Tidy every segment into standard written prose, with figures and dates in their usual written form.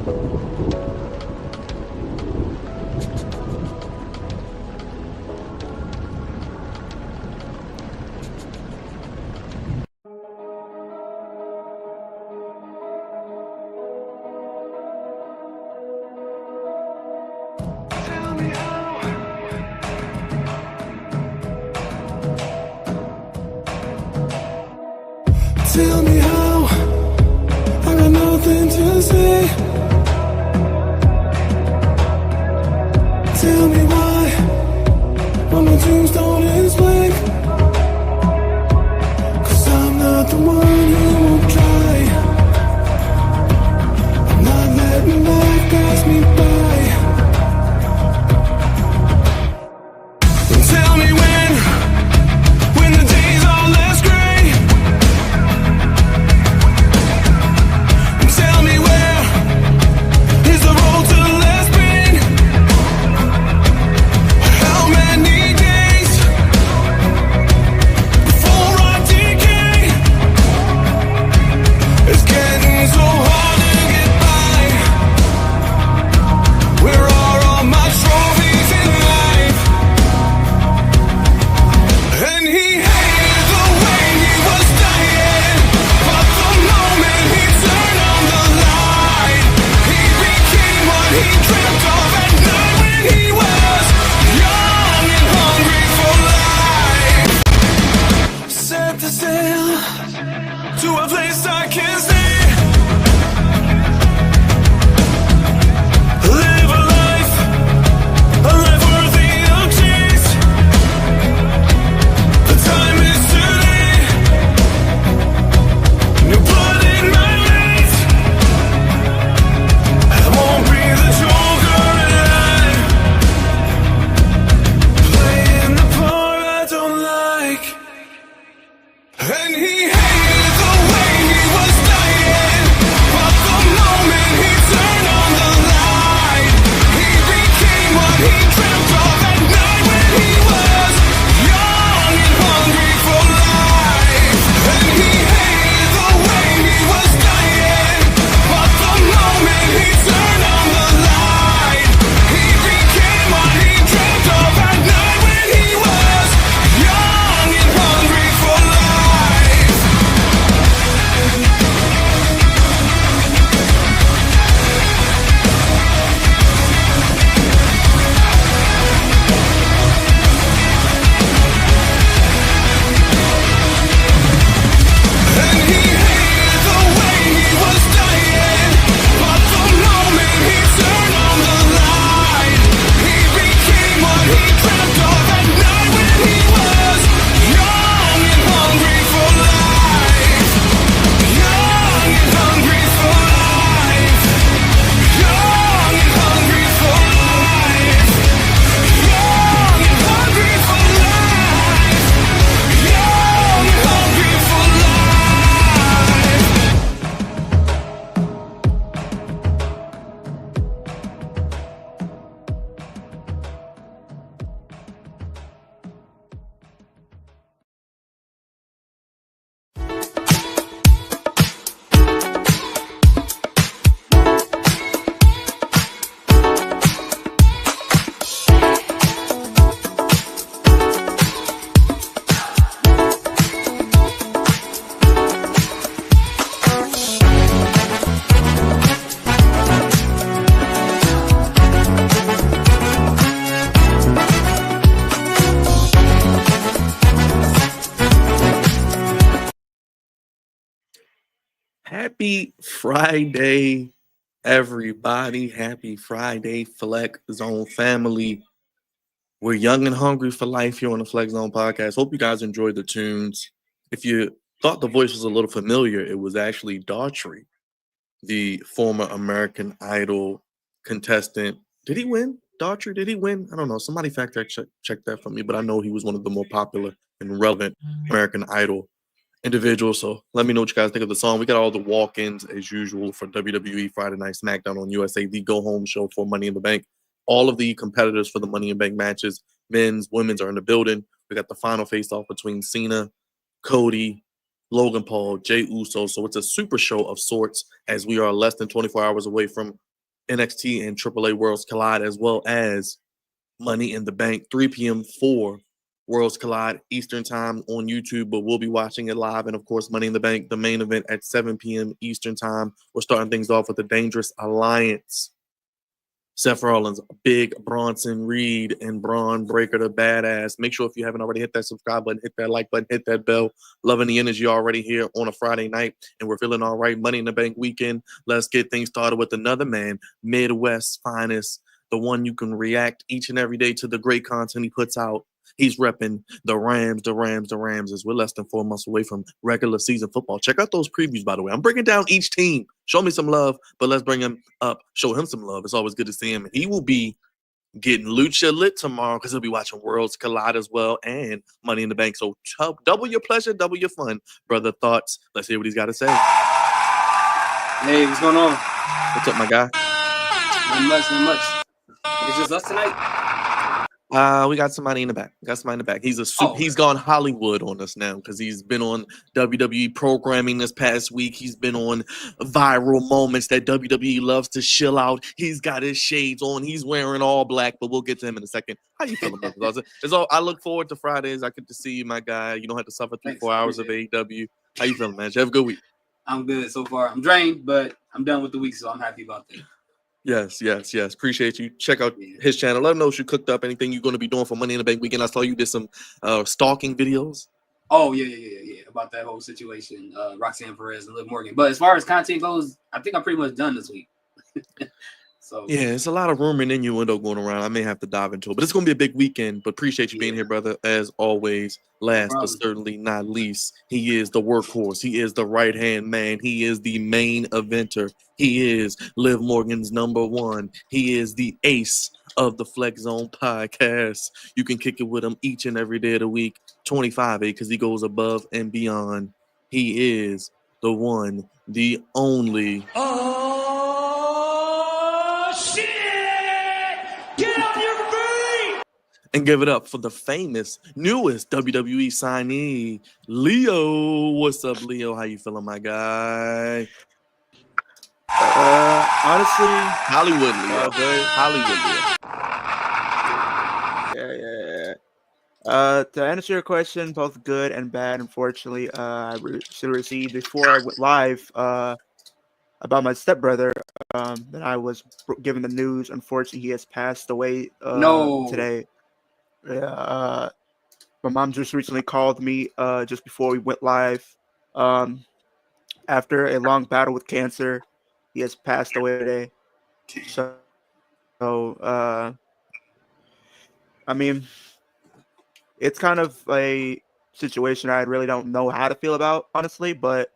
Tell me how, I got nothing to say. Tell me why my tombstone is blank. 'Cause I'm not the one who won't try. I'm not letting life pass me by. And tell me when the days are less gray. And tell me where is the road to less pain. How many days before I decay? It's getting so hard to get by. Where are all my trophies in life? And he hated the way he was dying, but the moment he turned on the light, he became what he dreamt of at night when he was young and hungry for life. Set to sail to a place I can't stay. Live a life worthy of chase. The time is today. New blood in my veins. I won't be the joker alive, playing the part I don't like. And he hated the way he was dying, but the moment he turned on the light, he became what he dreamt of at night when he was young and hungry for life. And he hated the way he was dying, but the moment he turned on the light, he became what he dreamt of at night when he was young and hungry for life. And he hated the way he was dying, but the moment he turned on the light, he became what he dreamt of at night when he was young and hungry for life. Young and hungry for life. Young and hungry for life. Young and hungry for life. Young and hungry for life. Happy Friday, everybody. Happy Friday, Flex Zone family. We're young and hungry for life here on the Flex Zone podcast. Hope you guys enjoyed the tunes. If you thought the voice was a little familiar, it was actually Daughtry, the former American Idol contestant. Did he win? Daughtry, did he win? I don't know. Somebody fact check that for me, but I know he was one of the more popular and relevant American Idol individuals. So let me know what you guys think of the song. We got all the walk-ins as usual for WWE Friday Night SmackDown on USA, the go-home show for Money in the Bank. All of the competitors for the Money in the Bank matches, men's, women's, are in the building. We got the final face-off between Cena, Cody, Logan Paul, Jey Uso. So it's a super show of sorts as we are less than 24 hours away from NXT and AAA Worlds Collide, as well as Money in the Bank, 3 p.m. for Worlds Collide Eastern Time on YouTube, but we'll be watching it live. And of course, Money in the Bank, the main event at 7 p.m. Eastern Time. We're starting things off with the Dangerous Alliance. Seth Rollins, Big Bronson Reed, and Braun Breaker the Badass. Make sure if you haven't already hit that subscribe button, hit that like button, hit that bell. Loving the energy already here on a Friday night, and we're feeling all right. Money in the Bank weekend. Let's get things started with another man, Midwest's finest, the one you can react each and every day to the great content he puts out. He's repping the Rams as we're less than 4 months away from regular season football. Check out those previews, by the way. I'm breaking down each team. Show me some love, but let's bring him up. Show him some love. It's always good to see him. He will be getting Lucha lit tomorrow because he'll be watching Worlds Collide as well and Money in the Bank. So double your pleasure, double your fun. Brother, thoughts? Let's hear what he's got to say. Hey, what's going on? What's up, my guy? Not much. It's just us tonight. We got somebody in the back. He's gone Hollywood on us now because he's been on WWE programming this past week. He's been on viral moments that WWE loves to shill out. He's got his shades on. He's wearing all black, but we'll get to him in a second. How you feeling, brother? I look forward to Fridays. I get to see you, my guy. You don't have to suffer through 4 hours of AEW. How you feeling, man? Did you have a good week? I'm good so far. I'm drained, but I'm done with the week, so I'm happy about that. Yes. Appreciate you. Check out his channel. Let him know what you cooked up, anything you're going to be doing for Money in the Bank weekend. I saw you did some stalking videos. Oh, yeah. About that whole situation, Roxanne Perez and Liv Morgan. But as far as content goes, I think I'm pretty much done this week. So yeah, it's a lot of rumor and innuendo going around. I may have to dive into it, but it's going to be a big weekend. But appreciate you being here, brother, as always. Last but certainly not least, he is the workhorse. He is the right-hand man. He is the main eventer. He is Liv Morgan's number one. He is the ace of the Flex Zone podcast. You can kick it with him each and every day of the week, 25 because he goes above and beyond. He is the one, the only. And give it up for the famous, newest WWE signee, Leo. What's up, Leo? How you feeling, my guy? Honestly, Hollywood, Leo. Yeah. To answer your question, both good and bad. Unfortunately, I should receive before I went live about my stepbrother. That I was given the news. Unfortunately, he has passed away today. Yeah, my mom just recently called me just before we went live. After a long battle with cancer, he has passed away today. So I mean, it's kind of a situation I really don't know how to feel about, honestly. But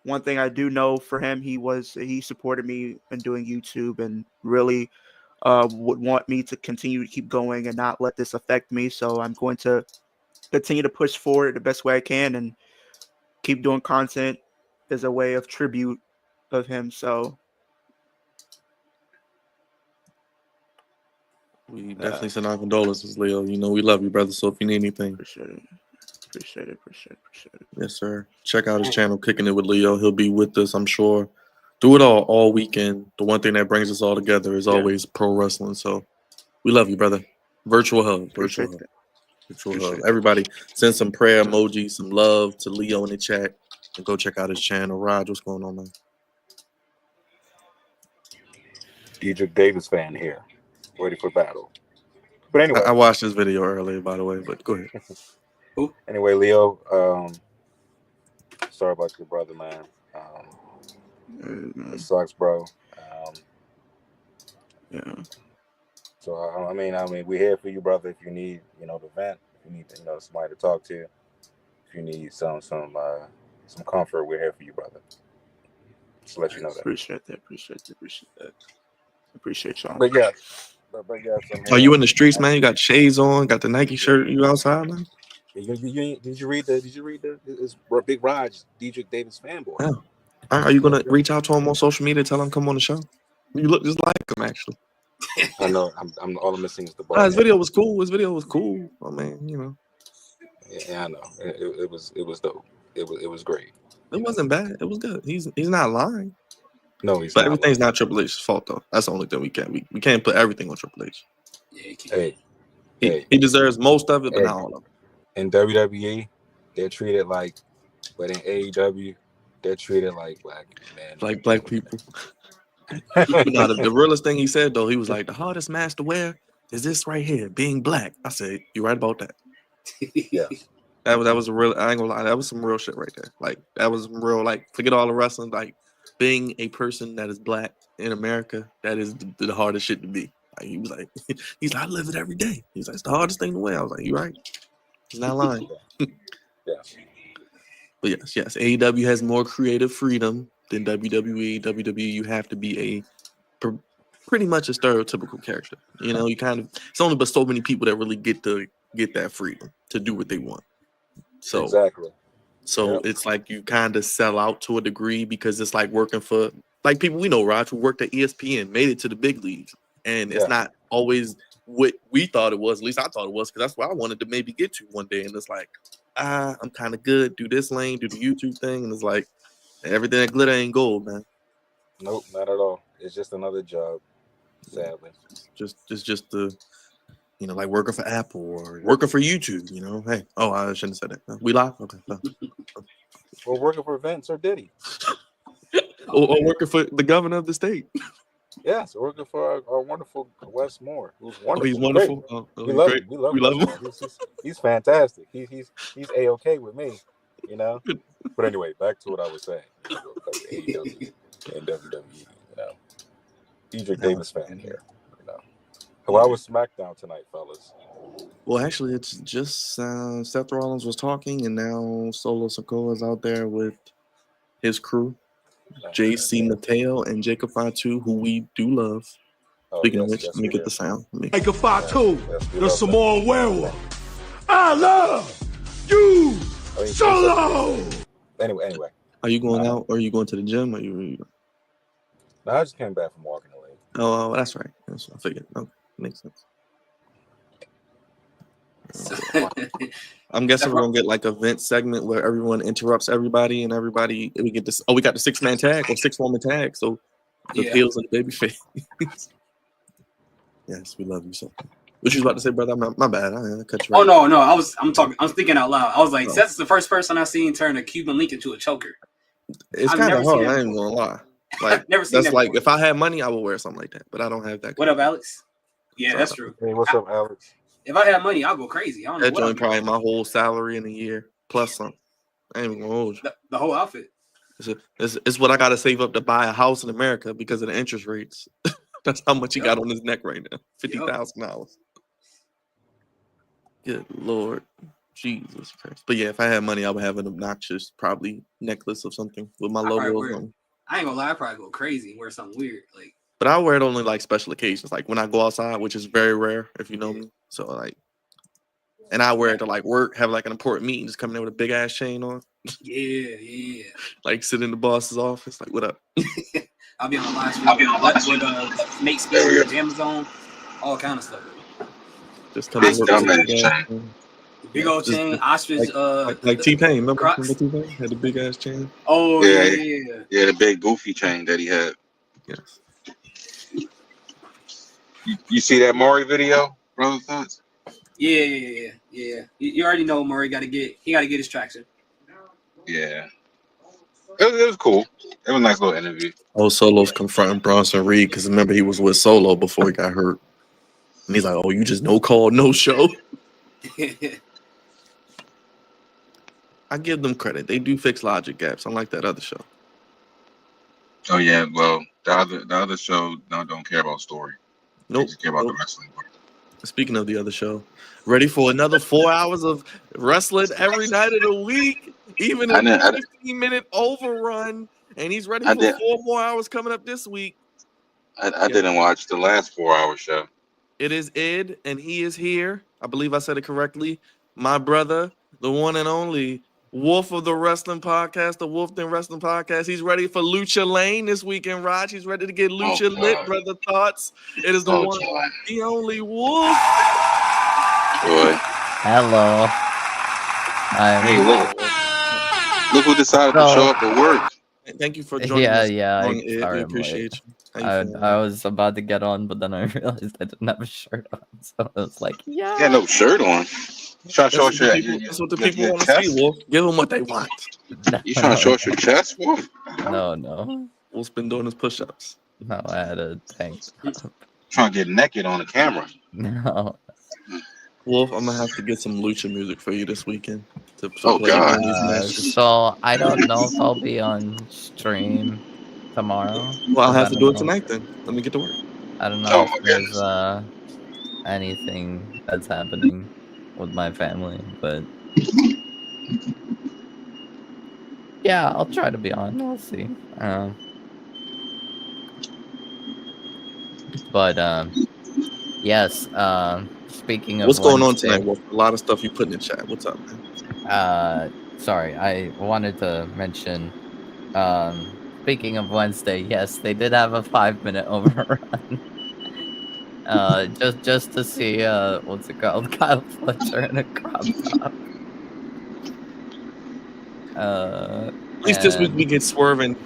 one thing I do know for him, he supported me in doing YouTube and really would want me to continue to keep going and not let this affect me. So I'm going to continue to push forward the best way I can and keep doing content as a way of tribute of him. So we definitely send our condolences, Leo. You know we love you, brother. So if you need anything, appreciate it. Yes, sir. Check out his channel, Kicking It with Leo. He'll be with us, I'm sure. Do it all weekend. The one thing that brings us all together is always pro wrestling. So we love you, brother. Virtual hug. Everybody send some prayer emojis, some love to Leo in the chat, and go check out his channel. Raj, what's going on, man? Diedrich Davis fan here, ready for battle. But anyway, I watched this video earlier, by the way, but go ahead. Anyway, Leo, sorry about your brother, man. It sucks, bro. Yeah. So I mean, we're here for you, brother. If you need, to vent, if you need, somebody to talk to, if you need some comfort, we're here for you, brother. Just let you know that. Appreciate y'all. But yeah. Are you in the streets, man? You got shades on, got the Nike shirt. You outside, man? Did you read this Big Raj Diedrich Davis fanboy? Yeah. Are you gonna reach out to him on social media, tell him come on the show? You look just like him, actually. I know. I'm all I'm missing is the ball. His video was cool. I mean, Yeah, I know. It was dope. It was great. It wasn't bad. It was good. He's not lying. No, he's But not. everything's not Triple H's fault though. That's the only thing we can't. We can't put everything on Triple H. Yeah, he can't. Hey, He deserves most of it, but Hey. not all of it. in WWE, they're treated like, but in AEW, they're treated like black men. Like black people. No, the realest thing he said though, he was like, the hardest mask to wear is this right here, being black. I said, you're right about that. Yeah. That was a real. I ain't gonna lie, that was some real shit right there. Like that was some real. Like forget all the wrestling. Like being a person that is black in America, that is the hardest shit to be. Like, he was like, he's like, I live it every day. He's like, it's the hardest thing to wear. I was like, you're right. He's not lying. Yeah. But yes, AEW has more creative freedom than WWE. WWE, you have to be pretty much a stereotypical character. You know, you kind of, it's only but so many people that really get that freedom to do what they want. So Exactly. So it's like you kind of sell out to a degree because it's like working for like people we know, Raj, who worked at ESPN, made it to the big leagues, and it's not always what we thought it was. At least I thought it was, because that's what I wanted to maybe get to one day. And it's like, I'm kind of good. Do this lane, do the YouTube thing, and it's like everything that glitter ain't gold, man. Nope, not at all. It's just another job, sadly. It's just the, you know, like working for Apple or working for YouTube. You know, hey, I shouldn't have said that. We live, okay. Or working for Vince or Diddy. Or working for the governor of the state. Yes, working for our wonderful Wes Moore, who's wonderful. He's wonderful. We love him. We love him. He's fantastic. He's A-okay with me, you know. But anyway, back to what I was saying. AEW and WWE, you know. Edric Davis fan here, you know. How was SmackDown tonight, fellas? Well, actually, it's just Seth Rollins was talking, and now Solo Sikoa's out there with his crew. JC Mateo and Jacob Fatu, who we do love. Speaking of which, let me get the sound. Jacob Fatu, the Samoan werewolf. I love you, Solo. Anyway. Are you going out, or are you going to the gym? Or you? No, I just came back from walking away. Oh, that's right. That's what I figured. Okay, makes sense. I'm guessing we're gonna get like a vent segment where everyone interrupts everybody, and everybody we get this. Oh, we got the 6-man tag or 6-woman tag. So the heels and the baby face. Yes, we love you so. What you was about to say, brother? My bad. I cut you. Oh no, I was thinking out loud. I was like, Seth's the first person I've seen turn a Cuban link into a choker. It's kind of hard. I ain't gonna lie. Like never seen that's like if I had money, I would wear something like that. But I don't have that. What up, Alex? Yeah, that's true. Hey, what's up, Alex? If I had money, I'll go crazy. I don't know. That joint probably my whole salary in a year plus some. I ain't even gonna hold you. The whole outfit. It's what I gotta save up to buy a house in America because of the interest rates. That's how much he got on his neck right now. $50,000. Good Lord. Jesus Christ. But yeah, if I had money, I would have an obnoxious probably necklace of something with my logo on. I ain't gonna lie, I probably go crazy and wear something weird. Like, but I wear it only like special occasions, like when I go outside, which is very rare if you know me. So like, and I wear it to like work, have like an important meeting, just come in with a big ass chain on. Yeah. Like sit in the boss's office, like what up? I'll be on the live stream with Nate Spears, Amazon, all kind of stuff. Just come in with big old chain, ostrich, like T-Pain. Remember T-Pain had the big ass chain? Oh yeah, the big goofy chain that he had. Yes. You see that Maury video, brother? Thoughts? Yeah. You already know Maury got to get his traction. Yeah. It was cool. It was a nice little interview. Solo's confronting Bronson Reed because remember he was with Solo before he got hurt. And he's like, oh, you just no call, no show. I give them credit. They do fix logic gaps, unlike that other show. Oh yeah, well, the other show don't care about story. Nope. They just care about the wrestling part. Speaking of the other show, ready for another 4 hours of wrestling every night of the week, even a 15-minute overrun, and he's ready for 4 more hours coming up this week. I didn't watch the last 4-hour show. It is Ed, and he is here. I believe I said it correctly. My brother, the one and only Wolf of the Wrestling Podcast, the Wolf Den Wrestling Podcast. He's ready for Lucha Lane this weekend, Raj. He's ready to get Lucha lit, brother. Thoughts? It is the one, the only Wolf. Boy. Hello. Hey, look who decided to show up at work. Thank you for joining us. We Sorry, I'm late. appreciate you. How you feeling? I was about to get on, but then I realized I didn't have a shirt on, so I was like, You got no shirt on. You trying to show us That's what the people want to see, chest? Wolf. Give them what they want. You trying to show us your chest, Wolf? No. Wolf's been doing his push-ups. No, I had a tank top. Trying to get naked on the camera. No. Wolf, I'm gonna have to get some lucha music for you this weekend. Oh, God. these matches. So I don't know if I'll be on stream tomorrow. Well, I'll have to do it tonight then. Let me get to work. I don't know Oh, if my there's anything that's happening with my family, but yeah, I'll try to be on. We'll see. But yes. Speaking of what's going on Wednesday, tonight, Wolf? A lot of stuff you put in the chat. What's up, man? Sorry, I wanted to mention. Speaking of Wednesday, yes, they did have a 5-minute overrun. Just to see what's it called, Kyle Fletcher in a crop top. At least this week we get Swerve and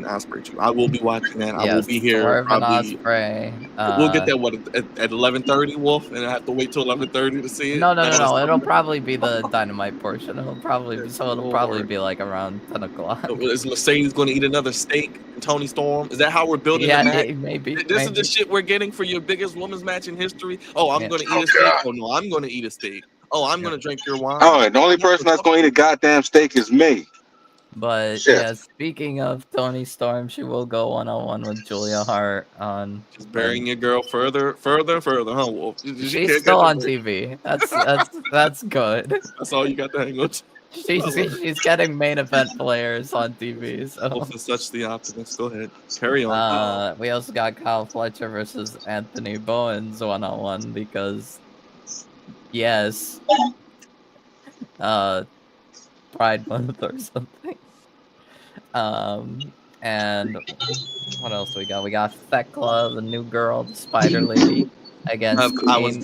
Osprey too. I will be watching that. I will be here. Swerve and Probably. Osprey. We'll get that at 11:30, Wolf, and I have to wait till 11:30 to see it. No. It'll probably be the Dynamite portion. It'll probably be like around 10 o'clock. Is Mercedes going to eat another steak? And Tony Storm? Is that how we're building? Yeah, the match? maybe. This is the shit we're getting for your biggest women's match in history. Oh, I'm going to eat a steak. God. Oh no, I'm going to eat a steak. Oh, I'm going to drink your wine. Oh, and the only person that's going to eat a goddamn steak is me. But Shit. yeah, speaking of Tony Storm, she will go 1-on-1 with Julia Hart on. Just burying your girl further, huh, Wolf? She's still on TV. That's good. That's all you got to hang on to. She's getting main event players on TV. So Wolf is such the optimist. Go ahead, carry on. We also got Kyle Fletcher versus Anthony Bowens 1-on-1 because yes, Pride Month or something. And what else do we got? We got Thekla, the new girl, the Spider Lady, against I was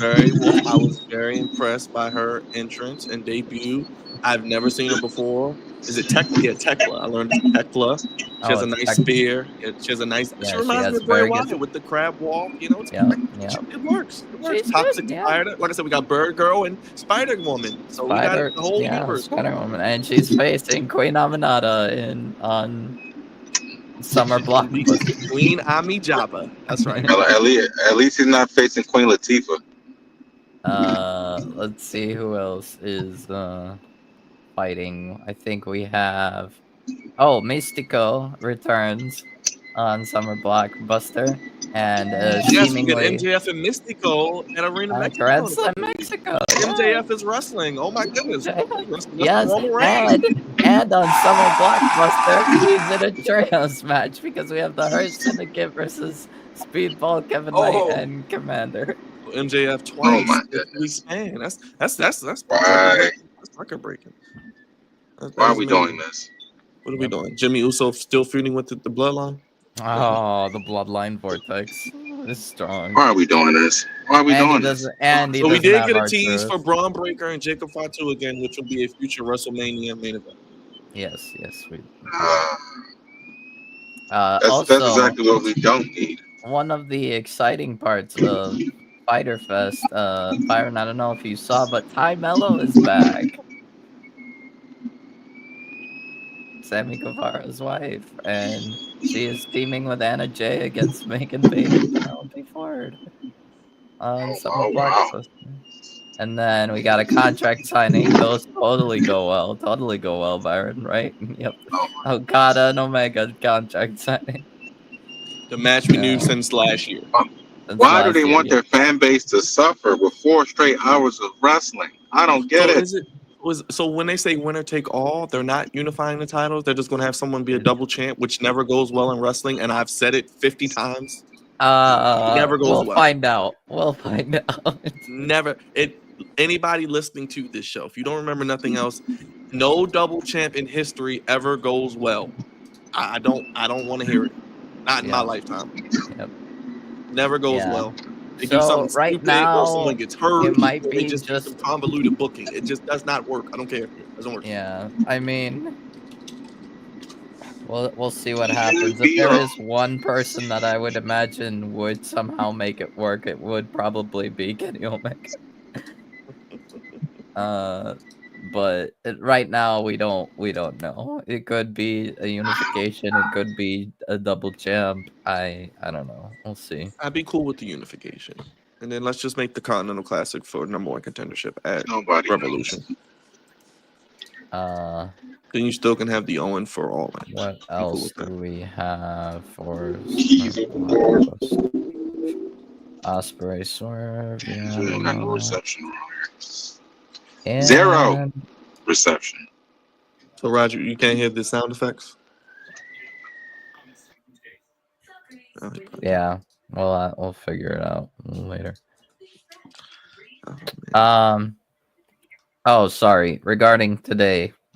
very impressed by her entrance and debut. I've never seen her before. Is it Tekla? Yeah, Tekla. I learned it's Tekla. She has a nice spear. She has a nice. Yeah, she reminds me of Bray Wyatt with the crab walk. You know, it works. It works. She's Toxic good, Spider. Like I said, we got Bird Girl and Spider Woman. So we got the whole universe. Spider Woman, and she's facing Queen Aminata on Summer Block. Queen Ami Jabba. That's right. At least he's not facing Queen Latifah. Let's see who else is fighting. I think we have Mystico returns on Summer Blockbuster, and seemingly we get MJF and Mystico at Arena Mexico. Grand Slam Mexico. MJF is wrestling. Oh my goodness. Yes, and on Summer Blockbuster, he's in a trios match because we have the Hurt Syndicate versus Speedball, Kevin Knight, and Commander. MJF twice. Oh my goodness. That's Right. That's record breaking. Why are we doing this? What are we doing? Jimmy Uso still feuding with the bloodline? Oh, the bloodline vortex is strong. Why are we doing this? Why are we doing this? So we did get a tease for Braun Breaker and Jacob Fatu again, which will be a future WrestleMania main event. Yes, we. That's exactly what we don't need. One of the exciting parts of Fighter Fest, Byron, I don't know if you saw, but Ty Mello is back. Sammy Guevara's wife, and she is teaming with Anna Jay against Megan Page and Penelope Ford on Summer Blockbuster. And then we got a contract signing. Those totally go well, Byron, right? Yep. Okada and Omega contract signing. The match we knew since last year. Why do they want their fan base to suffer with 4 straight hours of wrestling? I don't get it. So when they say winner take all, they're not unifying the titles. They're just going to have someone be a double champ, which never goes well in wrestling. And I've said it 50 times. It never goes well. We'll find out. Never. Anybody listening to this show, if you don't remember nothing else, no double champ in history ever goes well. I don't want to hear it. Not in my lifetime. Yep. Never goes well. They do something right stupid, now, or someone gets hurt. it might be just some convoluted booking. It just does not work. I don't care. It doesn't work. Yeah, I mean, We'll see what happens. If there is one person that I would imagine would somehow make it work, it would probably be Kenny Omega. But right now we don't know. It could be a unification. It could be a double champ. I don't know. We'll see. I'd be cool with the unification, and then let's just make the Continental Classic for #1 contendership at Nobody Revolution. Then you still can have the Owen for All In. What Be cool else with that. do we have for Osprey Swerve? Yeah, We we don't got no know. reception around here. And Zero reception. So Roger, you can't hear the sound effects? Oh, yeah, we'll figure it out later. oh, man. Oh, sorry. Regarding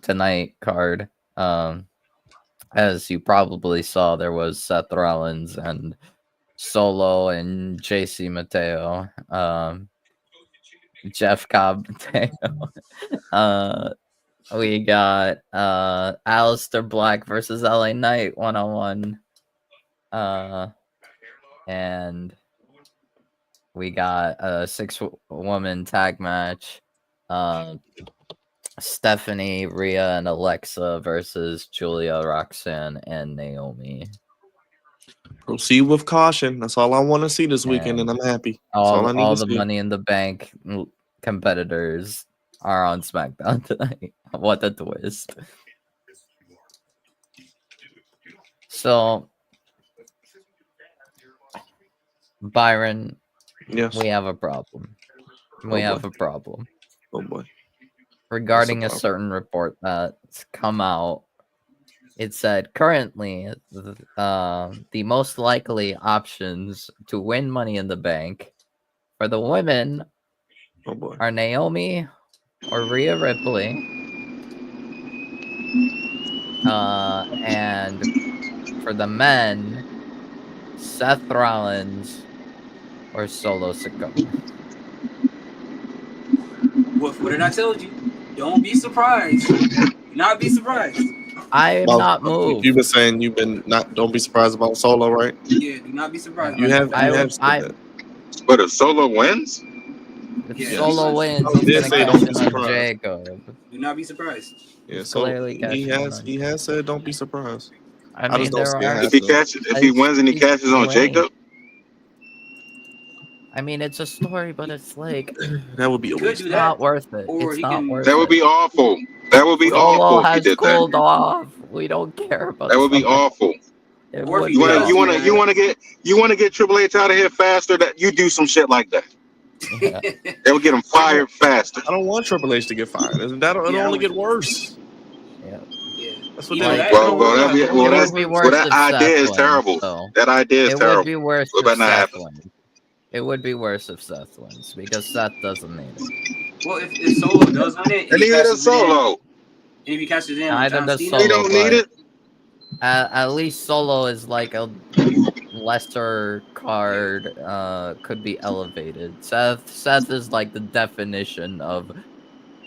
tonight card, as you probably saw, there was Seth Rollins and Solo and JC Mateo, Jeff Cobb Mateo. We got Aleister Black versus LA Knight 1-on-1. And we got a 6-woman tag match. Stephanie, Rhea, and Alexa versus Julia, Roxanne, and Naomi. Proceed with caution. That's all I want to see this weekend, and I'm happy. That's all I need All to the see. Money in the Bank competitors are on SmackDown tonight. What a twist. So, Byron, Yes. we have a problem. We have a problem. Oh boy. Regarding a problem? certain report that's come out, it said currently the most likely options to win Money in the Bank for the women Oh boy. are Naomi or Rhea Ripley, and for the men, Seth Rollins or Solo Sikoa. What did I tell you? Don't be surprised. Do not be surprised. I am not moved. You've been saying don't be surprised about Solo, right? Yeah, do not be surprised. You have said that. But if Solo wins, If Yeah. Solo wins, He he's did gonna say cash don't be in on surprised. Jacob. Do not be surprised. Yeah, He's so clearly he cashing in has on said don't be surprised. I I mean, just don't there see it are. happening. if he wins and he cashes on Jacob, I mean, it's a story, but it's like That would be a Could waste. do it's that. not worth it. Or It's he not can- worth that would be it. awful. That would be Solo awful if he has did cooled that. off. We don't care about That would be something. awful. It Or if would he be does, You awful. want to get Triple H out of here faster. That you do some shit like that. Yeah. That would get him fired faster. I don't want Triple H to get fired. It'll Yeah, I only want get you- worse. Yeah. Yeah. That's what Either they that Well, or- that'd be, It well, would that's, be well, worse that if idea Seth is wins, terrible. though. That idea is It terrible. would be worse What if about not Seth happen? wins. It would be worse if Seth wins because Seth doesn't need it. Well, if Solo does win it, And he neither does cashes in, Solo. and if he cashes in on Neither John does Cena, Solo. He don't need but- it. At least Solo is like a lesser card, could be elevated. Seth is like the definition of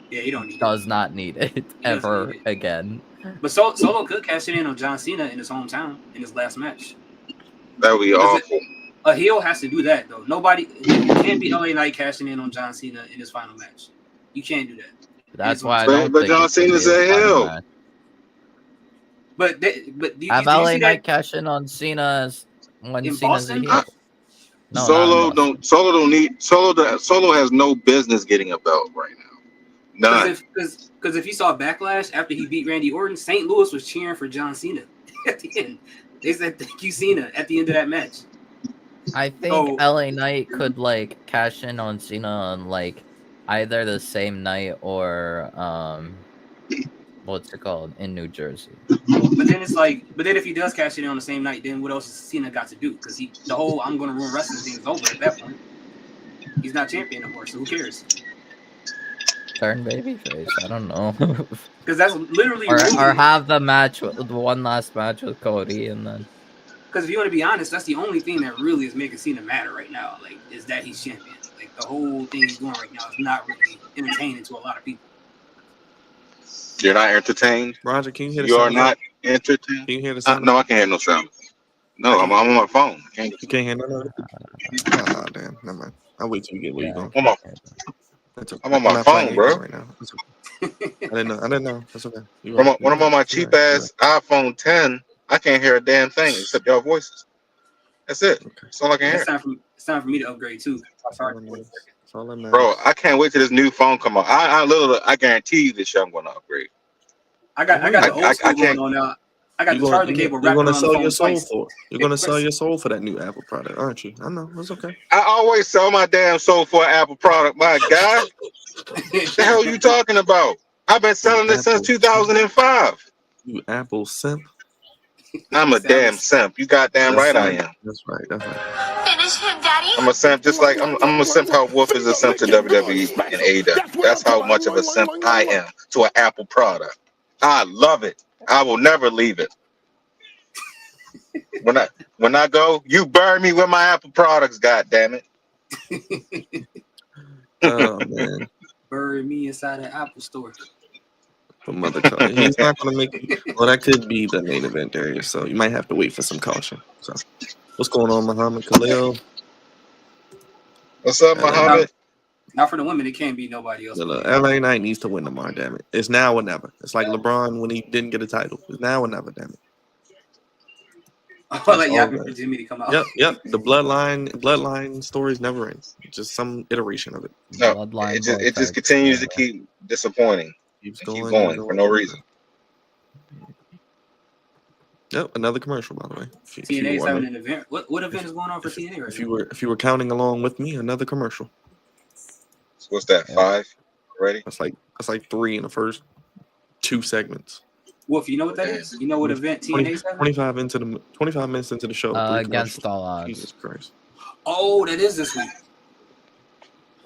yeah, he don't need it. does not need it doesn't ever need it. again. But Solo could cash it in on John Cena in his hometown in his last match. That would be Does it- awful. A heel has to do that though. Nobody, you can't be LA Knight cashing in on John Cena in his final match. You can't do that. That's why I But- don't but think John it should be Cena's his a final heel. match. But do you Have see LA that Knight cash in on Cena when in Cena's Boston? a heel? No, Solo not in Boston. Solo has no business getting a belt right now. None. Because if you saw Backlash after he beat Randy Orton, St. Louis was cheering for John Cena at the end. They said thank you, Cena, at the end of that match. I think Oh. LA Knight could like cash in on Cena on like either the same night or what's it called in New Jersey. But then if he does cash it in on the same night, then what else has Cena got to do? Because the whole I'm gonna ruin wrestling thing is over at that point. He's not champion anymore, so who cares? Turn babyface. I don't know. Because that's literally or have the match with the one last match with Cody and then. Because if you want to be honest, that's the only thing that really is making Cena matter right now. Like, is that he's champion. Like the whole thing he's doing right now is not really entertaining to a lot of people. You're not entertained. Roger, can you hear the You are sound not entertain. Can you hear the sound? No, I can't hear no sound. No, I'm on my phone. I can't. You can't hear none of it? Oh, damn. Never mind. I'll wait till you get where you're going. I'm on my phone, bro. Right now. Okay. I didn't know. That's okay. When I'm on my cheap ass iPhone 10, I can't hear a damn thing except y'all voices. That's it. Okay. That's all I can hear. It's time for me to upgrade too. Bro, I can't wait till this new phone come out. I guarantee you this shit I'm gonna upgrade. I got the old school going on now. I got the charging cable wrapped around the phone twice. You're gonna sell your soul for that new Apple product, aren't you? I know. It's okay. I always sell my damn soul for an Apple product, my guy. What the hell you talking about? I've been selling this since 2005. You Apple simp. I'm a damn simp. You goddamn right I am. That's right. Finish him, Daddy. I'm a simp, just like I'm a simp how Wolf is a simp to WWE and AEW. That's how much of a simp I am to an Apple product. I love it. I will never leave it. When I go, you burn me with my Apple products, goddammit. Oh man. Bury me inside the Apple store. He's not gonna make it. Well, that could be the main event area, so you might have to wait for some caution. So what's going on, Muhammad Khalil? What's up, Muhammad? Not for the women, it can't be nobody else. LA Knight needs to win tomorrow, damn it. It's now or never. It's like LeBron when he didn't get a title. It's now or never, damn it. I'll let Yappy for Jimmy to come out. Yep. The bloodline stories never end. Just some iteration of it. No, it just continues to keep disappointing. Keeps going for no reason. Yep, another commercial, by the way. TNA's having an event. What event is going on for TNA right now? If you were counting along with me, another commercial. So what's that? 5 already? That's like 3 in the first 2 segments. Wolf, you know what that is? You know what event TNA's having? 25 minutes into the show. Against all odds. Jesus Christ. Oh, that is this week.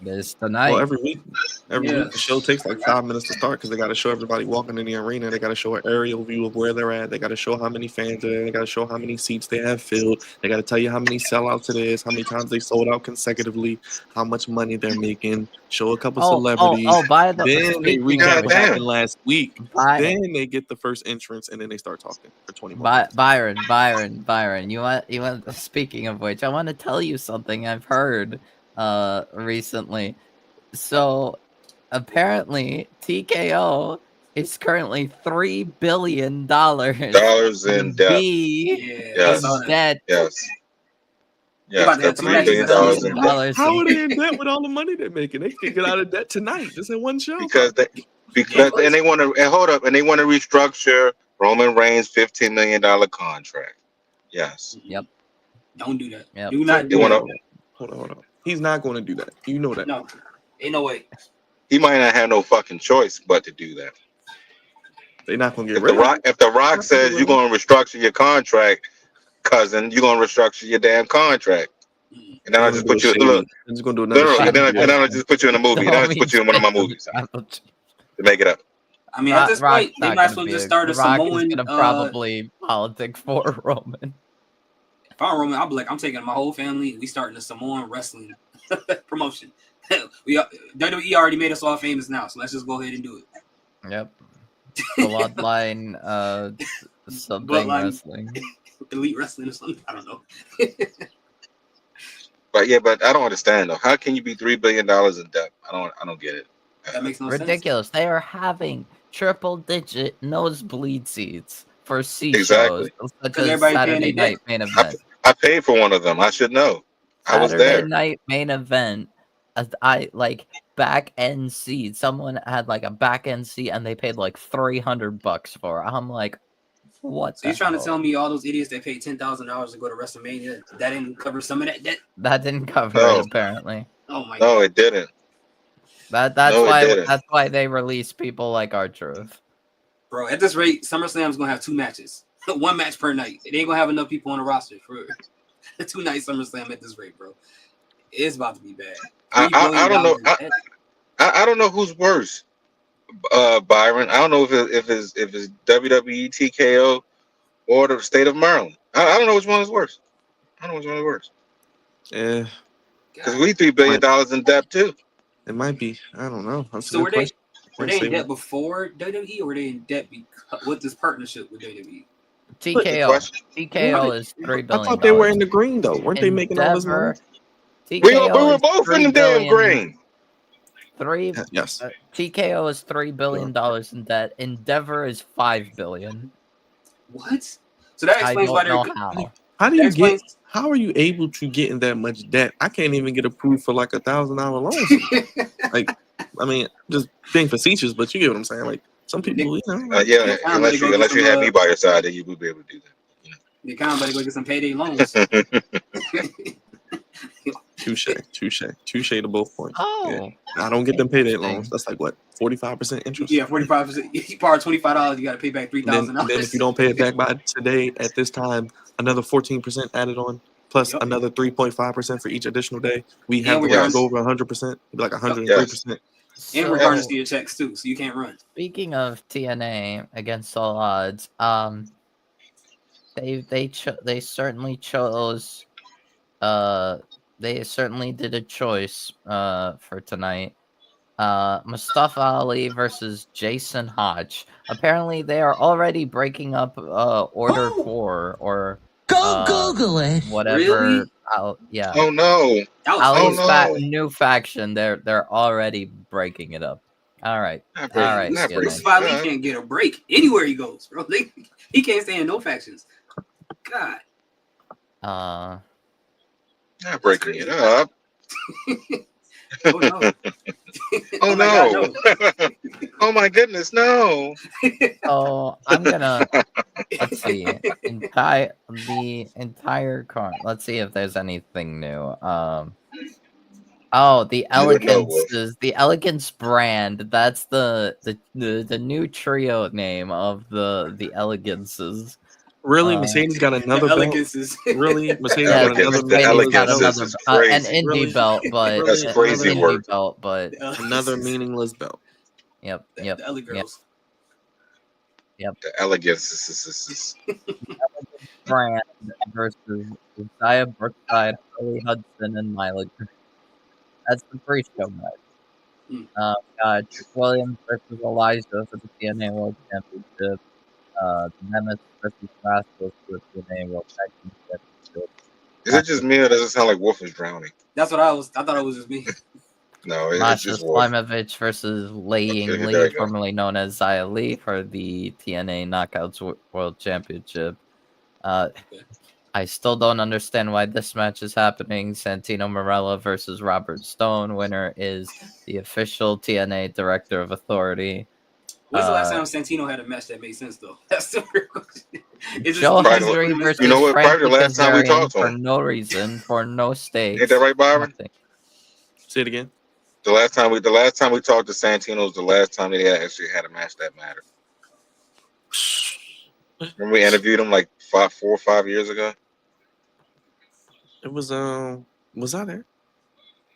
It is tonight. Well, every week the show takes like 5 minutes to start because they got to show everybody walking in the arena. They got to show an aerial view of where they're at. They got to show how many fans are there. They got to show how many seats they have filled. They got to tell you how many sellouts it is, how many times they sold out consecutively, how much money they're making. Show a couple celebrities. By the then they recap what happened last week. Then they get the first entrance and then they start talking for 20 minutes. Byron. You want? Speaking of which, I want to tell you something I've heard recently. So apparently TKO is currently $3 billion in debt. Debt. Yes. $3 billion in debt. How are they in debt with all the money they're making? They can get out of debt tonight. Just in one show. Because they want to hold up and they want to restructure Roman Reigns' $15 million contract. Yes. Yep. Don't do that. Yep. Do not do that. Hold on. He's not going to do that. You know that. No. Ain't no way. He might not have no fucking choice but to do that. They're not going to get rid of it. If The Rock says you're going to restructure your contract, cousin, you're going to restructure your damn contract. And then I'll just put you in I'll just put you in a movie. Then I'll just put you in one of my movies to make it up. I mean, at this point, they might as well just start a Samoan. Gonna probably politic for Roman. If I'm Roman, I'll be like, I'm taking my whole family. We starting a Samoan wrestling promotion. WWE already made us all famous now, so let's just go ahead and do it. Yep. Bloodline, something wrestling. Elite wrestling or something. I don't know. But I don't understand though. How can you be $3 billion in debt? I don't get it. That makes no sense. Ridiculous. They are having triple-digit nosebleed seats for C Exactly. shows, such as Saturday Night Main Event. I paid for one of them. I should know. I was there. Saturday Night Main Event. I like back end seat. Someone had like a back end seat, and they paid like $300 for it. I'm like, what? So you're trying to tell me all those idiots that paid $10,000 to go to WrestleMania that didn't cover some of that debt? That didn't cover it apparently. Oh my God. No, it didn't. That's why they release people like R-Truth. Bro, at this rate, SummerSlam's gonna have 2 matches. 1 match per night. It ain't gonna have enough people on the roster for a 2-night SummerSlam at this rate, bro. It's about to be bad. I don't know. I don't know who's worse, Byron. I don't know if it's WWE, TKO, or the state of Maryland. I don't know which one is worse. Yeah, because we $3 billion in debt too. It might be. I don't know. So were they in debt before WWE, or were they in debt with this partnership with WWE? TKO. question? TKO is $3 I billion. thought they were in the green though. Weren't they making all this money? Endeavor. We TKO were is both in the $3 damn billion. green. Yes. TKO is $3 billion in debt. Endeavor is $5 billion. What? So that I explains why don't they're. know how. How do That you explains. get? How are you able to get in that much debt? I can't even get approved for like $1,000 loans. Like, I mean, just being facetious, but you get what I'm saying. Like some people, you know. Like, Yeah, unless you had me by your side, then you would be able to do that. You kind of better go get some payday loans. touche to both points. Oh, I don't get them payday interesting. loans. That's like what 45% interest. Yeah, 45%. You borrow $25, you got to pay back $3,000. Then if you don't pay it back by today at this time, another 14% added on, plus another 3.5% for each additional day. We have the right to go over 100%, like 103%. And we're garnishing your checks too, so you can't run. Speaking of TNA against all odds, they certainly chose. They certainly did a choice for tonight. Mustafa Ali versus Jason Hodge. Apparently, they are already breaking up Order 4 or go Google it. Whatever. Really? Yeah. Oh no! Ali's new faction. They're already breaking it up. All right. Mustafa Ali can't get a break anywhere he goes, bro. He can't stay in no factions. God. Not breaking it up. Oh no! Oh no! God, no. Oh my goodness, no! So I'm gonna let's see the entire card. Let's see if there's anything new. Oh, the Elegance brand. That's the new trio name of the Elegances. Really, Mercedes got another belt. Really, Mercedes got another belt. An indie belt, but that's crazy work. But another meaningless belt. Yep. The Ellie girls. Yep. The Elegance. Brand versus Zaya Brookside, Holly Hudson, and Myla. That's the pre-show match. Trick Williams versus Elijah for the TNA World Championship. Nemesis versus Rascals for the TNA World Tag Team Championship. Is it just me or does it sound like Wolf is drowning? That's what I thought it was just me. No, it's Masha just Wolf. Slimovich versus Lee Ying Lee, formerly known as Zia Lee, for the TNA Knockouts World Championship. I still don't understand why this match is happening. Santino Marella versus Robert Stone. Winner is the official TNA Director of Authority. When's the last time Santino had a match that made sense, though? That's the real question. Joe Hendry versus probably the last time we talked to him. For no reason, for no stakes. Ain't that right, Byron? Say it again. The last time we talked to Santino was the last time they actually had a match that mattered. Remember we interviewed him like 4 or 5 years ago? It was I there?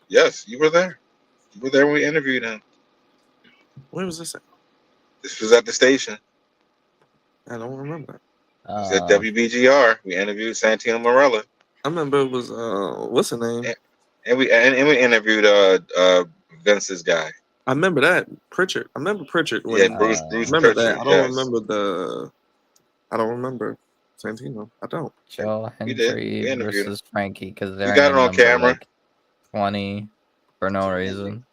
Yes, you were there. You were there when we interviewed him. Where was this at? This was at the station. I don't remember that. It was at WBGR. We interviewed Santino Marella. I remember it was what's the name? And we interviewed Vince's guy. I remember that Pritchard. I remember Pritchard. Bruce remember Pritchard. That. I don't remember Santino. I don't. Joe Hendry versus Frankie because they're got it on camera. Like 20 for no reason.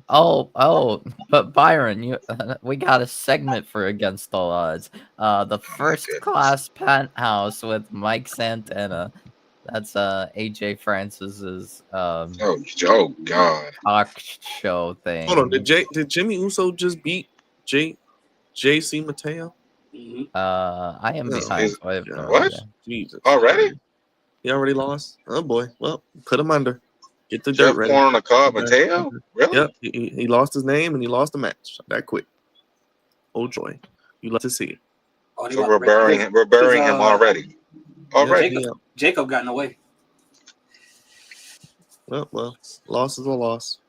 But Byron, we got a segment for Against All Odds. The First Class Penthouse with Mike Santana. That's AJ Francis's God talk show thing. Hold on, did Jimmy Uso just beat JC Mateo? I am behind. So I have no what? idea. Jesus. Already? He already lost. Oh boy. Well, put him under. Get the Jeff dirt ready. Corn on the card, Mateo? Really? Yep. He lost his name and he lost the match that quick. Oh joy. You love to see it. So we're burying him already. Already. Jacob got in the way. Well, loss is a loss.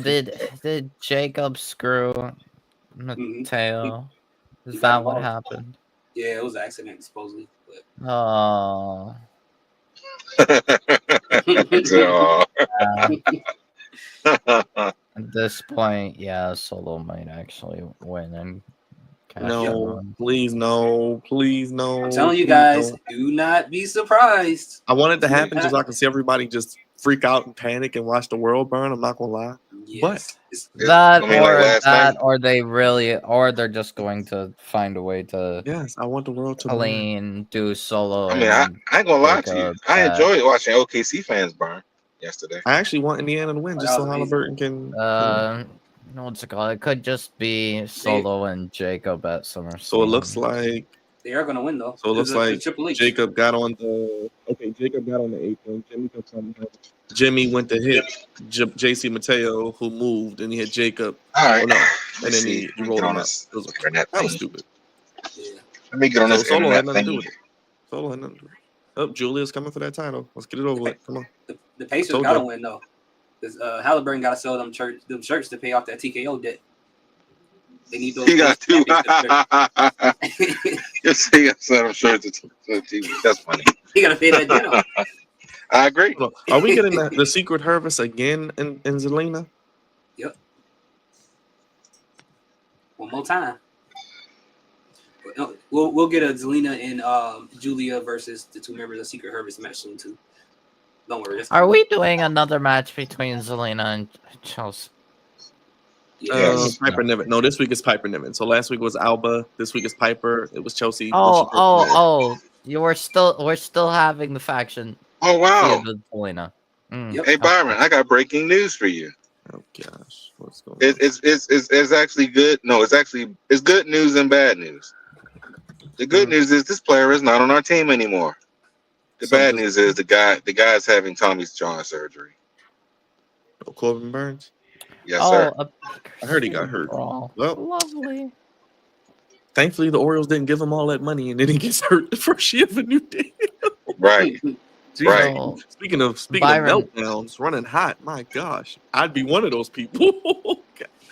Did Jacob screw Mateo? Is that what happened? Yeah, it was an accident, supposedly. But... Oh. At this point, Solo might actually win and No, please, no, please, no. I'm telling you please guys, don't. do not be surprised. I want it to See what happen just so I can see everybody just freak out and panic and watch the world burn. I'm not gonna lie. Yes. That I mean, like or last night. or they really, or they're just going to find a way to. Yes, I want the world to burn. clean, do solo. I mean, I ain't gonna lie to you. Jacob, I enjoyed watching OKC fans burn yesterday. I actually want Indiana to win just so Halliburton can. What's it called? It could just be Solo and Jacob at SummerSlam. So it looks like they are gonna win though. So it looks like Jacob got on the 8th. Jimmy went to hit JC Mateo, who moved, and he hit Jacob. All right, and then he rolled him out. That was stupid. Let me get on this Solo had internet nothing to do thing. with it. Solo had nothing to do with it. Oh, Julia's coming for that title. Let's get it over with. Come on. The Pacers gotta win though, because Halliburton gotta sell them shirts to pay off that TKO debt. They need those. He got two. Yes, he got some shirts. That's funny. He gotta pay that debt off. I agree. Are we getting the secret Hervis again in Zelina? Yep. One more time. We'll get a Zelina and Julia versus the two members of Secret Hervis match soon too. Don't worry. Are we doing another match between Zelina and Chelsea? Yes. Piper Niven. No, this week is Piper Niven. So last week was Alba. This week is Piper. It was Chelsea. Oh! We're still having the faction. Oh wow! Zelina. Hey Byron, I got breaking news for you. Oh gosh, what's going on? It's actually good. No, it's good news and bad news. The good news is this player is not on our team anymore. The bad news is the guy's having Tommy John surgery. Oh, Corbin Burns. Yes, sir. I heard he got hurt. Well, lovely. Thankfully, the Orioles didn't give him all that money, and then he gets hurt the first year of a new deal. Right. Right. Speaking of meltdowns, running hot. My gosh, I'd be one of those people.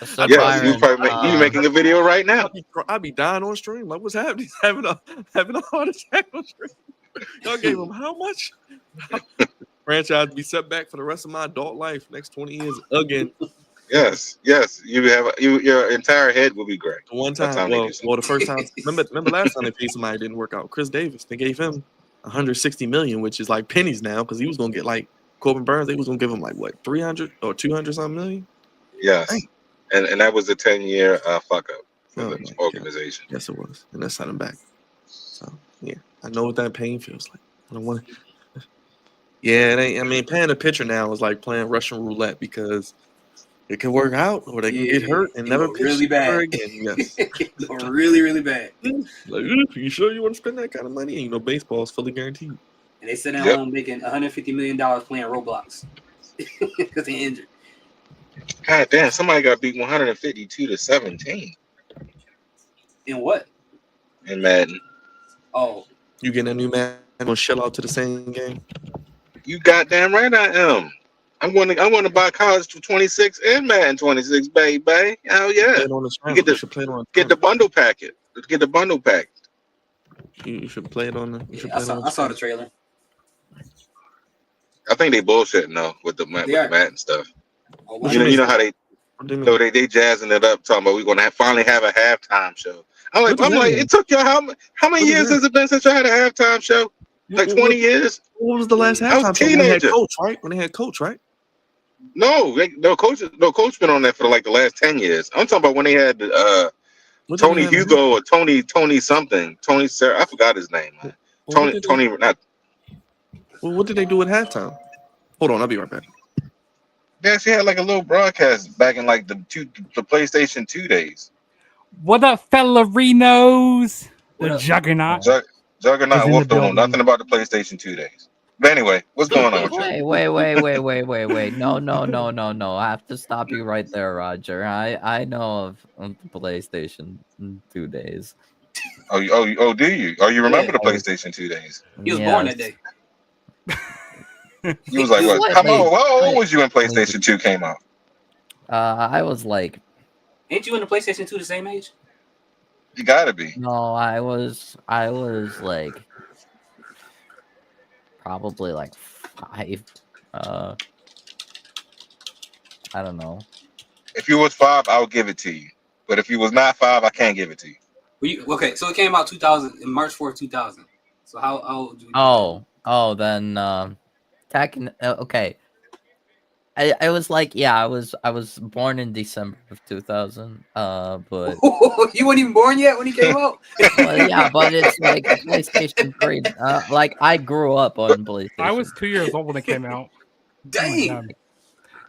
So you're making a video right now. I'd be dying on stream. Like, what's happening? He's having a heart attack on stream. Y'all gave him how much? Franchise be set back for the rest of my adult life. Next 20 years again. Yes. Your entire head will be gray. The one time, well, the first time. Remember last time they paid somebody that didn't work out. Chris Davis. They gave him $160 million, which is like pennies now, because he was gonna get like Corbin Burns. They was gonna give him like what 300 or 200 something million. Yes, and that was a 10-year fuck up for the organization. Yes, it was, and that's set him back. So yeah, I know what that pain feels like. I don't want. Yeah, paying a pitcher now is like playing Russian roulette because it can work out or they can get hurt and never pitch really bad again. Yes, really, really bad. Like, you sure you want to spend that kind of money? And, you know, baseball is fully guaranteed. And they sit at home making $150 million playing Roblox because they're injured. God damn! Somebody got beat 152-17. In what? In Madden. Oh, you getting a new Madden? Gonna shell out to the same game? You goddamn right I am. I'm going to buy college for 26 and Madden 26, baby. Oh yeah. Get the bundle packet. Get the bundle pack. You should play it on the. I saw the trailer. I think they bullshitting though with the Madden stuff. Oh, you know how they jazzing it up, talking about we're gonna finally have a halftime show. I'm like, it took y'all how many years has it been since you had a halftime show? Like 20 years. What was the last halftime? I was a teenager. When they had Coach, right? No, coach been on that for like the last 10 years. I'm talking about when they had Tony Hugo or Tony something. Tony Sarah, I forgot his name. Tony not. Well, what did they do at halftime? Hold on, I'll be right back. Yeah, she had like a little broadcast back in like the PlayStation 2 days. What up, fellerinos? The Juggernaut. Juggernaut Wolf don't know nothing about the PlayStation 2 days. But anyway, what's going on? Wait. No. I have to stop you right there, Roger. I know of the PlayStation 2 days. Oh, do you? Oh, you remember the PlayStation 2 days? He was born that day. He was like, what? How old was you when PlayStation 2 came out? I was like... Ain't you in the PlayStation 2 the same age? You gotta be. No, I was like... Probably like 5. I don't know. If you was 5, I would give it to you. But if you was not 5, I can't give it to you. Okay, so it came out 2000 in March 4th, 2000. So how old? Then Tekken. Okay, I was like, yeah, I was born in December of 2000. But you weren't even born yet when he came out. well, yeah, but it's like PlayStation 3. Like I grew up on PlayStation. I was 2 years old when it came out. Dang. Oh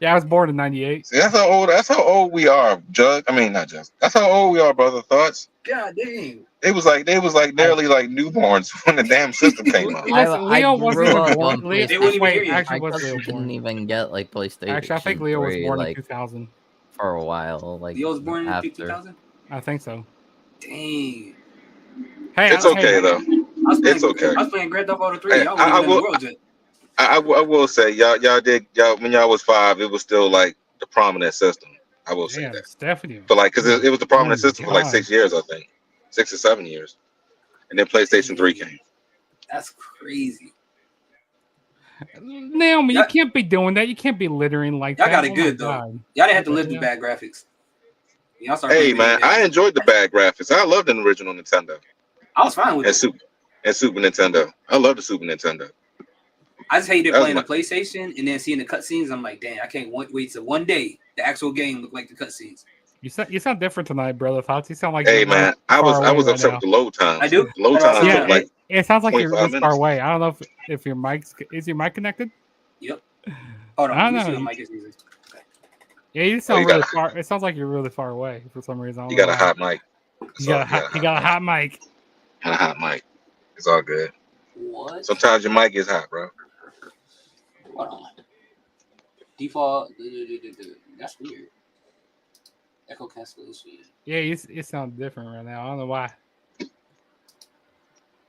yeah, I was born in '98. See, that's how old we are, Jug. I mean, not Jug. That's how old we are, brother. Thoughts? God dang. They was like nearly like newborns when the damn system came out. Leo wasn't grew even up born. on Leo, PlayStation. wait, My actually, was cousin Leo didn't born? even get like PlayStation. Actually, I think Leo was 3, born in like 2000. for a while. Like Leo was born in after. 2000. I think so. Dang. Hey, It's okay though. It's okay. I was playing Grand Theft Auto 3. Hey, Y'all wasn't even in the world yet. I will say, y'all when y'all was 5, it was still like the prominent system. I will say that. Stephanie. But like, because it was the prominent system for like God. 6 years, I think, 6 or 7 years, and then PlayStation 3 came. That's crazy. Naomi, you can't be doing that. You can't be littering like Y'all that. got it Oh good my though. God. Y'all didn't have to live through bad graphics. Y'all started Hey playing man, video games. I enjoyed the bad graphics. I loved an original Nintendo. I was fine with it. Super Nintendo. I love the Super Nintendo. I just hated That was playing my- the PlayStation and then seeing the cutscenes. I'm like, dang, I can't wait till one day the actual game look like the cutscenes. You sound different tonight, brother. Thoughts? You sound like Hey you're man, far I away was right upset now. with the load times. I do. The load times Yeah, took like it sounds like you're 25 far minutes. away. I don't know if your mic's is your mic connected. Yep. Hold on. I Let me don't see know. what mic is using. Yeah, you sound you really got- far. It sounds like you're really far away for some reason. I don't You got know a why. hot mic. You got a hot mic. And a hot mic. It's all good. What? Sometimes your mic is hot, bro. Hold on. Default. That's weird. Echo cancellation. Yeah, it sounds different right now. I don't know why.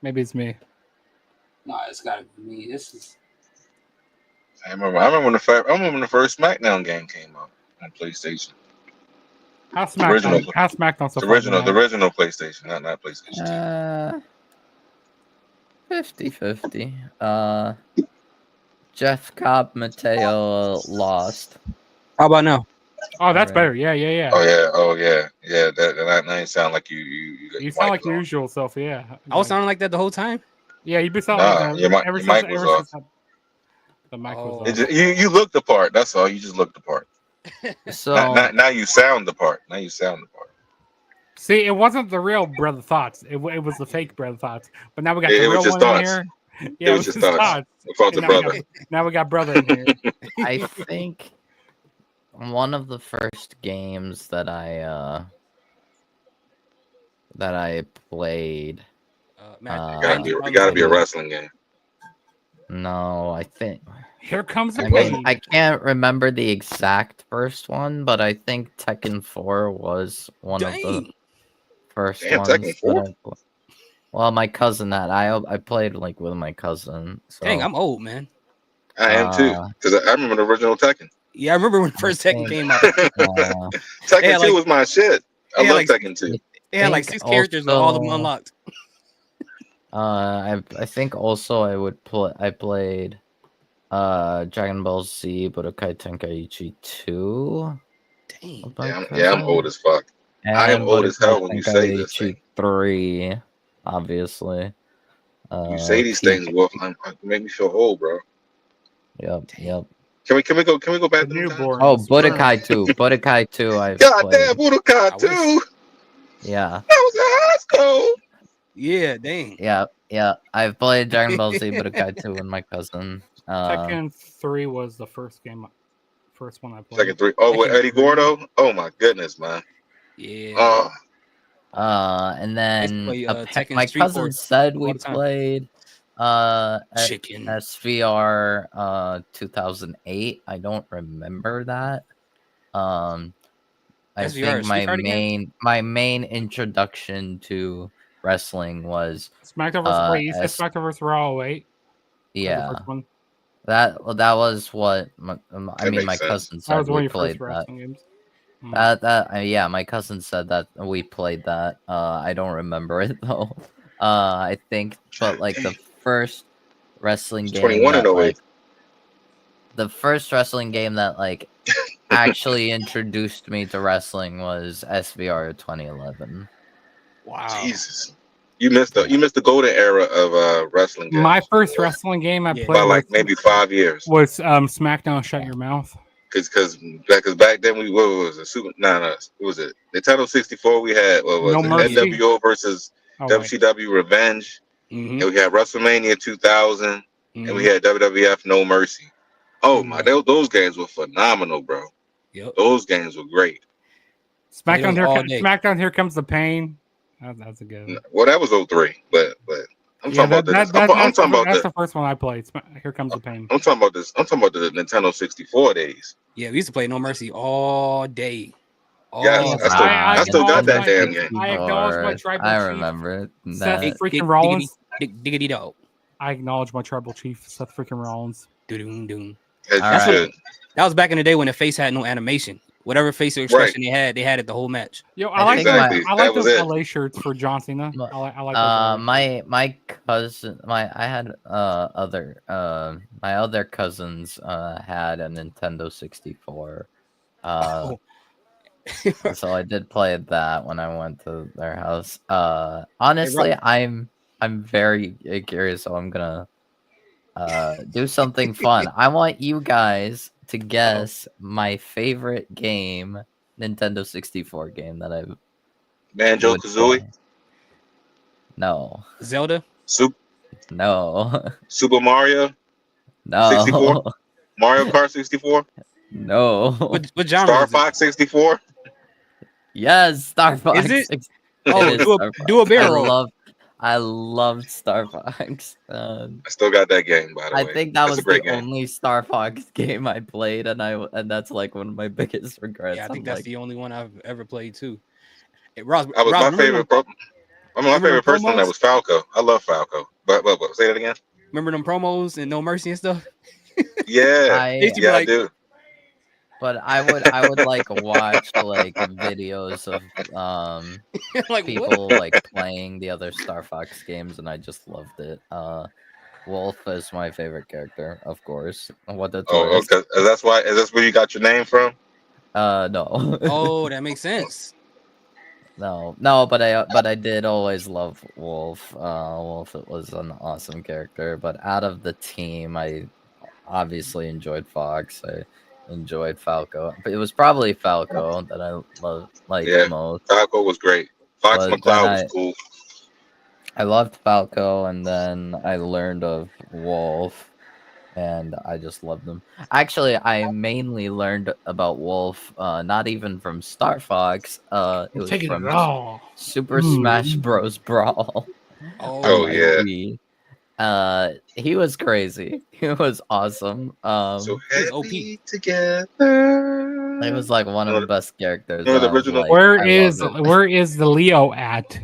Maybe it's me. No, it's gotta be me. This is. I remember when the first SmackDown game came out on PlayStation. How's The original. SmackDown? How's SmackDown so The far? original PlayStation, not PlayStation. 50-50. Jeff Cobb Mateo lost. How about now? Oh, that's better. Yeah. Oh yeah. That ain't sound like you. You sound like your usual self. Yeah. I was sounding like that the whole time. Yeah, you've been sounding like that your mic was off. since the mic was It off. just, you looked the part. That's all. You just looked the part. So now you sound the part. See, it wasn't the real Brother Thoughts. It was the fake Brother Thoughts. But now we got It the was real just one in thoughts. here. It was just thoughts. Without the And now we brother. now we got Brother in here. I think one of the first games that I played. It gotta be a wrestling game. No, I think. Here comes the I mean, pain. I can't remember the exact first one, but I think Tekken 4 was one of the first Damn, ones. Tekken 4? Well, my cousin had. I played like with my cousin. So, Dang, I'm old, man. I am too, because I remember the original Tekken. Yeah, I remember when first Tekken came out. Tekken 2 was my shit. I love Tekken 2. It had like 6 characters with all of them unlocked. I think also I played Dragon Ball Z Budokai Tenkaichi 2. Dang. Yeah, I'm old as fuck. I am old as hell when you say this thing. 3, obviously. You say these things, Wolf. Make me feel old, bro. Yep. Can we go back to newborn? Oh, Budokai 2. Budokai 2. God damn, Budokai 2. Yeah. That was in high school. Yeah, dang. Yeah. I've played Dragon Ball Z Budokai 2 with my cousin. Tekken 3 was the first one I played. Tekken 3. Oh, with Eddie Gordo. Oh my goodness, man. Yeah. And then Tekken my Street cousin Force said all we the time. played Chicken. SVR 2008. I don't remember that. I SVR, think my main introduction to wrestling was SmackDown vs. Wait, you said SmackDown vs. Raw 08? Yeah. The first one? That was what my cousin That said was one we of your played first that. wrestling games. Yeah, my cousin said that we played that. I don't remember it though. I think, but like the first wrestling game 21 that, and 08. like, the first wrestling game that like actually introduced me to wrestling was SVR 2011. Wow. Jesus. You missed the golden era of wrestling games. My first wrestling game I Yeah. played by like was, maybe 5 years. was SmackDown Shut Your Mouth. Because back then what was it? What was it? Nintendo 64. We had what was No it? Mercy. NWO versus Oh, wait. WCW Revenge, Mm-hmm. and we had WrestleMania 2000, and we Mhm. had WWF No Mercy. Oh my, Yeah. those games were phenomenal, bro. Yep. Those games were great. SmackDown those all day. SmackDown Here Comes the Pain. That's a good one. Well, that was 03, but I'm Yeah, talking about this. I'm talking about that's the first one I played. Here Comes the Pain. I'm talking about this. I'm talking about the Nintendo 64 days. Yeah, we used to play No Mercy all day. Yes, All I still got that damn game. I acknowledge my tribal I chief, remember Seth that. freaking Rollins. Diggity dog. I acknowledge my tribal chief, Seth freaking Rollins. Doom doom. As you Alright. should. That was back in the day when the face had no animation. Whatever facial expression they had it the whole match. Yo, I I like think Exactly. I That like was those it. LA shirts for John Cena. I like those. My cousin, I had my other cousins had a Nintendo 64. Oh. So I did play that when I went to their house. Honestly, I'm very curious, so I'm gonna do something fun. I want you guys to guess my favorite game, Nintendo 64 game that I Banjo would Kazooie, play. No. Zelda. No. Super Mario, No. 64? Mario Kart 64, No. What genre Star is it? Fox 64. Yes, Star Fox. Is it? It Oh, is do Star a, do a Fox. barrel. I loved Star Fox. I still got that game, by the I way. think that That's was a great the game. only Star Fox game I played, and that's like one of my biggest regrets. Yeah, I think I'm that's like, the only one I've ever played too. Hey, Ross, I was Ross, my remember favorite. My remember favorite them person on that promos? was Falco. I love Falco. But say that again. Remember them promos and No Mercy and stuff? Yeah, They used to be yeah, I like, do. but I would like watch like videos of like what? people like playing the other Star Fox games, and I just loved it. Wolf is my favorite character, of course. What a Oh, twist. okay. Is that where you got your name from? No. Oh, that makes sense. No, but I did always love Wolf. Wolf was an awesome character, but out of the team, I obviously enjoyed Fox. I enjoyed Falco, but it was probably Falco that I loved Yeah. most. Falco was great. Fox But McCloud then was cool. I loved Falco, and then I learned of Wolf, and I just loved them. Actually, I mainly learned about Wolf, not even from Star Fox. It was Taking from it all. Super Smash Bros. Brawl. Oh, on yeah. Wii. He was crazy. He was awesome. So He's OP. happy together. It was like one of the best characters. You know the and I was original- like, Where I is love it. where is the Leo at?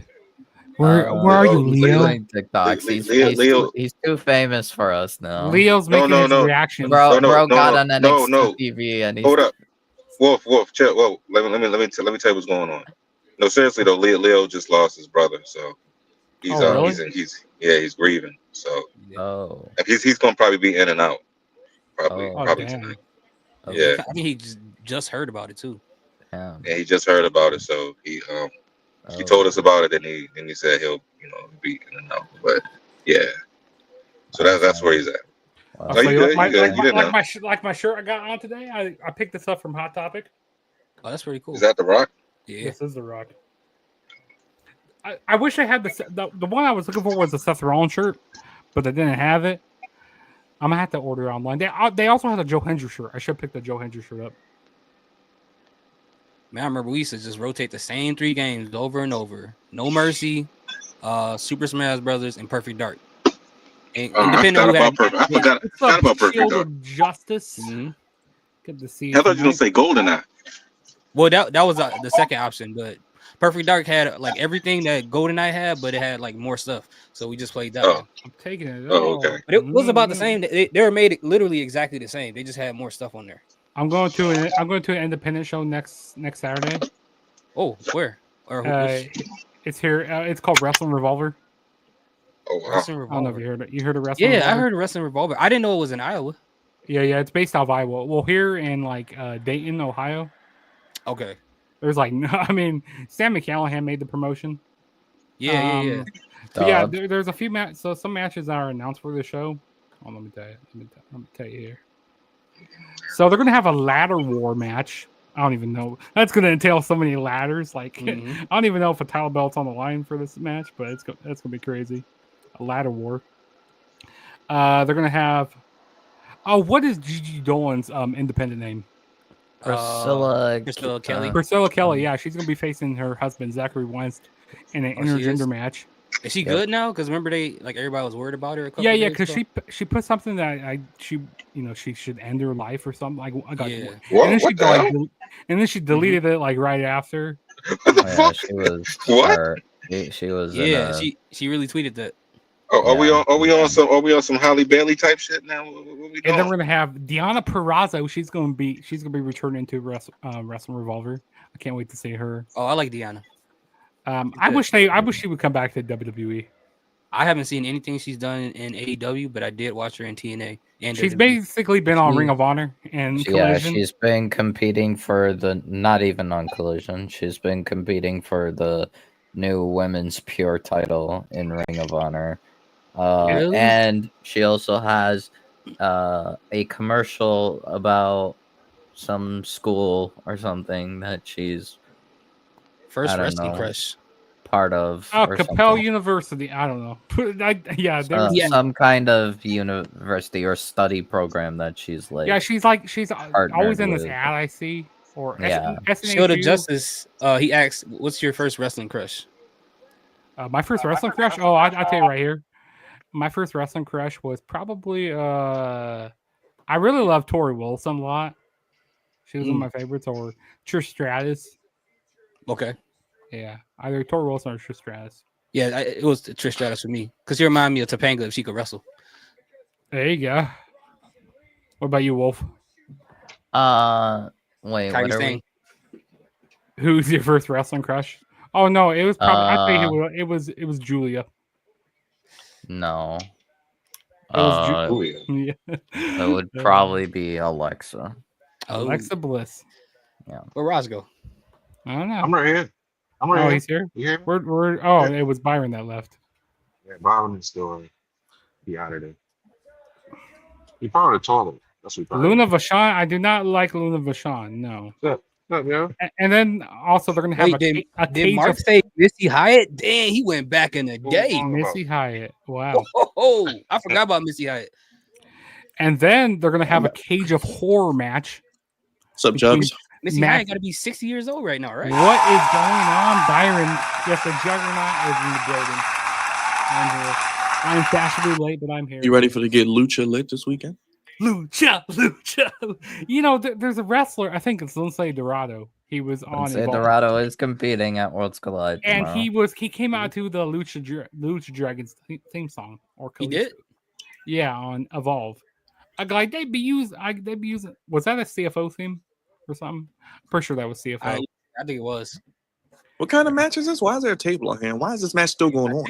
Where are you, Leo- Leo? Doing TikToks. Leo- He's too famous for us now. Leo's No, making no, his no. reactions. Bro No, got no, on no, NXT no. TV, and he's Hold up, Wolf, chill. Whoa, let me tell you what's going on. No, seriously though, Leo just lost his brother, so he's Oh, really? he's grieving. So Oh. he's gonna probably be in and out, probably Oh, damn. tonight. Okay. Yeah. I think he just heard about it too. Damn. Yeah, he just heard about it, so he Oh. told us about it, and he said he'll be in and out. But yeah, so that's where he's at. Wow. Oh, So you you good? like You good? You didn't know. like my shirt I got on today? I picked this up from Hot Topic. Oh, that's pretty cool. Is that The Rock? Yeah. This is the Rock. I wish I had the one I was looking for was the Seth Rollins shirt, but they didn't have it. I'm gonna have to order it online. They also had a Joe Hendry shirt. I should pick the Joe Hendry shirt up. Man, I remember we used to just rotate the same 3 games over and over. No Mercy, Super Smash Brothers, and Perfect Dark. And I independent who had forgot It's about the Perfect Shield Dark. of Justice. Mhm. Good to see. I thought you were gonna say GoldenEye. Well, that was the second option, but Perfect Dark had like everything that GoldenEye had, but it had like more stuff. So we just played that Oh. one. I'm taking it. Oh, okay. But it was about the same. They were made literally exactly the same. They just had more stuff on there. I'm going to an independent show next Saturday. Oh, where? Or It's here. It's called Wrestling Revolver. Oh wow. Wrestling I don't know if Revolver. you heard it. You heard of Wrestling? Yeah, I Revolver? heard of Wrestling Revolver. I didn't know it was in Iowa. Yeah, it's based out of Iowa. Well, here in like Dayton, Ohio, Okay. there's like I mean, Sam McCallahan made the promotion. Yeah. But yeah, Dub. there's a few matches. So some matches that are announced for the show. Oh, let me tell you. Let me tell you here. So they're gonna have a ladder war match. I don't even know. That's gonna entail so many ladders. Like I don't even know if a title belt's on the line for this match, but that's gonna be crazy. A ladder war. They're gonna have. Oh, what is Gigi Dolan's independent name? Priscilla Kelly. Priscilla Kelly. Yeah, she's gonna be facing her husband Zachary Wentz in an intergender match. Is she good now? Because remember everybody was worried about her. A couple Yeah, days because ago? she put something that she should end her life or something. Like What? and What the hell? and then she deleted it like right after. What the Yeah, fuck? she was. What? She was in Yeah, a. she really tweeted that. Oh, Yeah. are we on some Halle Bailey type shit now? What we And then doing? we're gonna have Deonna Purrazzo. She's gonna be returning to Wrestling Revolver. I can't wait to see her. Oh, I like Deanna. I wish she would come back to WWE. I haven't seen anything she's done in AEW, but I did watch her in TNA. And She's WWE. basically been on Ring of Honor and Collision. She's been competing for not even on Collision. She's been competing for the new women's pure title in Ring of Honor. Really? And she also has a commercial about some school or something that she's First I don't wrestling know, crush. part of. Oh, or Capel something. University. I don't know. There was Some kind of university or study program that she's like. Yeah, she's always in this with. ad I see. Or Yeah. Shield of SNHU. Justice. He asked, "What's your first wrestling crush?" My first wrestling crush. Oh, I'll tell you right here. My first wrestling crush was probably. I really love Tori Wilson a lot. She was one of my favorites, or Trish Stratus. Okay. Yeah, either Tori Wilson or Trish Stratus. Yeah, it was Trish Stratus for me because she reminded me of Topanga if she could wrestle. There you go. What about you, Wolf? Wait, Kairi what are Sane. we? Who's your first wrestling crush? Oh no, it was probably. I think it was Julia. No. It was Julia. Yeah. It would probably be Alexa. Alexa Bliss. Yeah. Where Roz go? I don't know. I'm right here. I'm right Oh, here. he's here. You hear me? It was Byron that left. Yeah, Byron is still he out of there. He found a toilet. That's what he found. Luna Vachon. I do not like Luna Vachon. No. What's up, yo? And then also they're gonna have Wait, a did cage Mark of say Missy Hyatt? Damn, he went back in the day. Missy Hyatt. Wow. Oh, I forgot about Missy Hyatt. And then they're gonna have a cage of horror match. What's up, Jugs? Missy Hyatt got to be 60 years old right now, right? What is going on, Byron? Yes, the Juggernaut is in the building. I'm here. I'm fashionably late, but I'm here. You ready for to get Lucha lit this weekend? Lucha. You know, there's a wrestler. I think it's Lindsay Dorado. He was on. Lindsay Evolve. Dorado is competing at Worlds Collide And tomorrow. he came out to the Lucha Dragons theme song. Or He did? Yeah, on Evolve. Like they'd be using. Was that a CFO theme or something? I'm pretty sure that was CFO. I think it was. What kind of match is this? Why is there a table on here? Why is this match still going on?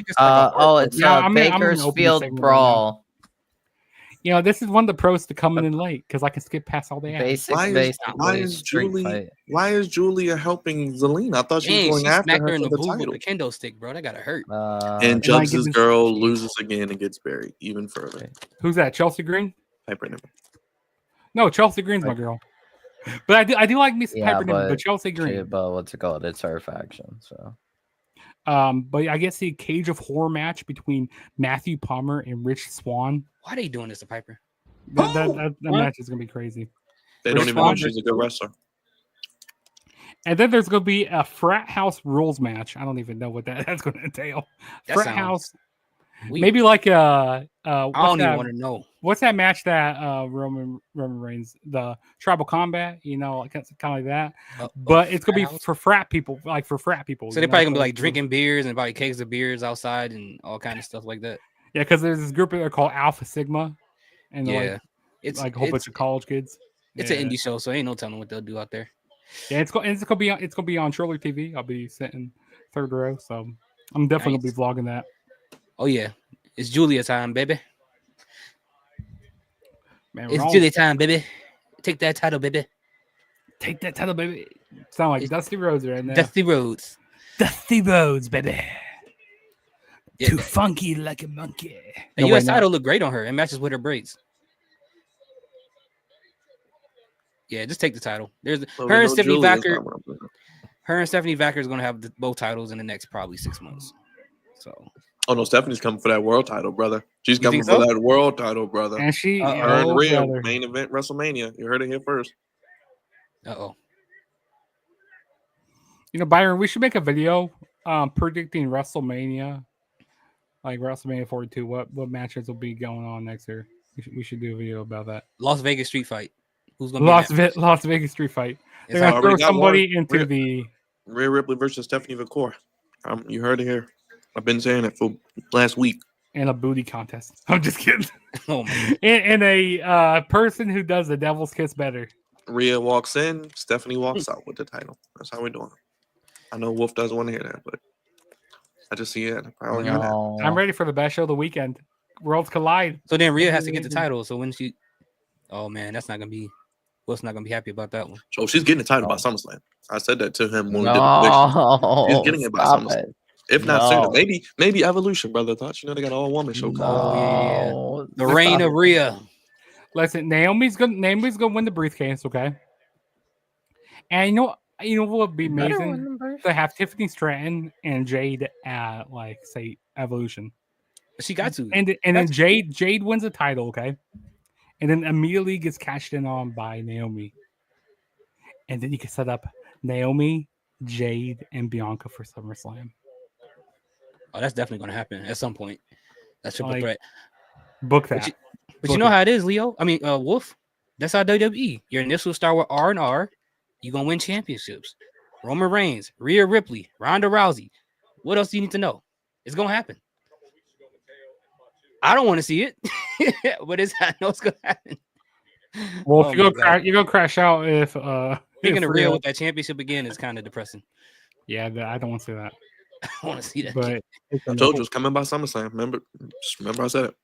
It's Bakersfield Brawl. You know, this is one of the pros to coming in late because I can skip past all the ads. Why is Julia helping Zelina? I thought she was going after her in for the the booth title. with the kendo stick, bro. That gotta hurt. And Jugs' girl loses again and gets buried even further. Who's that? Chelsea Green? Piper Niven. No, Chelsea Green's my girl. But I do like Miss Piper Niven, but but Chelsea Green. But what's it called? It's her faction. So. But I guess the cage of horror match between Matthew Palmer and Rich Swann. Why are they doing this to Piper? That match is gonna be crazy. They don't even know she's a good wrestler. And then there's gonna be a frat house rules match. I don't even know what that's gonna entail. Frat house. weird. Maybe like I don't even want to know. What's that match that Roman Reigns, the tribal combat, you know, kind of like that. But it's gonna be for frat people, like for frat people. So they're probably gonna be like drinking beers and probably kegs of beers outside and all kind of stuff like that. Yeah, because there's this group they're called Alpha Sigma, and Yeah. it's like a whole bunch of college kids. It's an indie show, so ain't no telling what they'll do out there. Yeah, it's gonna be on Shirley TV. I'll be sitting third row, so I'm definitely gonna be vlogging that. Oh yeah, it's Julia time, baby. Man, It's Julia time, baby. Take that title, baby. Take that title, baby. Sound like Dusty Rhodes right now. Dusty Rhodes. Dusty Rhodes, baby. Too funky like a monkey. The U.S. title looked great on her. It matches with her braids. Yeah, just take the title. There's her and Stephanie Vacker. Her and Stephanie Vacker is going to have both titles in the next probably 6 months. So. Oh no, Stephanie's coming for that world title, brother. She's coming for that world title, brother. And she, her and Rhea, main event WrestleMania. You heard it here first. You know, Byron, we should make a video predicting WrestleMania, like WrestleMania 42. What matches will be going on next year? We should do a video about that. Las Vegas Street Fight. Who's going to be Las Vegas Street Fight? They're going to throw somebody into the Rhea Ripley versus Stephanie Vacore. You heard it here. I've been saying it for last week. In a booty contest. I'm just kidding. Oh man. In a person who does the devil's kiss better. Rhea walks in, Stephanie walks out with the title. That's how we're doing it. I know Wolf doesn't want to hear that, but I just see it. I'm ready for the best show of the weekend. Worlds collide. So then Rhea has to get the title. So when she, oh man, that's not gonna be. Wolf's not gonna be happy about that one. So she's getting the title by SummerSlam. I said that to him when we did the prediction. She's getting it by SummerSlam. If not sooner, maybe Evolution, brother. Thought they got an all woman show called. The reign of Rhea. Listen, Naomi's gonna win the briefcase, okay? And you know what would be amazing to have Tiffany Stratton and Jade at say Evolution. She got to, and then Jade wins the title, okay? And then immediately gets cashed in on by Naomi, and then you can set up Naomi, Jade, and Bianca for SummerSlam. Oh, that's definitely going to happen at some point. That's triple threat. Book that. But you know how it is, Leo. I mean, Wolf. That's how WWE. Your initial start with R&R. You're going to win championships. Roman Reigns, Rhea Ripley, Ronda Rousey. What else do you need to know? It's going to happen. I don't want to see it, but I know it's going to happen. Well, if you're going to crash out if Speaking of Rhea with that championship again is kind of depressing. Yeah, I don't want to see that. I want to see that. But I told you it's coming by SummerSlam. Remember I said it.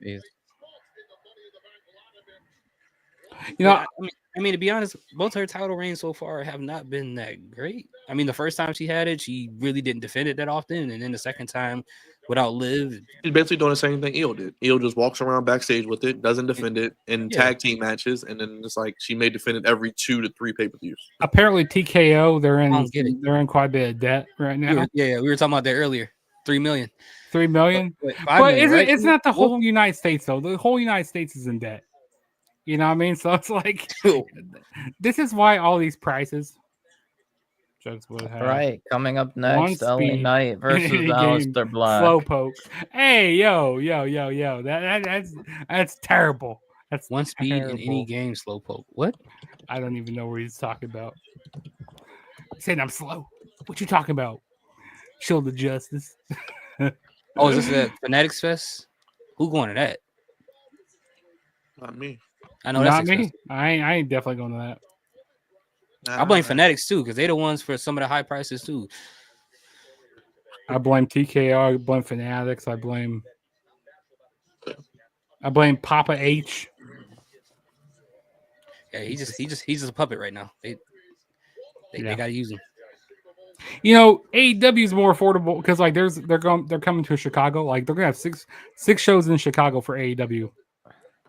Yes. You know, I mean, to be honest, both her title reigns so far have not been that great. I mean, the first time she had it, she really didn't defend it that often, and then the second time, without Liv, she's basically doing the same thing Io did. Io just walks around backstage with it, doesn't defend it in tag team matches, and then it's like she may defend it every 2 to 3 pay-per-views. Apparently, TKO they're in quite a bit of debt right now. We were talking about that earlier. $3 million. $3 million. But it's not the whole United States though. The whole United States is in debt. You know what I mean? So it's like this is why all these prices. Right, coming up next, LA Knight versus Aleister Black. Slowpoke. Hey, yo. That's terrible. That's one speed in any game. Slowpoke. What? I don't even know what he's talking about. He's saying I'm slow. What you talking about? Shield of Justice. Oh, is this a Fanatics Fest? Who going to that? Not me. I know that's not me. I ain't definitely going to that. I blame Fanatics too because they're the ones for some of the high prices too. I blame TKO. I blame Fanatics. I blame Papa H. Yeah, he's just a puppet right now. They gotta use him. You know, AEW is more affordable because like they're coming to Chicago. Like they're gonna have six shows in Chicago for AEW.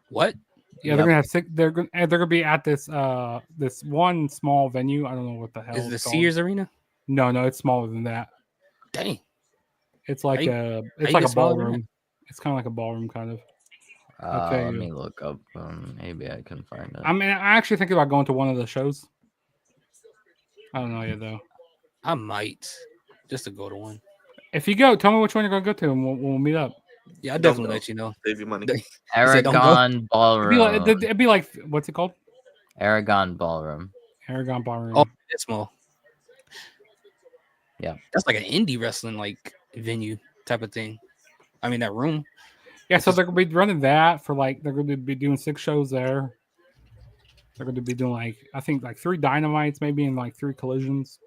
What? Yeah, they're gonna have 6. They're gonna be at this this one small venue. I don't know what the hell. Is it the Sears Arena? No, it's smaller than that. Dang. It's like a ballroom. It's kind of like a ballroom kind of. Let me look up. Maybe I can find it. I mean, I actually think about going to one of the shows. I don't know yet though. I might just to go to one. If you go, tell me which one you're gonna go to, and we'll meet up. Yeah, I'll definitely let you know. Save your money. Aragon Ballroom. It'd be like what's it called? Aragon Ballroom. Aragon Ballroom. Oh, it's small. Yeah, that's like an indie wrestling like venue type of thing. I mean that room. Yeah, so they're gonna be running that for like they're gonna be doing 6 shows there. They're gonna be doing like I think like 3 Dynamites maybe and like 3 Collisions.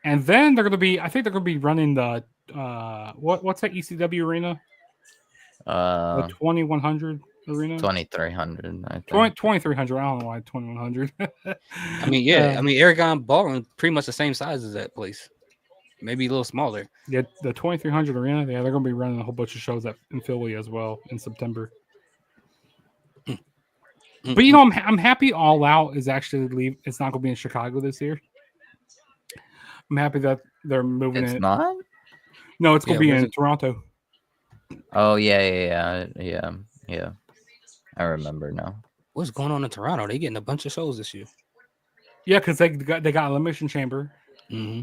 And then they're gonna be running the what's that ECW arena? The 2100 arena. 2300. I think. 2300. I don't know why 2100. I mean, yeah. I mean, Aragon Ballroom pretty much the same size as that place. Maybe a little smaller. Yeah, the 2300 Arena. Yeah, they're going to be running a whole bunch of shows in Philly as well in September. But you know, I'm happy All Out is actually leave. It's not going to be in Chicago this year. I'm happy that they're moving it. It's not? No, it's going to be in Toronto. Oh yeah. I remember now. What's going on in Toronto? They getting a bunch of shows this year. Yeah, because they got Elimination Chamber. Mm-hmm.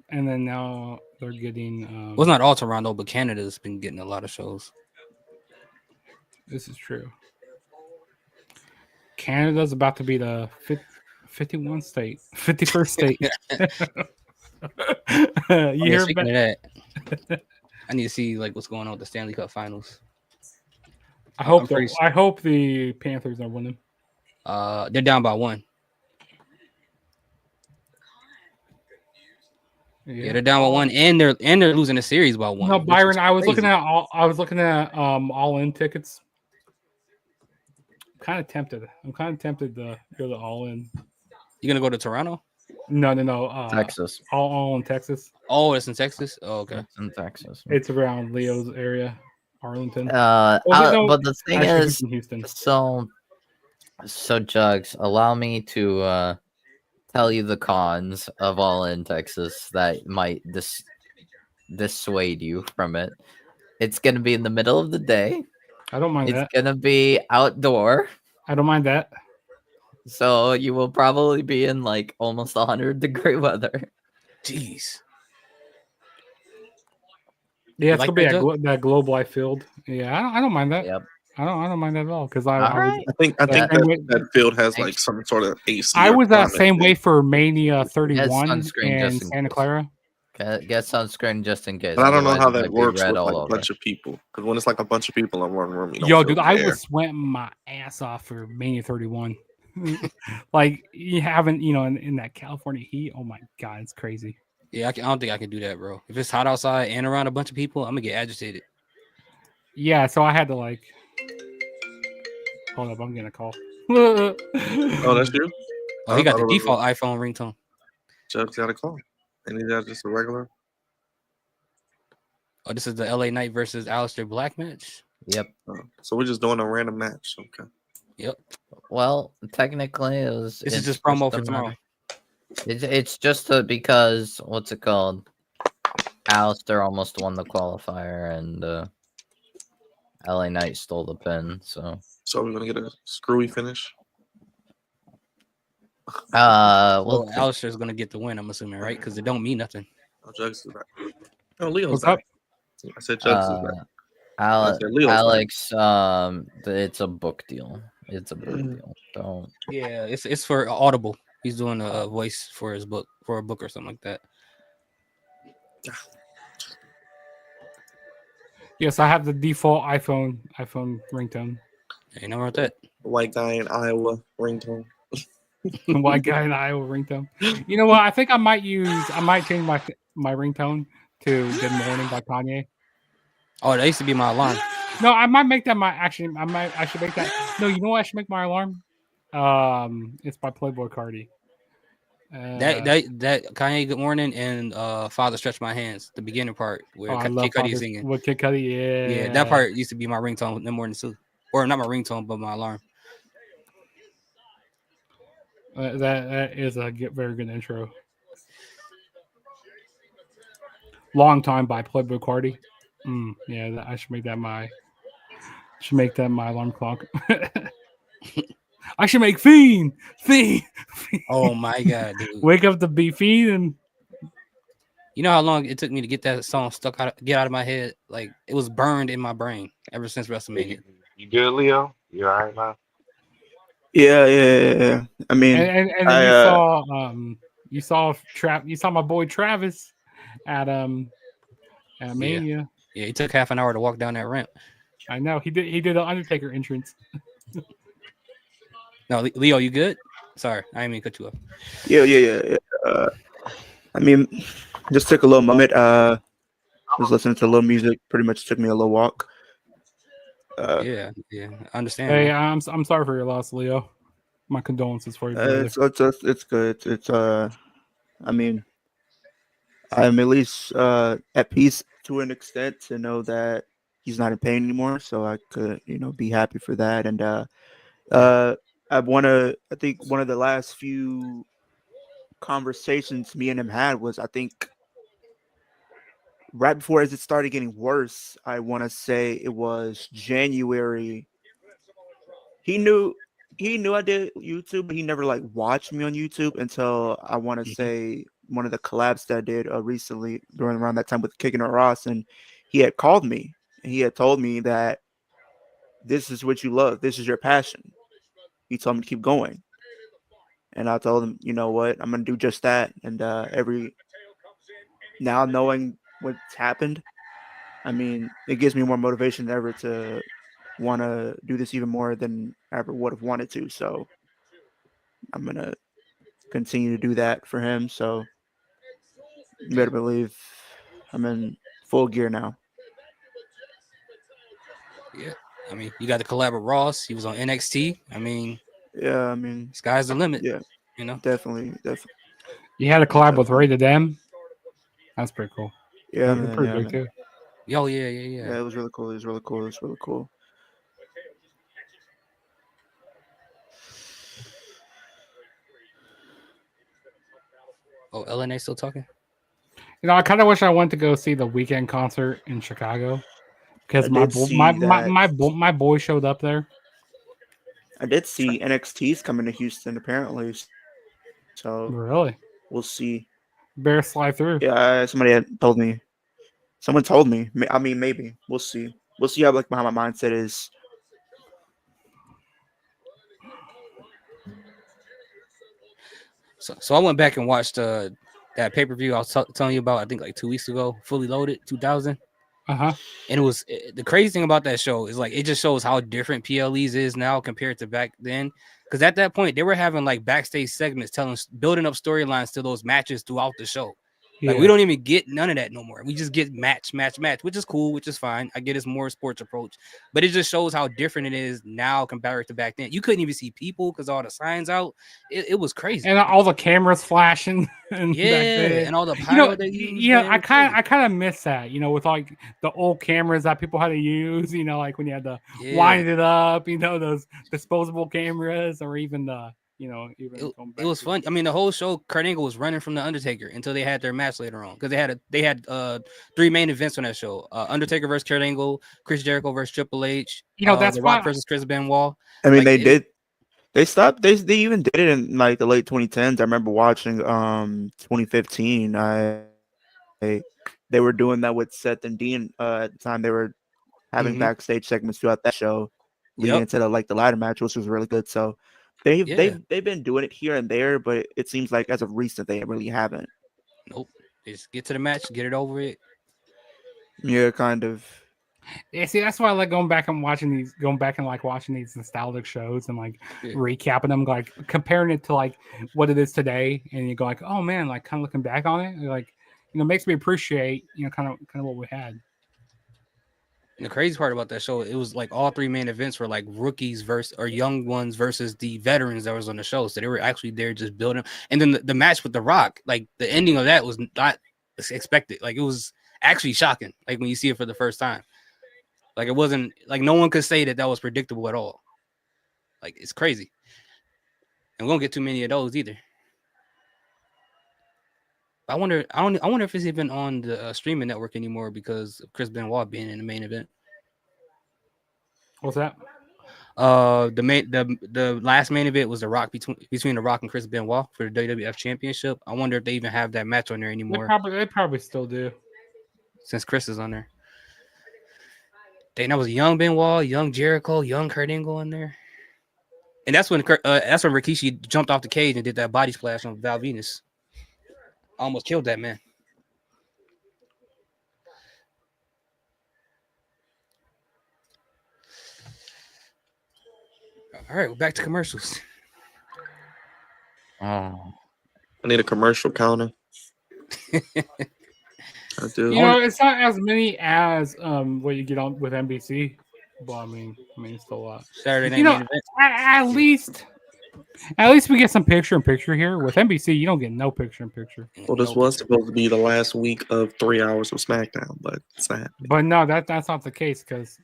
And then now they're getting. Well, it's not all Toronto, but Canada's been getting a lot of shows. This is true. Canada's about to be the 51st state. You hear speaking of that, I need to see like what's going on with the Stanley Cup Finals. I hope the Panthers are winning. They're down by 1. Yeah, they're down by 1, and they're losing the series by 1. No, Byron, I was looking at all in tickets. I'm kind of tempted to go to all in. You gonna go to Toronto? No. Texas. All in Texas. Oh, it's in Texas. Oh, okay. It's in Texas. It's around Leo's area, Arlington. But the thing is, Houston. So Jugs, allow me to tell you the cons of All in Texas that might dissuade you from it. It's gonna be in the middle of the day. I don't mind that. It's gonna be outdoor. I don't mind that. So you will probably be in like almost 100-degree weather. Jeez. Yeah, it's gonna be that Globe Life Field. Yeah, I don't mind that. Yep. I don't mind that at all because I think that field has like some sort of AC. I was that same way for Mania 31 in Santa Clara. Get sunscreen just in case. But I don't know how that works with like a bunch of people. Because when it's like a bunch of people in one room, yo, dude, I was sweating my ass off for Mania 31. Like you haven't, in that California heat. Oh my god, it's crazy. Yeah, I don't think I can do that, bro. If it's hot outside and around a bunch of people, I'm gonna get agitated. Yeah, so I had to like. Hold up, I'm getting a call. Oh, that's you? Oh, he got the default iPhone ringtone. Chubb's got a call. And is that just a regular? Oh, this is the LA Knight versus Aleister Black match? Yep. So we're just doing a random match. Okay. Yep. Well, technically, this is just promo for tomorrow. It's just because, what's it called? Aleister almost won the qualifier, and LA Knight stole the pin, so we're going to get a screwy finish? Well, Aleister's gonna get the win, I'm assuming, right? Because it don't mean nothing. Oh, Jugs is back. Oh, Leo's What's back. up? I said Jugs is back. Alex, it's a book deal. It's a book deal. Don't. Yeah, it's for Audible. He's doing a voice for his book, for a book or something like that. Yes, I have the default iPhone ringtone. Ain't no wrong with that. White guy in Iowa ringtone. White guy in Iowa ringtone. You know what? I think I might change my ringtone to "Good Morning" by Kanye. Oh, that used to be my alarm. No, I might make that I should make that. No, you know what? I should make my alarm. It's by Playboy Cardi. That Kanye "Good Morning" and "Father Stretch My Hands," the beginning part where Kid Cudi is singing. With Kid Cudi, yeah, that part used to be my ringtone. No more than two, or not my ringtone, but my alarm. That is a very good intro. Long Time by Playboy Cardi. Yeah, I should make that my alarm clock. I should make Fiend. Oh my god, dude. Wake up to be Fiend. And you know how long it took me to get that song get out of my head? Like it was burned in my brain ever since WrestleMania. You good, Leo? You all right, man? Yeah. I mean, and you saw my boy Travis at Mania. Yeah, he took half an hour to walk down that ramp. I know he did the Undertaker entrance. No, Leo, you good? Sorry, I didn't mean to cut you off. Yeah. I mean, just took a little moment. Was listening to a little music. Pretty much took me a little walk. Yeah, I understand. Hey, I'm sorry for your loss, Leo. My condolences for you. It's good. It's I mean, I'm at least at peace to an extent to know that he's not in pain anymore. So I could, be happy for that. And I think one of the last few conversations me and him had was, I think, right before as it started getting worse. I want to say it was January. He knew I did YouTube, but he never like watched me on YouTube until I want to Mhm. say one of the collabs that I did recently during around that time with Kicking It Ross, and he had called me and he had told me that this is what you love, this is your passion. He told me to keep going, and I told him, you know what, I'm gonna do just that. And every now knowing what's happened, I mean, it gives me more motivation than ever to want to do this even more than I ever would have wanted to. So I'm gonna continue to do that for him. So you better believe I'm in full gear now. Yeah. I mean, you got the collab with Ross. He was on NXT. I mean, Yeah, I mean, sky's the limit. yeah, You know. definitely. You had a collab with Definitely. Rated M. That's pretty cool. Yeah, They're man. pretty Yeah, big man. too. Oh yeah. Yeah, it was really cool. It was really cool. It was really cool. Oh, LNA still talking? I kind of wish I went to go see the Weekend concert in Chicago because I did see that. my boy showed up there. I did see NXT's coming to Houston apparently. So Really? we'll see. Bear slide through. Yeah, somebody had told me. Someone told me. I mean, maybe we'll see. We'll see how my mindset is. So I went back and watched that pay per view I was telling you about. I think like 2 weeks ago, Fully Loaded 2000. Uh-huh. And it was the crazy thing about that show is like it just shows how different PLEs is now compared to back then. Because at that point they were having like backstage segments building up storylines to those matches throughout the show. Like we don't even get none of that no more. We just get match, which is cool, which is fine. I get it's more sports approach, but it just shows how different it is now compared to back then. You couldn't even see people because all the signs out. It was crazy. And all the cameras flashing and Yeah, back there. and all the pyro they used. I kind of miss that, with like the old cameras that people had to use, like when you had to wind it up, those disposable cameras, or even the it was fun. I mean, the whole show, Kurt Angle was running from the Undertaker until they had their match later on, because they had 3 main events on that show: Undertaker versus Kurt Angle, Chris Jericho versus Triple H, that's The Rock versus Chris Benoit. I mean, Like, they did. They stopped. They even did it in like the late 2010s. I remember watching 2015. They were doing that with Seth and Dean at the time. They were having backstage segments throughout that show, leading into the ladder match, which was really good. So they've been doing it here and there, but it seems like as of recent they really haven't. Nope. Just get to the match, get it over with. Yeah, kind of. Yeah, see, that's why I like going back and watching these nostalgic shows and like recapping them, like comparing it to like what it is today, and you go like, oh man, like kind of looking back on it, like makes me appreciate kind of what we had. And the crazy part about that show, it was like all 3 main events were like rookies versus or young ones versus the veterans that was on the show. So they were actually there just building. And then the match with The Rock, like the ending of that was not expected. Like it was actually shocking. Like when you see it for the first time, like it wasn't like no one could say that was predictable at all. Like it's crazy. And we don't get too many of those either. I wonder if it's even on the streaming network anymore because of Chris Benoit being in the main event. What's that? The last main event was The Rock between The Rock and Chris Benoit for the WWF Championship. I wonder if they even have that match on there anymore. They probably still do, since Chris is on there. Dang, that was young Benoit, young Jericho, young Kurt Angle in there. And that's when Rikishi jumped off the cage and did that body splash on Val Venus. Almost killed that man. All right, we're back to commercials. I need a commercial counter. I do. It's not as many as what you get on with NBC, but I mean, it's still a lot. Saturday night main event. At least At least we get some picture-in-picture here. With NBC, you don't get no picture-in-picture. Well, this was supposed to be the last week of 3 hours of SmackDown, but it's not happening. But no, that's not the case because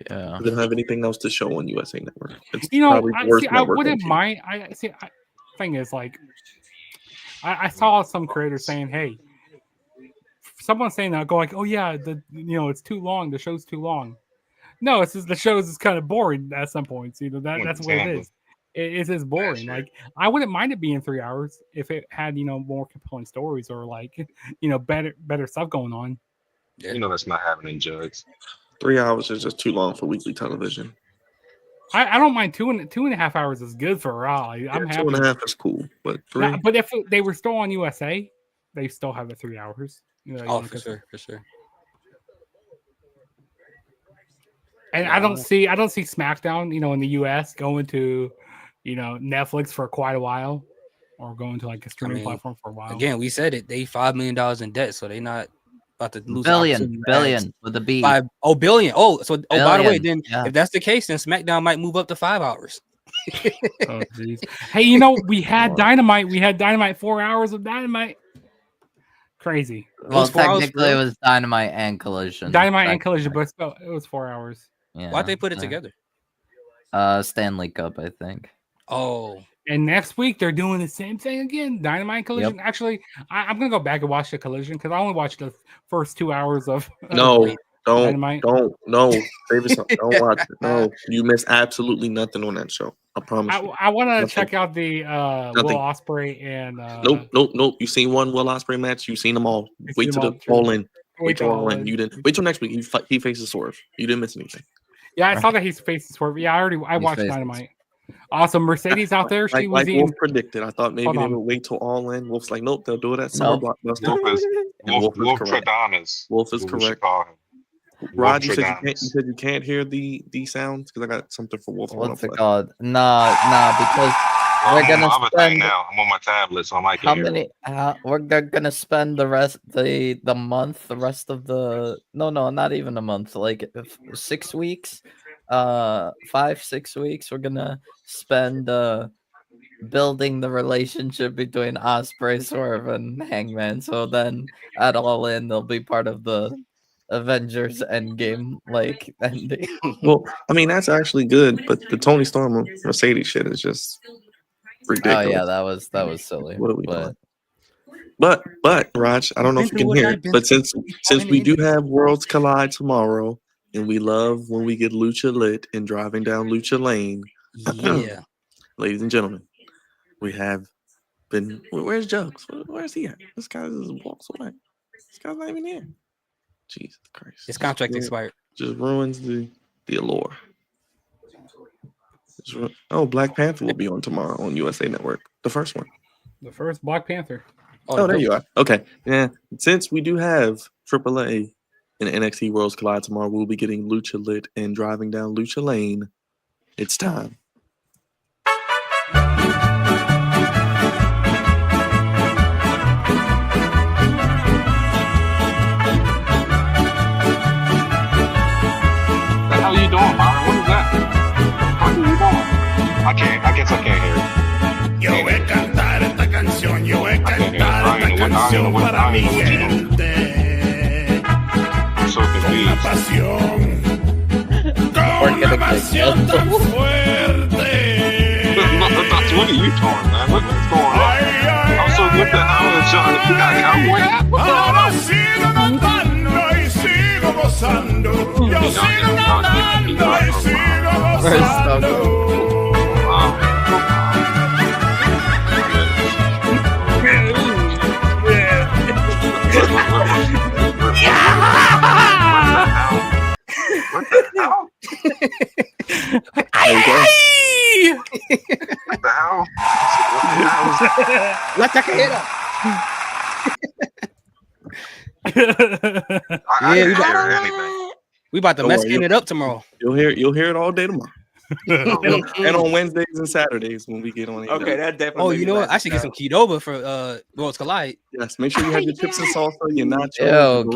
Yeah. They don't have anything else to show on USA Network. It's you know, probably the worst I network wouldn't on TV. mind. Thing is, like, I saw some creators saying, "Hey, someone saying that, go like, oh yeah, it's too long. The show's too long." No, it's just the show's is kind of boring at some points. That's what it is. It is boring. Like, I wouldn't mind it being 3 hours if it had more compelling stories or like better stuff going on. You know that's not happening, Jugs. 3 hours is just too long for weekly television. I don't mind 2.5 hours is good for Raw. I'm happy. 2.5 is cool, but 3. Now, but if they were still on USA, they still have the 3 hours. For sure. And I don't see SmackDown, in the US going to, Netflix for quite a while, or going to like a streaming platform for a while. Again, we said it. They $5 million in debt, so they're not about to lose. Billion with a B. Billion. Oh, by the way, then yeah. if that's the case, then SmackDown might move up to 5 hours. Oh, jeez. Hey, we had Dynamite. We had Dynamite 4 hours of Dynamite. Crazy. Well, technically, it was Dynamite and Collision. Dynamite and Collision, but still, it was 4 hours. Yeah. Why'd they put it together? Stanley Cup, I think. Oh. And next week they're doing the same thing again. Dynamite and Collision. Yep. Actually, I'm gonna go back and watch the Collision because I only watched the first 2 hours of. No, Dynamite. don't watch it. No, you miss absolutely nothing on that show. I promise. I want to check out the Will Ospreay and. Nope. You seen one Will Ospreay match? You seen them all. Wait till the all in. Wait till all in. You didn't. Wait till next week. He faces Swerve. You didn't miss anything. Yeah, I saw that he's facing Swerve. Yeah, I watched Dynamite. Awesome. Mercedes out there. She was like Wolf predicted. I thought maybe they would wait till all in. Wolf's like, nope, they'll do it at Summer Blockbuster. Wolf Tradanis. Wolf is correct. Rod, you said you can't hear the sounds because I got something for Wolf. What's it called? Nah, because we're gonna spend now. I'm on my tablet, so I might how many? We're gonna spend the rest the month, the rest of the not even a month, like 6 weeks, 5-6 weeks. We're gonna spend building the relationship between Ospreay, Swerve, and Hangman. So then at All In, they'll be part of the Avengers Endgame like ending. Well, I mean that's actually good, but the Tony Storm Mercedes shit is just ridiculous. Oh yeah, that was silly. What are we doing? But Raj, I don't know if you can hear it, but since we do have Worlds Collide tomorrow, and we love when we get Lucha lit and driving down Lucha Lane. Yeah, ladies and gentlemen, we have been. Where's Jugs? Where's he at? This guy just walks away. This guy's not even here. Jesus Christ! His contract expired. Just ruins the allure. Black Panther will be on tomorrow on USA Network. The first one. The first Black Panther. Oh, there you are. Okay. Yeah. Since we do have AAA and NXT Worlds Collide tomorrow, we'll be getting Lucha lit and driving down Lucha Lane. It's time. How you doing, Byron? What is that? How are you doing? I guess I can't hear it. Yo voy a cantar esta canción, yo voy a cantar esta canción para mi gente. I'm so confused. Una pasión, con una pasión tan fuerte. What are you doing, man? What's going on? I'm so what the hell is John? You got cowboy hat? Ahora sigo cantando y sigo gozando. Yo sigo cantando y sigo gozando. What the hell? What the hell? La chaquera. I didn't hear anything. We about to Mexican it up tomorrow. You'll hear it all day tomorrow. And on Wednesdays and Saturdays when we get on. Okay, that definitely. Oh, made you me know laugh what? I should get some Qdoba for Worlds Collide. Yes, make sure you have your chips and salsa, your nachos, Ew,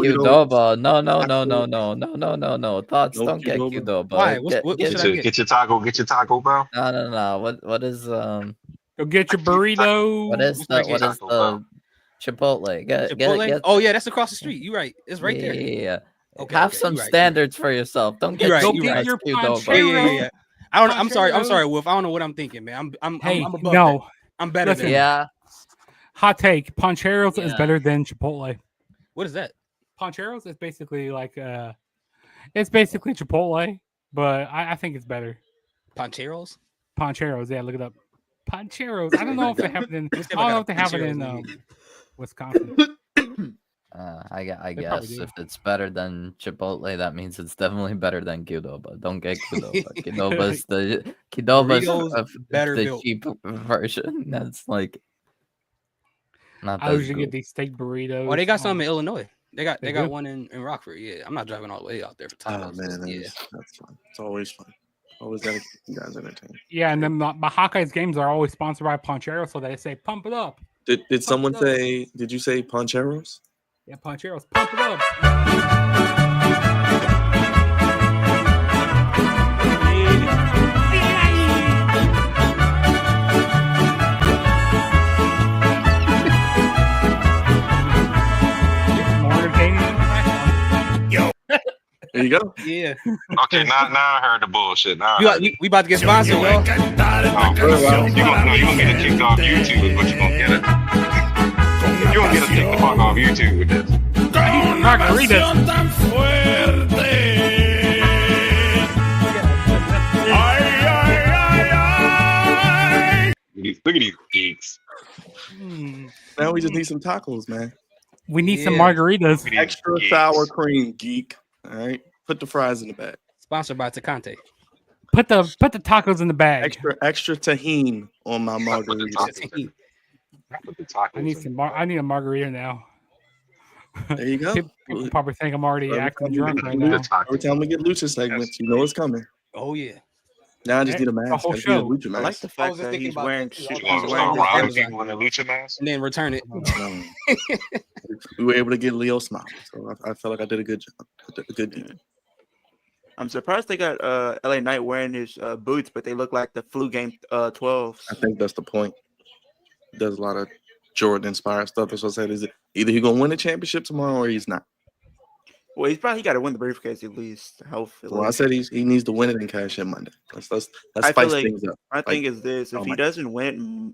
your burritos. Qdoba. No. Thoughts, No don't get Qdoba. Qdoba. Why? What should I get? Get your taco, bro. No. What is Go get your burrito. What is the Chipotle? Chipotle? Oh yeah, that's across the street. You right. It's right there. Yeah. Okay, Have okay, some you right. standards for yourself. Don't get You right. Go You get right. your Qdoba. Yeah. I don't. I'm sorry, Ponchero. Wolf. I don't know what I'm thinking, man. I'm Hey, above that. no. I'm better Listen. than Yeah. Hot take. Poncheros is Yeah. better than Chipotle. What is that? Poncheros is basically like it's basically Chipotle, but I think it's better. Poncheros? Poncheros, yeah, look it up. Poncheros. I don't know if they have it in. I don't know if they have it in Wisconsin. I probably guess do. if it's better than Chipotle, that means it's definitely better than Qdoba. Don't get Qdoba. Qdoba's Burritos better the built. cheap version. That's like not I that usually good. get these steak burritos. Oh, they got some in Illinois. They They got do? one in Rockford. Yeah, I'm not driving all the way out there for Oh tacos. man, yeah. that's fun. It's always fun. Always gotta keep you guys entertained. Yeah, and then my Hawkeyes games are always sponsored by Ponchero, so they say pump it up. Did someone it up. say? Did you say Poncheros? Yeah, Poncheros, pump it up. There you go. Yeah. Okay, now I heard the bullshit. Now We about to get sponsored, y'all. you're gonna get it kicked off YouTube is what you're gonna get it. You're gonna get it kicked the fuck off YouTube with this. Margaritas. tan fuerte. Ay, ay, ay, ay. Look at these geeks. Now we just need some tacos, man. We need some Yeah. margaritas. Look at these Extra geeks. sour cream, geek. All right, put the fries in the bag. Sponsored by Tecate. Put the tacos in the bag. Extra tahini on my margarita. Put the tacos I need in. some. I need a margarita now. There you go. People probably think I'm already Every acting time we drunk get right Put the now. tacos. Every time we get lucha segments, you know it's coming. Oh yeah. Now I just need a The mask. whole I just show. need a lucha I like mask. the I fact was just that thinking he's about wearing that too. shoes. I You was want to wearing start this robbing Amazon. people in a lucha mask? And then return it. We were able to get Leo smile, so I felt like I did a good job. A good deed. I'm surprised they got LA Knight wearing his boots, but they look like the flu game 12s. I think that's the point. He does a lot of Jordan inspired stuff. That's what I said. Is it either he's gonna win the championship tomorrow or he's not? Well, he's probably got to win the briefcase at least. Well, I said he needs to win it and cash in Monday. Let's I spice feel like things up. my thing is this: if oh he my- doesn't win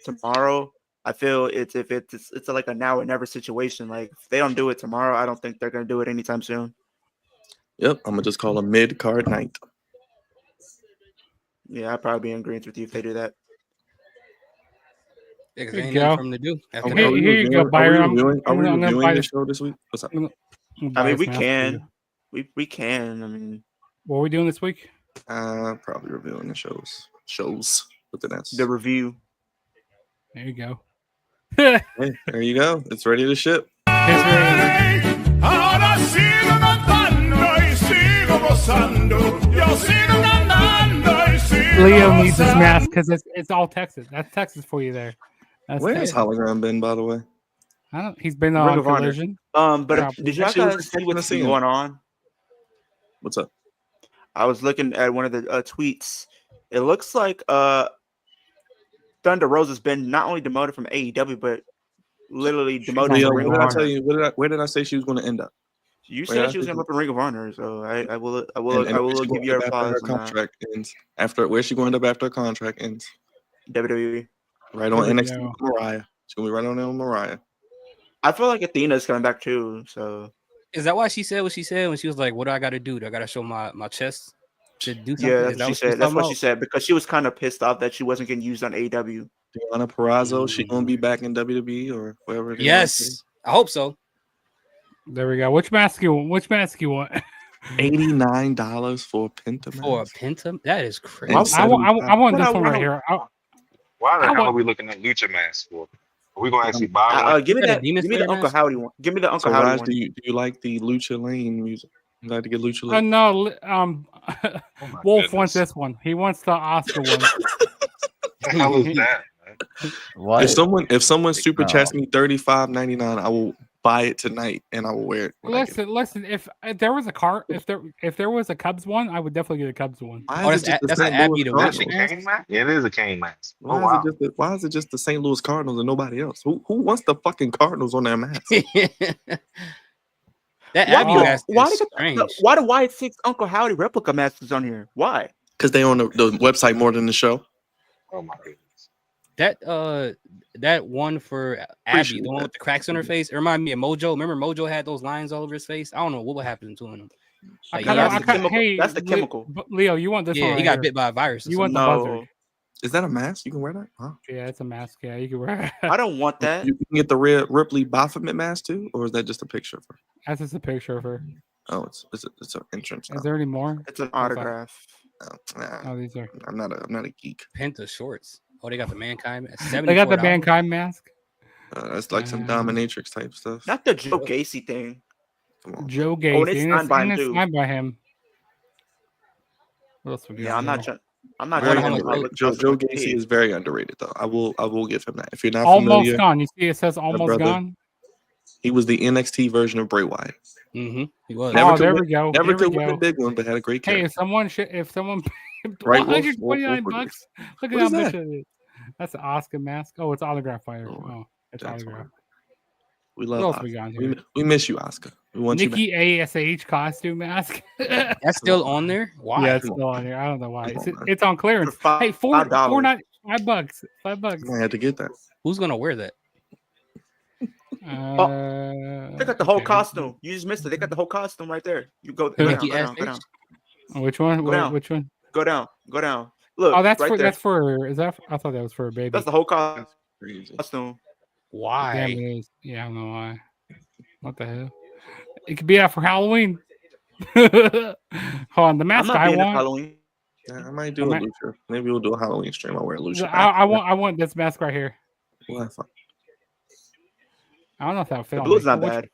tomorrow, I feel it's like a now or never situation. Like if they don't do it tomorrow, I don't think they're gonna do it anytime soon. Yep, I'm gonna just call a mid card night. Yeah, I'd probably be in agreement with you if they do that. Yeah, 'cause There there you ain't nothing go. for him to do after Here- that. here you go, Byron. I'm Are we gonna reviewing buy the this- show this week? What's up? I'm gonna I buy mean, this we mask for you. can, we can. I mean, What are we doing this week? Probably reviewing the shows. Shows with an S. the review. There you go. Hey, there you go. It's ready to ship. Ahora sigo cantando y sigo gozando. Yo sigo cantando y sigo Leo needs this gozando. mask because it's all Texas. That's Texas for you there. That's Where has Texas. Hologram been, by the way? I don't. He's been Ring on of Honor. Collision. But Yeah. did y'all Actually, I was guys see expecting to what's see been him. going on? What's up? I was looking at one of the tweets. It looks like Thunder Rosa's been not only demoted from AEW, but literally demoted Leo, from Ring what of did I tell Honor. you? Where did I say she was going to end up? You Where did I said she was say going to up in Ring of Honor, so I will And give where's she you going your up after her applause on that. contract ends? After where's she going up after her contract ends? WWE. Right on There we NXT go. with Mariah. She's gonna be right on there with Mariah. I feel like Athena's coming back too. So Is that why she said what she said when she was like, "What do I got to do? Do I got to show my chest to do something?" yeah, Is that's that what she was said. That's talking what she about? said because she was kind of pissed off that she wasn't getting used on AEW. Deanna Purrazzo, she gonna be back in WWE or wherever. it is. Yes, I hope so. There we go. Which mask you want? Which mask you want? $89 for a Penta For a mask. Penta, that is crazy. And I want this What one I- right here. Why the I hell want- are we looking at lucha masks for? Are we gonna actually buy one? Give me Is that a that. Demon Give me the Slayer Uncle mask? Howdy one. Give me the So Uncle Howdy Raj, one. do you like the Lucha Lane music? You like to get Lucha Lane? No, Wolf wants this one. He wants the Oscar one. What the hell is that? What? If someone super No. chats me $35.99, I will buy it tonight and I will wear it. when I get it. Listen. If there was a car, if there was a Cubs one, I would definitely get a Cubs one. Why is it just the that's St. an Abby Louis the That's Witch a Cardinals? cane mask? Yeah, it is a cane mask. Oh, Why wow. is it just the St. Louis Cardinals and nobody else? Who wants the fucking Cardinals on their mask? That Abby mask Why is did strange. why the White Six Uncle Howdy replica masks on here? Why? Because they on the website more than the show. Oh, my goodness. That one for Abby, Appreciate the one that. with the cracks on her face, it reminded me of Mojo. Remember Mojo had those lines all over his face? I don't know what would happen to him. Like, That's the chemical. Leo, you want this one? Yeah, he right got here. bit by a virus. You want the No. buzzard? Is that a mask? You can wear that? Huh? Yeah, it's a mask. Yeah, you can wear it. I don't want that. You can get the Rhea Ripley Baphomet mask too, or is that just a picture of her? That's just a picture of her. Oh, it's an entrance. Is there any more? It's an autograph. Oh, these are. I'm not a geek. Penta shorts. Oh, they got the mankind. They got the mankind mask. That's like some dominatrix type stuff. Not the Joe Gacy thing. Come on. Joe Oh, Gacy. it's and signed by him it's too. signed by him. What else we got Yeah, I'm not. here? I'm not. Very trying to underrated. Joe Gacy is very underrated though. I will give him that. If you're not Almost familiar, gone. You see, it says my almost brother, gone. He was the NXT version of Bray Wyatt. Mm-hmm. He was. Oh, there we go. Never Here we could win go. the big one, but had a great Hey, character. if someone Right, Wolf? 129 Wolf, bucks. Look at what how is much that? it is. That's an Oscar mask. Oh, it's autograph fire. Oh, Oh, it's that's autograph. We What love else Oscar. we got here? We miss you, Oscar. We want you back. Nikki ASH costume mask. That's still on there? Why? Yeah, it's still on here. I don't know why. Come on, man. It's on clearance. Hey, $5. $5. $5. I had to get that. Who's gonna wear that? They got the whole costume. You just missed it. They got the whole costume right there. You go down. Nikki Go down. Go down. Which one? Go down. Which one? Go down. Go down. Look. Oh, that's right for there. that's for. Is that? I thought that was for a baby. That's the whole costume. Damn, Why? it is. Yeah, I don't know why. What the hell? It could be out for Halloween. Hold on, the mask I'm not I being at want. Halloween. Yeah, I might do a Lucha. Maybe we'll do a Halloween stream. I'll wear a Lucha. I want this mask right here. We'll have fun. I don't know if that'll fit The on blue's me. not bad.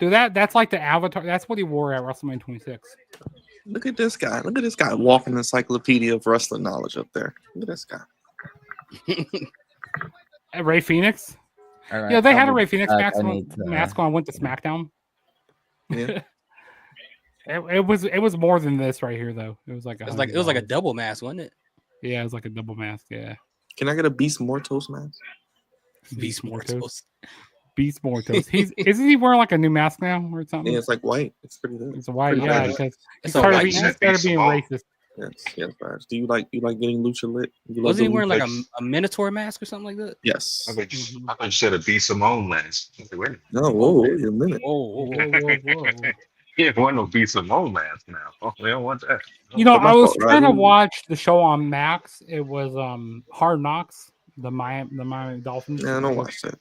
Dude, that's like the Avatar. That's what he wore at WrestleMania 26. Look at this guy. Look at this guy walking encyclopedia of wrestling knowledge up there. Look at this guy. Ray Phoenix. All right, Yeah, they had a I'll be Ray Phoenix back. mask I on, need to- mask when I went to SmackDown. Yeah. It was more than this right here though. It was like It was like a double mask, wasn't it? Yeah, it was like a double mask. Yeah, Can I get a Beast Mortos mask? Beast Mortos. Beast Mortos. Isn't he wearing like a new mask now or something? Yeah, it's like white. It's pretty good. It's white. Pretty Yeah, good. because he It's a started white being, he shirt. started being racist. Yes, Raj. Do you like getting lucha lit? You like Wasn't he the wearing like lucha- a Minotaur mask or something like that? Yes. I thought you said a B. Simone mask. I said, wait a minute. No, whoa, wait a minute. Whoa. Yeah, it wasn't no B. Simone mask now. Oh, we don't want that. You know, But my I was fault, trying to Raj. watch the show on Max. It was Hard Knocks, the Miami Dolphins. Yeah, I don't watch that.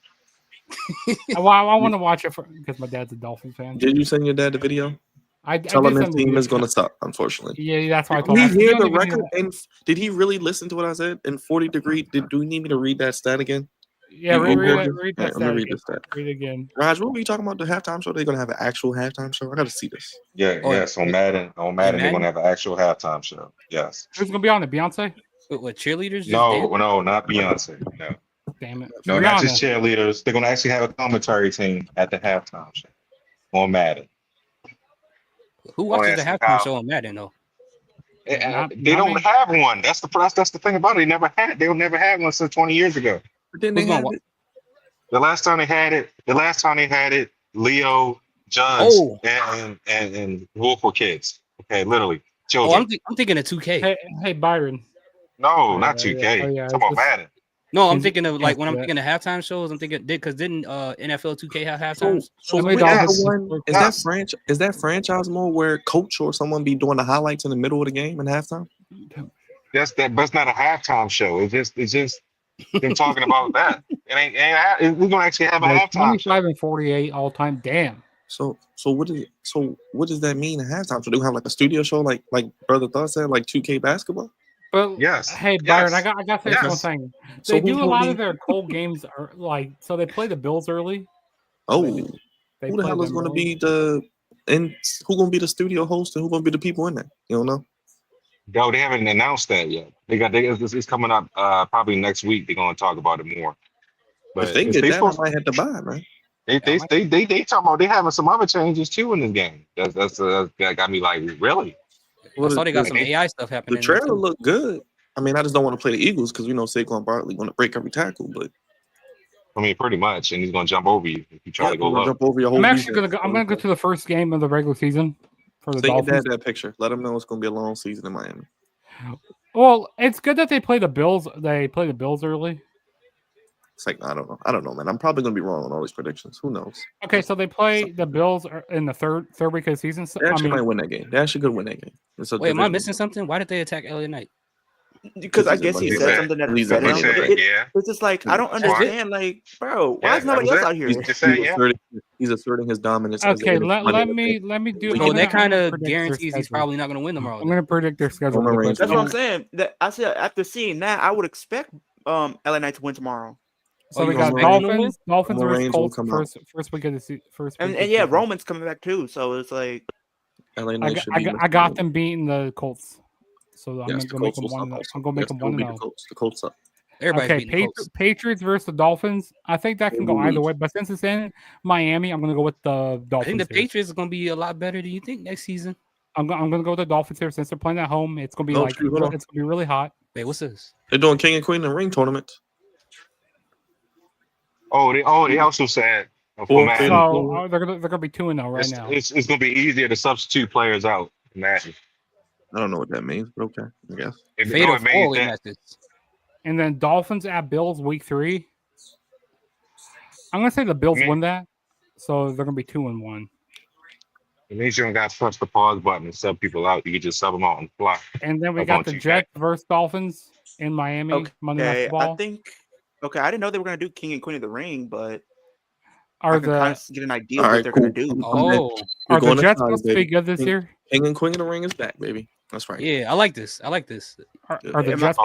I want to watch it because my dad's a Dolphin fan. Did you send your dad the video? I Tell did him his send the team video. is going to suck, unfortunately. Yeah, that's why I told Did him. he hear I the don't even record? know- And did he really listen to what I said? In 40 degree, do you need me to read that stat again? Yeah, You read Googled that it? read All right, that let me stat read again. this stat. Read it again. Raj, what were you talking about? The halftime show? They're going to have an actual halftime show? I got to see this. Yeah, Oh, yes. On Madden, they're Madden? gonna have an actual halftime show. Yes. Who's gonna be on it? Beyonce? What cheerleaders? just No, dancing? no, not Beyonce. No, Damn it. no, not just Rihanna. cheerleaders. They're gonna actually have a commentary team at the halftime show on Madden. Who watches the Ask him halftime how. show on Madden though? They Not don't me. have one. That's the thing about it. They'll never had one since 20 years ago. But then Who's they gonna have wa- it. The last time they had it, Leo, Judge, Oh. and Wolf were kids. Okay, literally Oh, children. I'm thinking of 2K. Hey, Byron. No, not yeah, 2K. oh, yeah, Talk about it's just- Madden. No, I'm Is it- thinking of like when I'm yeah. thinking of halftime shows. I'm thinking didn't NFL 2K have halftime? So Somebody which is does. the one? Is that franchise mode where coach or someone be doing the highlights in the middle of the game and halftime? That's not a halftime show. It's just them talking about that. We're gonna actually have a Like halftime show. 25 and 48 all time. Damn. So what does that mean a halftime? So do we have like a studio show like Brother Thought said, like 2K basketball? But Yes. hey, Byron, Yes. I got to say Yes. one thing. So They who's do a lot gonna of be- their cold games are like so they play the Bills early. Oh, They who the play hell is them going to early. be the And who gonna be the studio host and who gonna be the people in there? You don't know. No, they haven't announced that yet. It's coming up probably next week. They're gonna talk about it more. But If they if get they that, I supposed might have to buy it, man. they talking about they having some other changes too in this game. That got me like, really? I saw they got the, some AI stuff the happening. trailer looked good. I mean, I just don't want to play the Eagles because we know Saquon Barkley going to break every tackle. But I mean, pretty much, and he's gonna jump over you if you try to go low. jump over your whole I'm actually defense. I'm gonna go to the first game of the regular season for the Send your Dolphins. dad that picture. Let him know it's gonna be a long season in Miami. Well, it's good that they play the Bills. They play the Bills early. It's like I don't know, man. I'm probably gonna be wrong on all these predictions. Who knows? Okay, so they play the Bills in the third week of the season. So, They actually might win that game. They actually could win that game. Wait, am I missing something? Why did they attack LA Knight? Because I guess he said something that upset him. It's just like I don't understand. Like, bro, why is nobody else out here? He's asserting his dominance. Okay, let me do. So that kind of guarantees he's probably not going to win tomorrow. I'm going to predict their schedule. That's what I'm saying. That I said after seeing that, I would expect LA Knight to win tomorrow. So we got Dolphins versus Colts first week of the first. And yeah, Roman's coming back too. So it's like LA Knight I got them beating the Colts. So I'm going to make them one. I'm going to make them 1-0. The Colts up. Okay, Patriots versus the Dolphins. I think that can go either way, but since it's in Miami, I'm going to go with the Dolphins. I think the Patriots are going to be a lot better than you think next season. I'm going to go with the Dolphins here since they're playing at home. It's going to be it's going to be really hot. Wait, what's this? They're doing King and Queen in the Ring tournament. They also said they're going to be 2-0 right now. It's going to be easier to substitute players out. Imagine. I don't know what that means, but okay, I guess. And then Dolphins at Bills week 3. I'm going to say the Bills win that, so they're going to be 2-1. It means you don't got to press the pause button and sub people out. You can just sub them out and fly. And then we got the Jets versus Dolphins in Miami Monday Night Football. I didn't know they were going to do King and Queen of the Ring, but I can kind of get an idea of what they're going to do. Are the Jets supposed to be good this year? King and Queen of the Ring is back, baby. That's right. Yeah, I like this. Are the Jets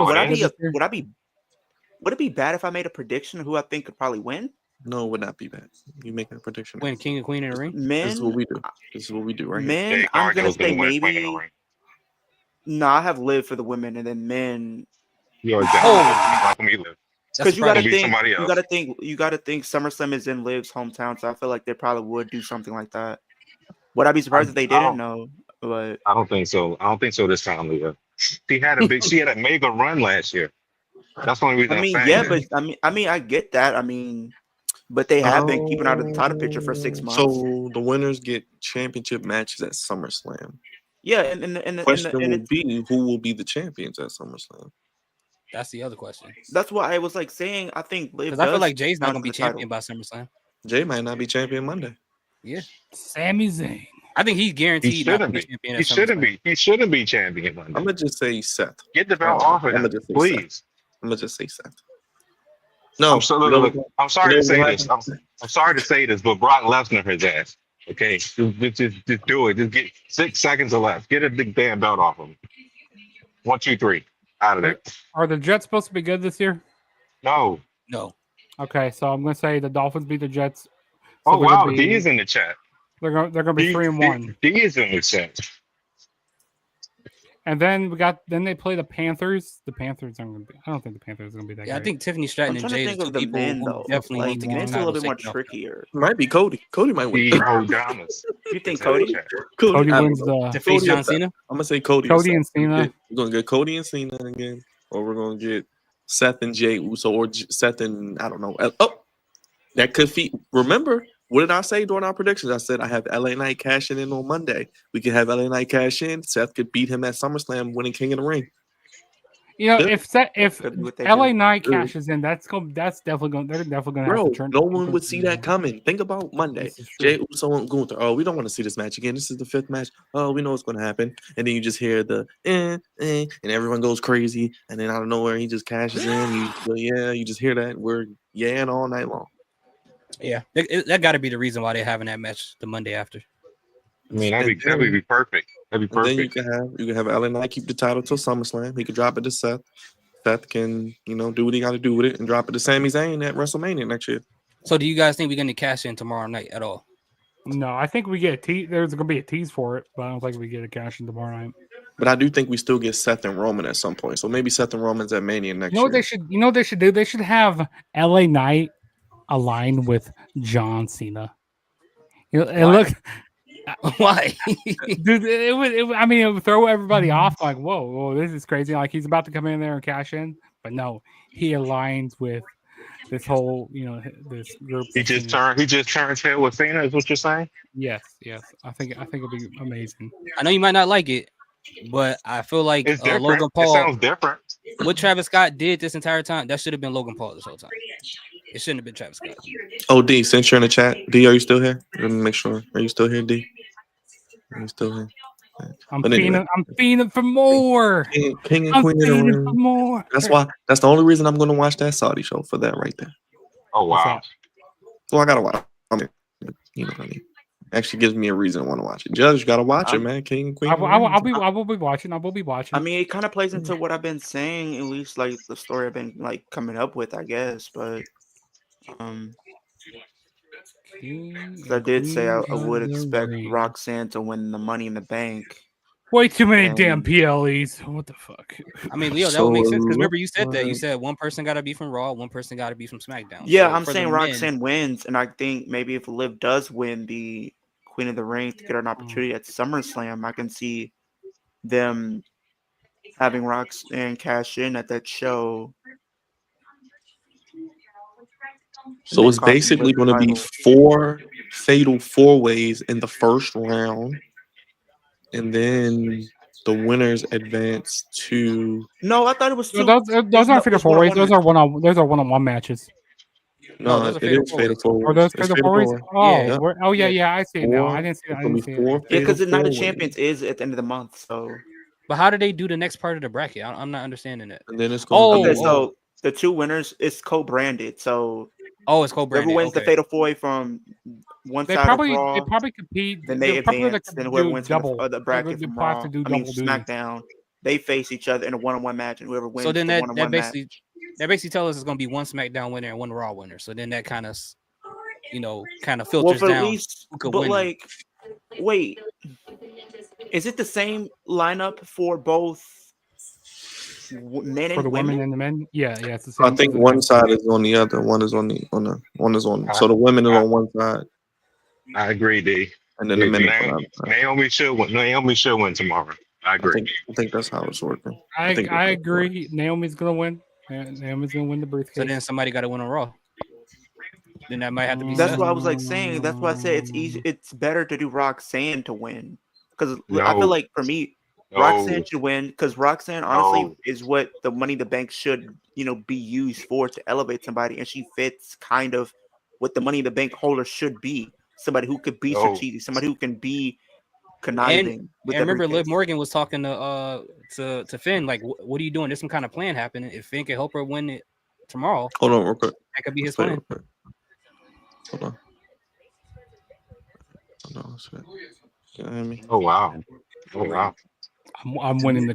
would it be bad if I made a prediction of who I think could probably win? No, it would not be bad. You making a prediction. Win King and Queen in the Ring? Men, this is what we do. This is what we do right men, here. I'm going to say maybe. No, I have Liv for the women, and then men. Because you got to think SummerSlam is in Liv's hometown, so I feel like they probably would do something like that. Would I be surprised if they didn't? No, but I don't think so. I don't think so this time, Leah. She had a mega run last year. That's the only reason. I get that. But they have been keeping out of the title picture for 6 months. So the winners get championship matches at SummerSlam. Yeah, and the question will be who will be the champions at SummerSlam. That's the other question. That's why I was like saying I think because I feel like Jay's not going to be champion by SummerSlam. Jay might not be champion Monday. Yeah, Sami Zayn. I think he's guaranteed. He shouldn't be. He shouldn't be. He shouldn't be champion Monday. I'm gonna just say Seth. Get the belt off of him, please. I'm gonna just say Seth. No, I'm sorry to say this. I'm sorry to say this, but Brock Lesnar his ass. Okay, just do it. Just get 6 seconds or less. Get a big damn belt off him. 1, 2, 3, out of there. Are the Jets supposed to be good this year? No. Okay, so I'm gonna say the Dolphins beat the Jets. So oh wow, D is in the chat. They're gonna be 3-1. D is in the chat. And then they play the Panthers. The Panthers aren't gonna be. I don't think the Panthers are gonna be that. Yeah, I think Tiffany Stratton and Jay are two people who definitely need to get a little bit more trickier. Might be Cody. Cody might win. You think Cody? Cody wins the defeat John Cena. I'm gonna say Cody. Cody and Cena. We're gonna get Cody and Cena again, or we're gonna get Seth and Jay Uso, or Seth and I don't know. Oh, that could feat. Remember. What did I say during our predictions? I said I have LA Knight cashing in on Monday. We could have LA Knight cash in. Seth could beat him at SummerSlam, winning King of the Ring. You know, if LA Knight cashes in, that's definitely going. They're definitely going to have to turn. No one would see that coming. Think about Monday. Jay Uso and Gunther. Oh, we don't want to see this match again. This is the 5th match. Oh, we know what's going to happen. And then you just hear the and everyone goes crazy. And then out of nowhere, he just cashes in. You just hear that. We're yaying all night long. Yeah, that got to be the reason why they're having that match the Monday after. I mean, that'd be perfect. That'd be perfect. Then you can have LA Knight keep the title till SummerSlam. He could drop it to Seth. Seth can do what he got to do with it and drop it to Sami Zayn at WrestleMania next year. So, do you guys think we're going to cash in tomorrow night at all? No, I think we get a tease. There's going to be a tease for it, but I don't think we get a cash in tomorrow night. But I do think we still get Seth and Roman at some point. So maybe Seth and Roman's at Mania next You know what year. they should? You know what they should do? They should have LA Knight aligned with John Cena. You know, it look. Why? Dude, it would throw everybody off. Like, whoa, this is crazy. Like he's about to come in there and cash in, but no, he aligns with this whole, this group. He just turned tail with Cena. Is what you're saying? Yes. I think it'll be amazing. I know you might not like it, but I feel like It's different. Logan Paul. It sounds different. What Travis Scott did this entire time, that should have been Logan Paul this whole time. It shouldn't have been Travis Scott. Oh, D, since you're in the chat, D, are you still here? Let me make sure. Are you still here, D? Are you still here? I'm fiending for more. King and Queen of the Ring. For more. That's the only reason I'm going to watch that Saudi show, for that right there. Oh wow. So I gotta watch. I mean, you know what I mean. Actually gives me a reason to want to watch it. Judge, you gotta watch it, man. King and Queen. I will be watching. I mean, it kind of plays into what I've been saying, at least like the story I've been like coming up with, I guess. But I did say I would expect Roxanne to win the Money in the Bank. Way too many damn PLEs. What the fuck? I mean, Leo, that would make sense because remember you said that. You said one person got to be from Raw, one person got to be from SmackDown. Yeah, so I'm saying Roxanne wins, and I think maybe if Liv does win the Queen of the Ring to get an opportunity at SummerSlam, I can see them having Roxanne cash in at that show. So it's basically going to be 4 fatal 4-ways in the first round. And then the winners advance to. No, I thought it was 2. Those aren't fatal 4-ways. Those are one-on-one matches. No, it is fatal 4-ways. Are those fatal 4-ways? Yeah. I see it now. I didn't see it. Yeah, because the Night of Champions is at the end of the month. So, but how do they do the next part of the bracket? I'm not understanding it. And then it's going so the 2 winners is co-branded. So. It's co-branded. Whoever wins the fatal 4-way from one side of Raw, they probably compete. Then they advance. Then whoever wins the bracket from Raw, SmackDown, they face each other in a one-on-one match, and whoever wins so then the one-on-one match. That basically tells us it's going to be one SmackDown winner and one Raw winner. So then that kind of filters down. At least, but like, wait, is it the same lineup for both? Men for the women and the men, yeah, it's the same. I think one side is on the other. One is on. So the women is on one side. I agree, D. And then the men. Naomi should win. Naomi should win tomorrow. I agree. I think that's how it's working. I agree. Naomi's gonna win. Naomi's gonna win the briefcase. So then somebody got to win on Raw. Then that might have to be. That's what I was like saying. That's why I said it's easy. It's better to do Roxanne to win because I feel like for me. Roxanne should win because Roxanne honestly is what the Money in the Bank should, be used for to elevate somebody, and she fits kind of what the Money in the Bank holder should be. Somebody who could be strategic, somebody who can be conniving. And remember, Liv Morgan was talking to Finn like, "What are you doing? There's some kind of plan happening. If Finn can help her win it tomorrow, hold on, real quick. That could be his plan." Hold on. Oh wow! Oh wow! I'm winning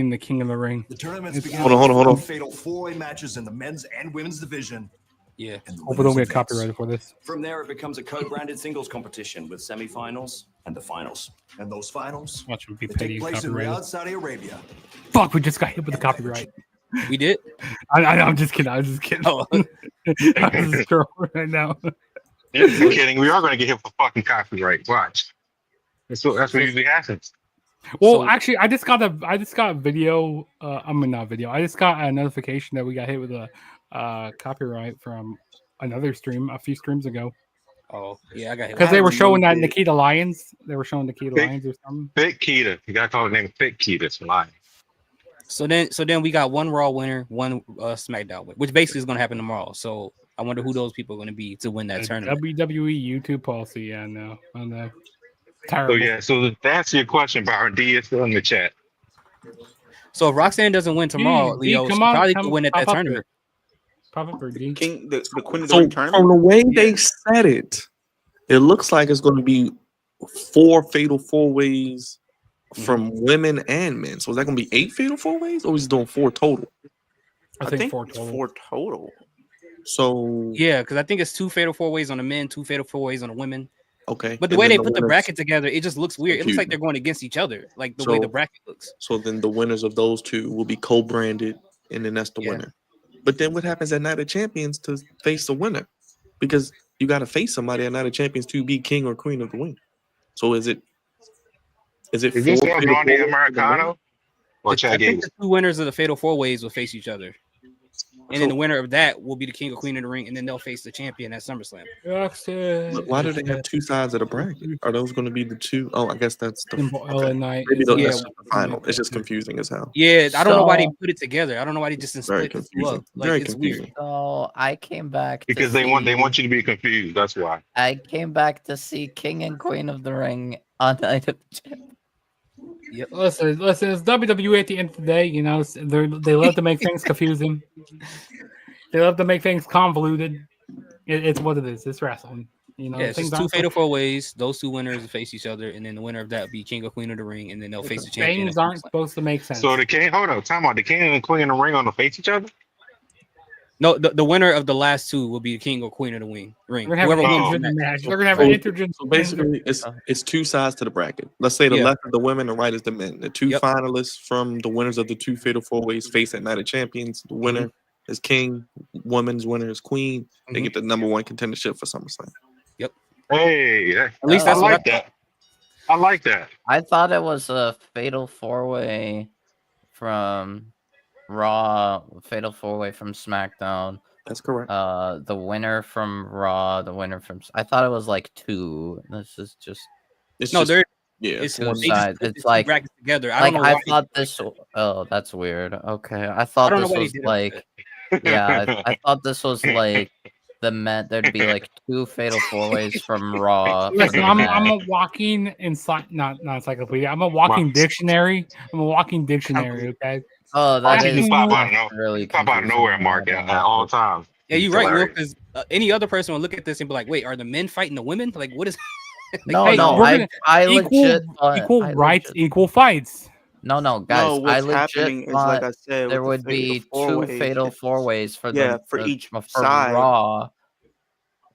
the King of the Ring. The tournament's beginning. Hold on. Fatal 4-way matches in the men's and women's division. Yeah. Hope we don't get copyrighted for this. From there, it becomes a co-branded singles competition with semifinals and the finals. And those finals take place in Riyadh, Saudi Arabia. Fuck, we just got hit with the copyright. We did? I'm just kidding. I was just kidding. Oh. I'm just trolling right now. You're kidding. We are going to get hit for fucking copyright. Watch. That's what usually happens. Well, actually, I just got a video. Not video. I just got a notification that we got hit with a copyright from another stream a few streams ago. Oh, yeah, I got hit because they were showing that Nikita Lyons. They were showing Nikita Lyons or something. Fit Keita. You got to call her name Fit Keita. It's lying. So then we got one Raw winner, one SmackDown winner, which basically is going to happen tomorrow. So I wonder who those people are going to be to win that tournament. WWE YouTube policy. Yeah, no, I know. Terrible. So to answer your question, Byron, D is still in the chat. So if Roxanne doesn't win tomorrow, Leo probably could win at that tournament. The Queen of the Ring tournament. From the way they said it, it looks like it's going to be 4 fatal 4-ways from women and men. So is that going to be 8 fatal 4-ways, or is it doing 4 total? I think 4 total. 4 total. So yeah, because I think it's 2 fatal 4-ways on the men, 2 fatal 4-ways on the women. Okay. But the and way then they put the winners- bracket together, it just looks weird. It looks like confusing. they're going against each other, like the way the bracket looks. So then the winners of those two will be co-branded, and then that's the Yeah. winner. But then what happens at Night of Champions to face the winner? Because you got to face somebody at Night of Champions to be king or queen of the ring. So is it Is this four El fatal Grande four-ways for the men? Americano or I Chad think Gable? the two winners of the Fatal 4-Ways will face each other. And then the winner of that will be the king or queen of the ring, and then they'll face the champion at SummerSlam. But why do they have two sides of the bracket? Are those going to be the two? Oh, I guess that's the LA Knight. maybe Yeah. that's just the final. It's just confusing as hell. Yeah, I don't know why they So- put it together. I don't know why they just Very split the two confusing. up. Like Very it's confusing. weird. So I came back Because to they want see- you to be confused. That's why. I came back to see King and Queen of the Ring on Night of Champions. Yep. Listen, it's WWE at the end of the day. You know, they love to make things confusing. They love to make things convoluted. It's what it is. It's wrestling. You know, Yeah, it's things just two aren't Fatal 4-Ways. Those two winners will face each other, and then the winner of that will be king or queen of the ring, and then they'll face the champion. things aren't supposed to make sense. So the king, hold on, time out. The king and queen of the ring on the face each other. No, the winner of the last two will be the king or queen of the ring. They're gonna have an Whoever wins the intergender match. match. They're gonna have an intergender. So basically, it's two sides to the bracket. Let's say the Yeah. left is the women, the right is the men. The two Yep. finalists from the winners of the two Fatal 4-Ways face at Night of Champions. The winner is king, women's winner is queen. They get the number one contendership for SummerSlam. Hey, At least I that's what like that. I like that. I thought it was a fatal 4-way from Raw, fatal 4-way from SmackDown. That's correct. The winner from Raw, the winner from. I thought it was like two. This is just. It's No, just, they're yeah. it's two they just sides. put It's the two like brackets together. I like don't know I why. thought this. Oh, that's weird. Okay, I thought don't know this why they was did it like like. Yeah, I thought this was like the men. There'd be like two fatal 4-ways from Raw. for Listen, the I'm men. a walking not encyclopedia. I'm a walking dictionary. I'm a walking dictionary. Okay. Oh, Why that you is just pop out of nowhere? really Pop out of confusing. nowhere, Mark, at all times. Yeah, you're right, Will. Hilarious. Because any other person will look at this and be like, "Wait, are the men fighting the women? Like, what is?" No, Hey, no, we're gonna- I equal, legit thought- equal I rights, legit- equal fights. No, guys, No, what's I legit happening is, like thought I said, there with would the fatal be two four-ways, fatal it's- 4-ways for yeah, the for each for side. Raw.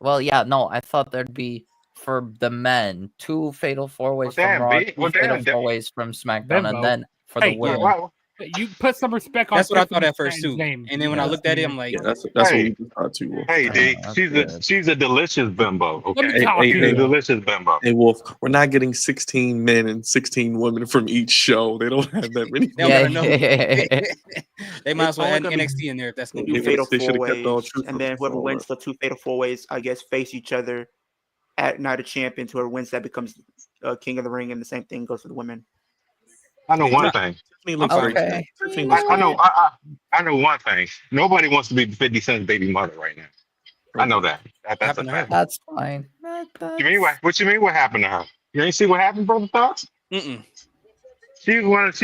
Well, yeah, no, I thought there'd be for the men two fatal 4-ways from damn, Raw, B. two Well, fatal damn, damn. 4-ways from SmackDown, Bimbo. and then for Hey, the women. Wow. You put some respect on. That's what I thought Tiffany at first Stratton's too. name. And then when I looked at it, I'm like, Yeah, that's what Hey. we just thought too. Wolf. Hey, D, that's she's good. she's a delicious bimbo. Let me Okay, talk Hey, to she's a you. delicious bimbo. Hey Wolf, we're not getting 16 men and 16 women from each show. They don't have that many. they don't Yeah, gotta know. yeah. They might as well only add gonna be NXT in there if that's gonna They be Two the fatal they should've kept all 4-ways, truth and then whoever forward. wins the two fatal 4-ways, I guess, face each other at Night of Champions. Whoever wins that becomes King of the Ring, and the same thing goes for the women. I know one thing. Tiffany looks Okay. great. Tiffany looks I great. know. I know one thing. Nobody wants to be 50 Cent's baby mother right now. I know that. That's a happened to her? fact. That's fine. You mean what you mean? What happened to her? You ain't see what happened, brother Thoughts? Mm-mm. She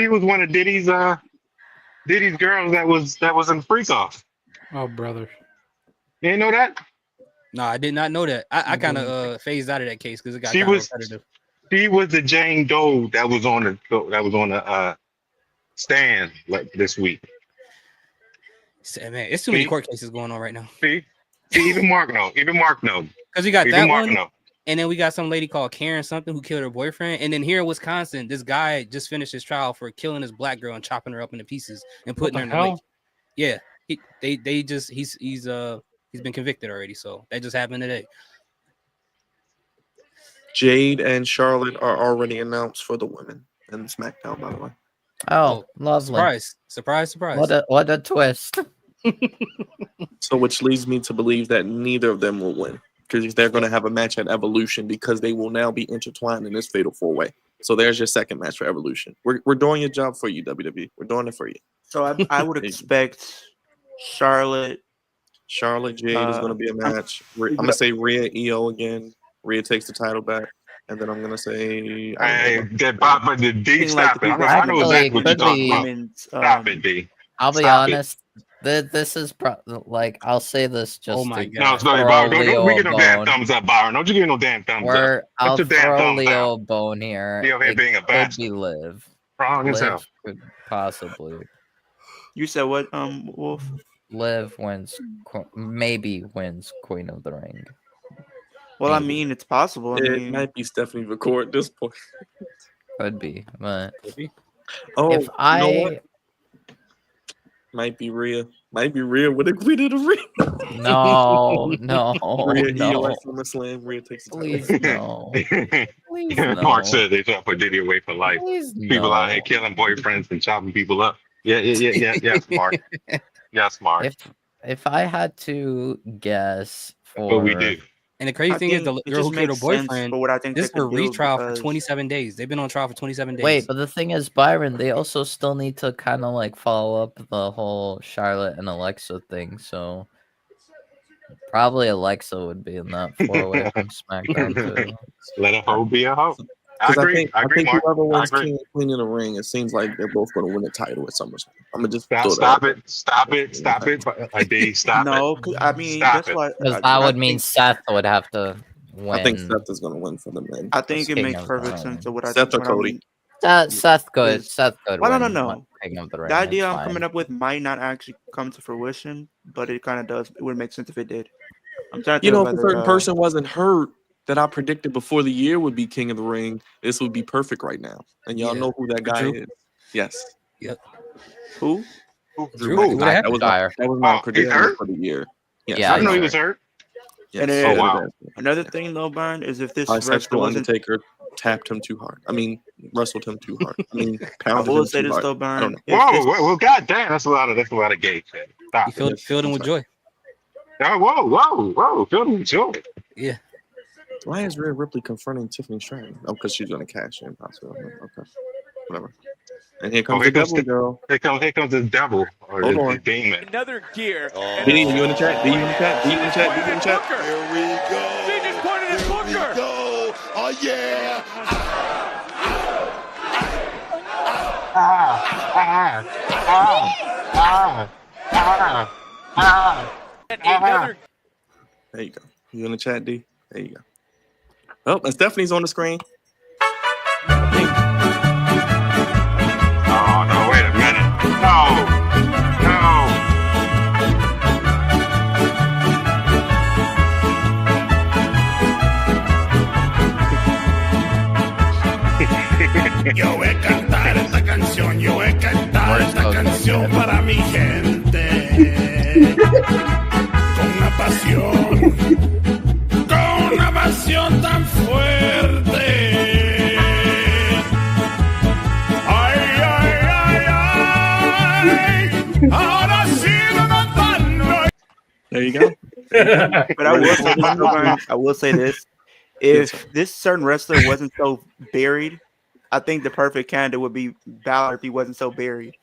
was one of Diddy's girls that was in freak off. Oh, brother. You ain't know that? No, I did not know that. I kind of phased out of that case because it got She kind of was- repetitive. She was the Jane Doe that was on the stand like this week. Man, it's too many See? court cases going on right now. See, even Mark knows. Because we got Even that Mark one, knows. and then we got some lady called Karen something who killed her boyfriend. And then here in Wisconsin, this guy just finished his trial for killing his black girl and chopping her up into pieces and putting What her in the the lake. hell? Yeah, he's been convicted already. So that just happened today. Jade and Charlotte are already announced for the women and SmackDown, by the way. Oh, lovely. Surprise. What a twist. So, which leads me to believe that neither of them will win because they're going to have a match at Evolution because they will now be intertwined in this fatal 4-way. So, there's your second match for Evolution. We're doing your job for you, WWE. We're doing it for you. So I would expect Charlotte. Jade is going to be a match. I'm going to say Rhea EO again. Rhea takes the title back. And then I'm going to say. Hey, but the D, stop it. I know exactly what you're talking about. Stop it, D. I'll be Stop honest. This is like I'll say this just. Oh my to God. No, throw Byron. Don't Leo we get no damn bone. thumbs up, Byron. Don't you get no damn thumbs up. I'll Put your damn throw thumbs Leo down. bone here. Leo here It being a could bastard. be Liv. Wrong as Liv hell. could possibly. You said what, Wolf? Liv wins, maybe wins Queen of the Ring. Well, I mean, it's possible. I It mean, might be Stephanie McCourt at this point. Could be, but Oh, if you know I what? Might be Rhea. Might be Rhea with a Queen of the Ring. no, Rhea no, at SummerSlam. Rhea takes the please title. no, please Mark no, said they trying to put Diddy away for life. please People out here no. killing boyfriends and chopping people up. Yes, Mark. Yes, Mark. If I had to guess That's what we for do. And the crazy I thing is, think the it girl just who killed her makes sense boyfriend, for what I think this is they a could do retrial for because 27 days. They've been on trial for 27 days. wait, but the thing is, Byron, they also still need to kind of like follow up the whole Charlotte and Alexa thing. So probably Alexa would be in that 4-way from SmackDown too. Let a hoe be a hoe. I Because agree. I agree, Mark. whoever I wins agree. King and Queen of the Ring, it seems like they're both going to win the title at SummerSlam. I'm gonna just Stop it. Stop it. Stop it. Stop no, it. 'cause I mean Stop that's it. why. Because I that would think- mean Seth would have to win. I think Seth is going to win for the men. I think it King makes of perfect the sense Ring. of what I Seth or what Cody. Seth could. is- Seth could Well, win. no. King of the Ring. The idea it's I'm coming fine. up with might not actually come to fruition, but it kind of does. It would make sense if it did. I'm trying to You think know, of if a whether, certain person wasn't hurt that I predicted before the year would be King of the Ring, this would be perfect right now. And y'all Yeah. know who that guy Drew? is. Yes. Yep. who? Drew Who? McIntyre. What That was my Oh, prediction he's hurt? for the year. Yes. Yeah, I didn't know he he's was hurt. Yes. And Oh, then- wow. Another thing though, Byron, is if this Bisexual wrestler wasn't. Undertaker tapped him too hard. I mean, wrestled him too hard. I mean, I pounded will him say too this hard. though, I Byron. don't know. If this- Well, goddamn, that's a lot of gay shit. Stop. You filled him with joy. Oh, whoa. Filled him with joy. Yeah. Why is Rhea Ripley confronting Tiffany Stratton? Oh, because she's going to cash in, possibly. Okay. Whatever. And here comes here the comes devil girl. Here comes the devil or Hold the on. demon. Another gear. D, you in the chat? D, you in the chat? D, you in the chat? D, you in the chat? Here we go. He just pointed at Booker. Go. Oh, yeah. Another. There you go. You in the chat, D? There you go. Oh, and Stephanie's on the screen. Oh, no, wait a minute. No. Yo voy a cantar esta canción, yo voy a cantar esta canción para mi gente. Con una pasión tan fuerte. Ay, ahora sigo cantando. There you go. But I will say this: if this certain wrestler wasn't so buried, I think the perfect candidate would be Balor if he wasn't so buried.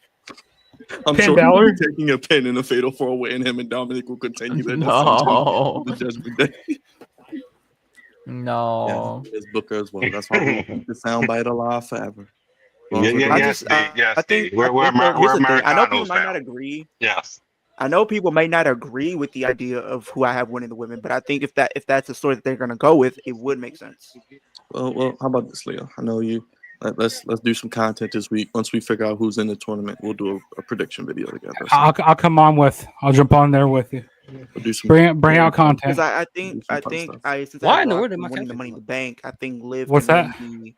I'm Finn sure Balor? he'll be taking a pin in a fatal 4-way, and him and Dominic will continue their No. the Judgment Day. No. Yes, Booker as well. That's why we keep the soundbite alive forever. Yes, I think We're here's the thing. I know people Americanos might now. not agree. Yes. I know people may not agree with the idea of who I have winning the women, but I think if that's the story that they're going to go with, it would make sense. Well, how about this, Leo? I know you. Let's do some content this week. Once we figure out who's in the tournament, we'll do a prediction video together. So I'll come on with. I'll jump on there with you. we'll do some Bring out content. Because I think since Why I in the Rock world am I winning the captioning Money in the Bank, I think Liv. What's can that? really be-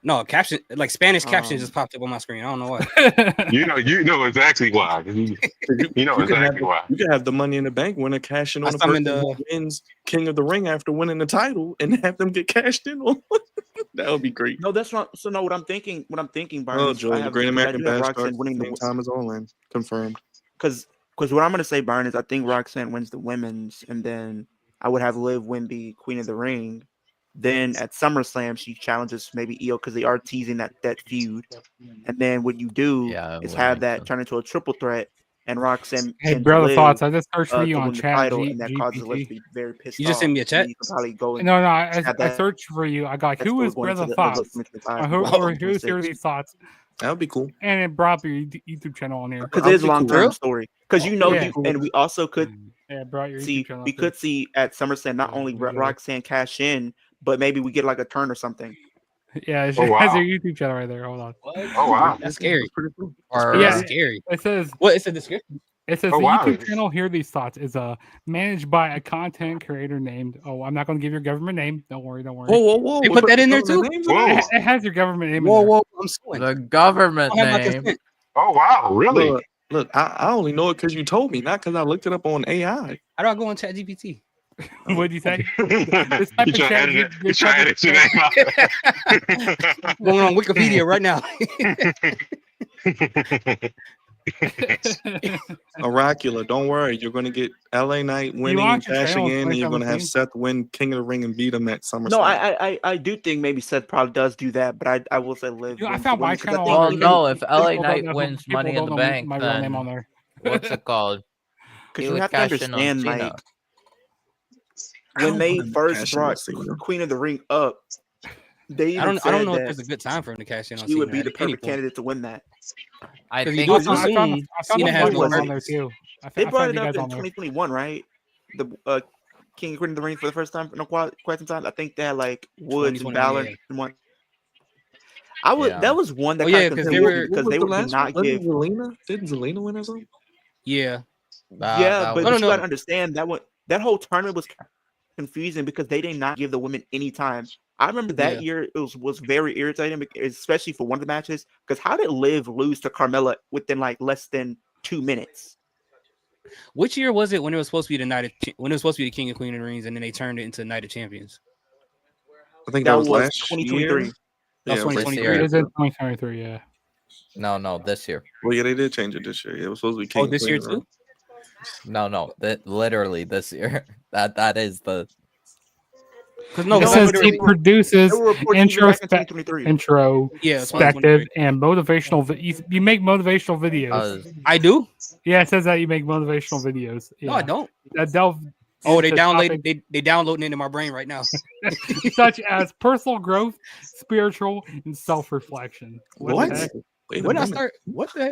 No, caption like Spanish captions just popped up on my screen. I don't know why. You know exactly why. You know exactly why. You can have the Money in the Bank winner cash in on I the person summoned, who wins King of the Ring after winning the title, and have them get cashed in on. That would be great. No, that's not. So no, what I'm thinking, Byron. Oh, is Joel, I the have- Great I American do have Bash Roxanne starts winning same the time as All In. Confirmed. because what I'm going to say, Byron, is I think Roxanne wins the women's, and then I would have Liv win the Queen of the Ring. Then at SummerSlam, she challenges maybe Io because they are teasing that feud. And then what you do is have that turn into a triple threat, and Roxanne. Hey, pins brother, Liv, thoughts. I just searched for you to on win the chat. title, and that causes Liv to GPT. be very pissed You just off. sent me a chat? You could probably go. No, I have that- searched for you. I got that's who still is going into brother the thoughts? Ultimate Five. Who's here these thoughts? That would be cool. And it brought up your YouTube channel on there. Because it is a long-term story. Because you know, Yeah. and we also could Yeah, brought your see YouTube channel. we up there. could see at SummerSlam not only Roxanne cash in, but maybe we get like a turn or something. Yeah, it Oh, wow. has your YouTube channel right there. Hold on. Oh wow. That's scary. Pretty cool. Or Yeah. scary. It says What is the description? It says Oh, the wow. YouTube channel Hear These Thoughts is managed by a content creator named. Oh, I'm not going to give your government name. Don't worry. Whoa. They We put that in there government too? names in Whoa. there? It has your government name. Whoa, in there. whoa! I'm suing. The government I don't have my name. consent. Oh, wow. Really? Look, I only know it because you told me, not because I looked it up on AI. How do I go on ChatGPT? What did you say? You trying to edit it? You trying to edit your name out? Going on Wikipedia right now. Oracular, don't worry. You're going to get LA Knight winning and launched your cashing channel in, in and you're going to have 2017? Seth win King of the Ring and beat him at SummerSlam. No, I do think maybe Seth probably does do that, but I will say Liv. You know, I wins found the my women's, 'cause I channel think Well, on even- no, if LA People Knight don't know- wins people Money in don't the know Bank, my real name then on there. what's it called? Because He you would have to cash in on understand, Cena. like, when they first cash in brought on Cena. Queen of the Ring up, they I even don't know if said there's a good time for him to cash in on that she would Cena be at the any perfect point. candidate to win that. I 'Cause think you I do found assume the Cena has first no one on purpose. there too. They brought found it you up guys in on there. 2021, right? The King of Queen of the Ring for the first time in quite some time. I think they had like Woods and 2021, Balor yeah. in one. I would. Yeah. That was one that Oh, kind yeah, of 'cause confused they me were- because What they was the did last not one? give. Zelina? Didn't Zelina win or something? Yeah. Yeah, but No, you no. got to understand that whole tournament was confusing because they did not give the women any time. I remember that Yeah. year it was very irritating, especially for one of the matches. Because how did Liv lose to Carmella within like less than 2 minutes? Which year was it when it was supposed to be the King and Queen of the Rings, and then they turned it into Night of Champions? I think That that was was last 2023. year. That was Yeah, it was like 2023. It is in 2023. Yeah. No, this year. Well, yeah, they did change it this year. It was supposed to be King Oh, and this Queen year of the Ring. too? No, that literally this year. That is the. Because no, It No, says but he they were- produces They were reporting even back in 2023. Yeah, it's introspective 2023. and motivational. You make motivational videos. I do? Yeah, it says that you make motivational videos. Yeah. No, I don't. That delve. Oh, they into downloaded. topics They downloading it into my brain right now. such as personal growth, spiritual, and self-reflection. What? the heck? Wait a When I minute. start, what the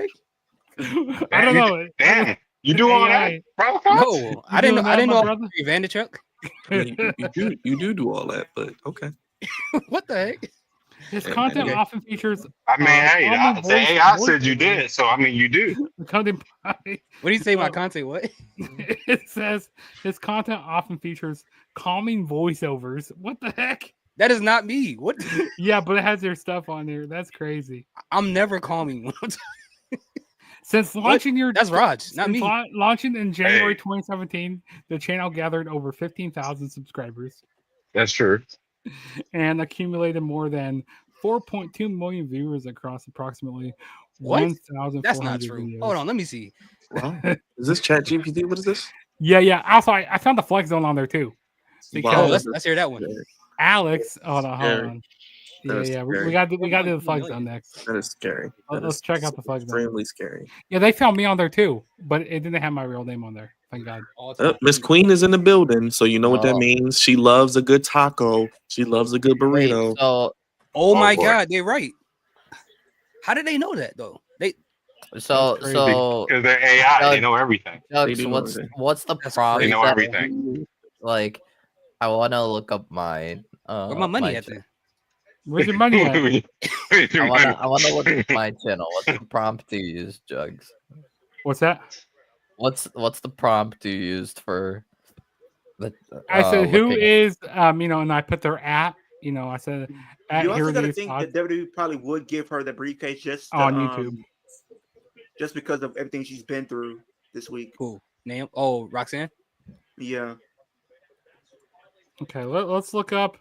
heck? I don't know. Damn, you do all that, AI. bro? No, I didn't. doing I that, didn't my know brother? Vanderchuck. You do all that, but okay. What the heck? His Yeah, content man. often features. I mean, hey, common the voice- AI voice said you overs. did, so I mean, you do. Content- What do you say? My content? What? It says his content often features calming voiceovers. What the heck? That is not me. What? Yeah, but it has your stuff on there. That's crazy. I'm never calming. when I'm talking. Since launching That's Raj, not since me. launching in January Hey. 2017, the channel gathered over 15,000 subscribers That's true. and accumulated more than 4.2 million viewers across approximately What? 1,400 That's not true. videos. Hold on, let me see. Wow. Is this Chat GPT? What is this? Yeah. Also, I found the Flex Zone on there too. Oh, Because let's hear that one. Alex, hold on. Scary. That is Yeah. scary. We got to do the Flex Zone next. That is scary. That Let's is check out the Flex Zone. extremely scary. Yeah, they found me on there too, but it didn't have my real name on there. Thank God. Miss Queen is in the building, so you know what that Oh. means. She loves a good taco. She loves a good Wait, burrito. so Oh my boy. God, they're right. How did they know that though? They so crazy. Because they're AI, they Doug- know everything. Doug, do so know what's everything. what's the That's prompt? They know that- everything. Like, I want to look up mine. where my money at then? Where's your money at? I wanna look at my channel. What's the prompt you used, Jugs? What's that? What's the prompt you used for the? I said, who looking- is, and I put their at, I said, at You also Hear got to These think Thoughts that WWE probably would give her the briefcase just to, on YouTube. just because of everything she's been through this week. Who? Name? Oh, Roxanne. Yeah. Okay, let's look up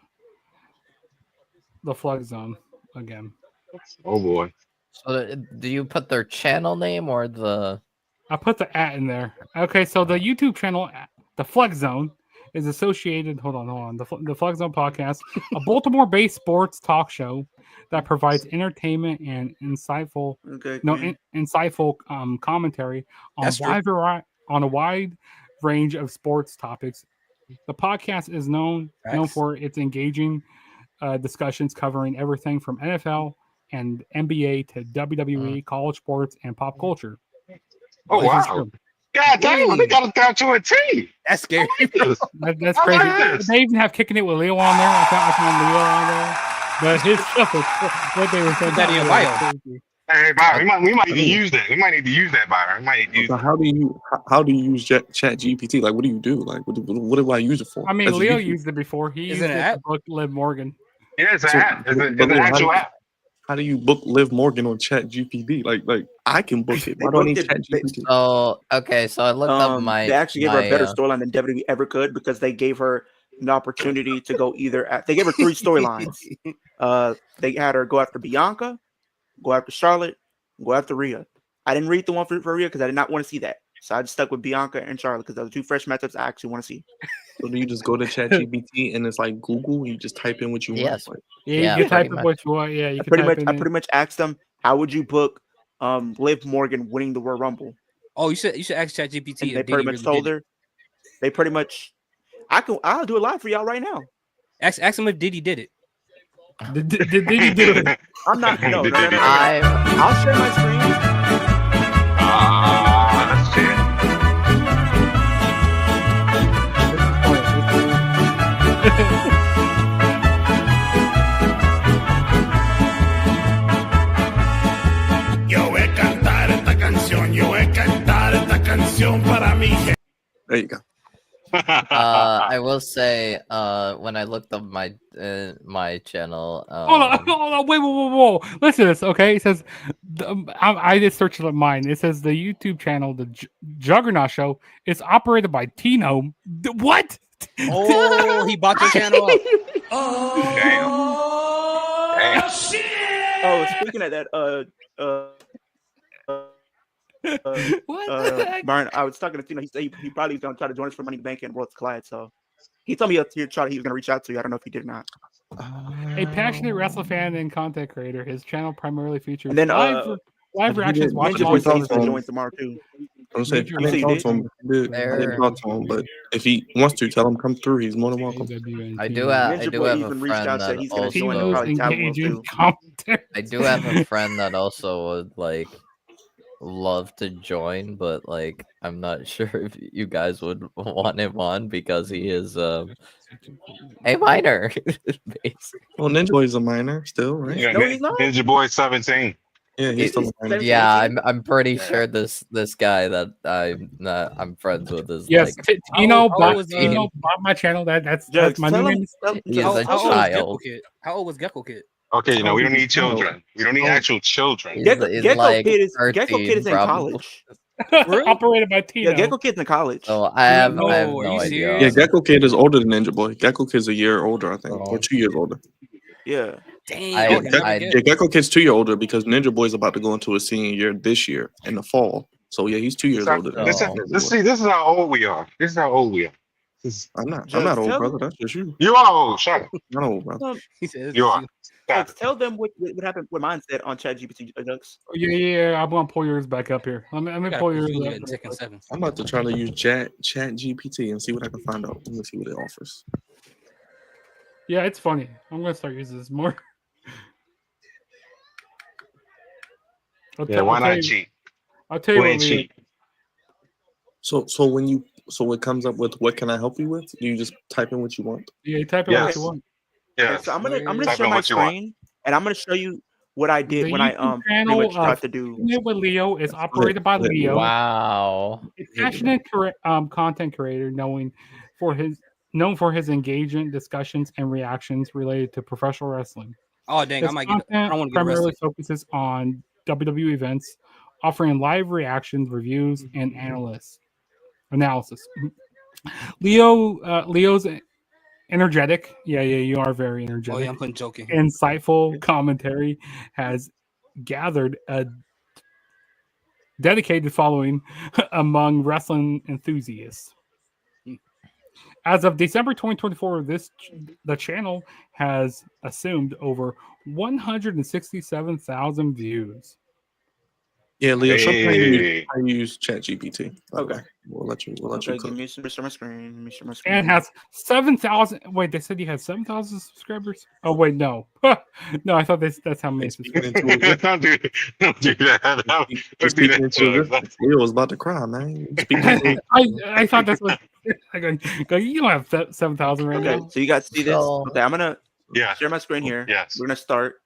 the Flex Zone again. Oh boy. So do you put their channel name or the? I put the at in there. Okay, so the YouTube channel, the Flex Zone, is associated. Hold on. The Flex Zone podcast, a Baltimore-based sports talk show that provides entertainment and insightful, insightful commentary on on a wide range of sports topics. The podcast is known for its engaging discussions covering everything from NFL and NBA to WWE, college sports, and pop culture. Oh This is wow. true. God damn, they got us down to a T. That's scary. That's I crazy. like this. They even have Kicking It with Leo on there. I found Leo on there. But his stuff was what they were saying. Put that in your bio. Crazy. Hey, Byron, we might need to use that. We might need to use that, Byron. We might need to use So that. how do you use Chat GPT? Like, what do you do? Like, what do I use it for? I mean, As a Leo YouTube- used it before. He Is used it it an to app? book Liv Morgan. Yeah, it's an So- app. It's but an Leo, actual app. How do you book Liv Morgan on Chat GPT? Like I can book it. Why do I need Chat GPT? So okay, so I looked up my. They actually gave her a better my, storyline than WWE ever could because they gave her an opportunity to go they gave her 3 storylines. They had her go after Bianca, go after Charlotte, go after Rhea. I didn't read the one for Rhea because I did not want to see that. So I just stuck with Bianca and Charlotte because those are 2 fresh matchups I actually want to see. So do you just go to Chat GPT and it's like Google? You just type in what you want. Yes. Like, Yeah, you can type in what you want. Yeah, you I can pretty type much in I pretty much asked them, how would you book Liv Morgan winning the Royal Rumble? Oh, you should ask ChatGPT. And they if pretty Diddy much really told did it. her. They pretty much. I'll do it live for y'all right now. Ask him if Diddy did it. Did Diddy do it? I'm not. No. I'm- I'll share my screen. That's it. Yo voy a cantar esta canción, yo voy a cantar esta canción para mi gente. there you go. I will say, when I looked up my my channel, Hold on, wait, whoa. Listen to this, okay? It says, I just searched up mine. It says the YouTube channel, the Juggernaut Show, is operated by Tino. What? Oh, he bought your channel up. Oh, speaking of that, Byron, I was talking to Tino. He said he probably was gonna try to join us for Money in the Bank and Worlds Collide. So he told me he was gonna reach out to you. I don't know if he did or not. A passionate wrestling fan and content creator. His channel primarily features And then live reactions, Ninja watching Boy said he's talk gonna to him. join tomorrow too. I'm saying You I didn't said talk you to him. I didn't talk to him, but if he wants to, tell him come through. He's more than welcome. I do have Ninja I do Boy have a even reached friend out, said that he's gonna join also probably Tag World engaging too. commentary. I do have a friend that also would like love to join, but like I'm not sure if you guys would want him on because he is a minor. basically. Well, Ninja Boy's a minor still, right? Yeah, No, he's not. Ninja Boy 17. Yeah, he's still a minor. Yeah, I'm pretty sure this guy that I'm friends with is Yes, like Tino how bought was, Tino bought my channel. That's Just my tell new him. name. he is a How old was Gecko child. Kid? How old was Gecko Kid? Okay, How we old don't is need he? children. We don't need actual children. He's, Gecko he's Kid like is 13, in probably. college. Operated by Tino. Yeah, Gecko Kid's in college. So I have No, I have are no you idea. serious? Yeah, Gecko Kid is older than Ninja Boy. Gecko Kid's a year older, I think, or 2 years older. Yeah. Dang, I- I would never I- get. Yeah, Gecko Kid's 2 year older because Ninja Boy's about to go into his senior year this year in the fall. So yeah, he's 2 years older than This Ninja is Boy. this is how old we are. This is how old we are. I'm not Just old, tell brother. him. That's just you. You are old. Shut up. I'm not old, brother. He says You are. Just tell them what happened. What mine said on ChatGPT. Jux. Oh, yeah. I'm gonna pull yours back up here. Let me pull yours up. Tekken 7. I'm about to try to use Chat GPT and see what I can find out. Let me see what it offers. Yeah, it's funny. I'm gonna start using this more. Yeah, why not cheat? I'll tell you Who what, ain't Leo. cheat? So it comes up with what can I help you with? Do you just type in what you want? Yeah, you type in what Yes. you want. Yeah. So I'm gonna Type share in my what you want. screen and I'm gonna show you what I did The when I YouTube pretty channel much tried to do. with Leo is operated by Leo. Wow. A passionate content creator known for his engagement discussions and reactions related to professional wrestling. Oh dang, His I might get. I content don't want to get primarily arrested. focuses on WWE events, offering live reactions, reviews, and analysis. Leo's energetic. Yeah, you are very Oh energetic. yeah, I'm putting joking. Insightful commentary has gathered a dedicated following among wrestling enthusiasts. As of December 2024, the channel has assumed over 167,000 views. Yeah, Leo. Hey. I use Chat GPT. Okay. We'll let you Okay, cook. give me some share my screen. Let me share my screen. And has 7,000. Wait, they said he has 7,000 subscribers. Oh wait, no, no. I thought that's how many subscribers. Don't do that. Don't do that. Don't do Speaking that. into Judge. it, Leo was about to cry, man. Speaking into it. I thought that's what. I go, you don't have 7,000 right Okay, now. so you guys see this? So- Okay, I'm gonna Yeah. share my screen here. Yes. We're gonna start.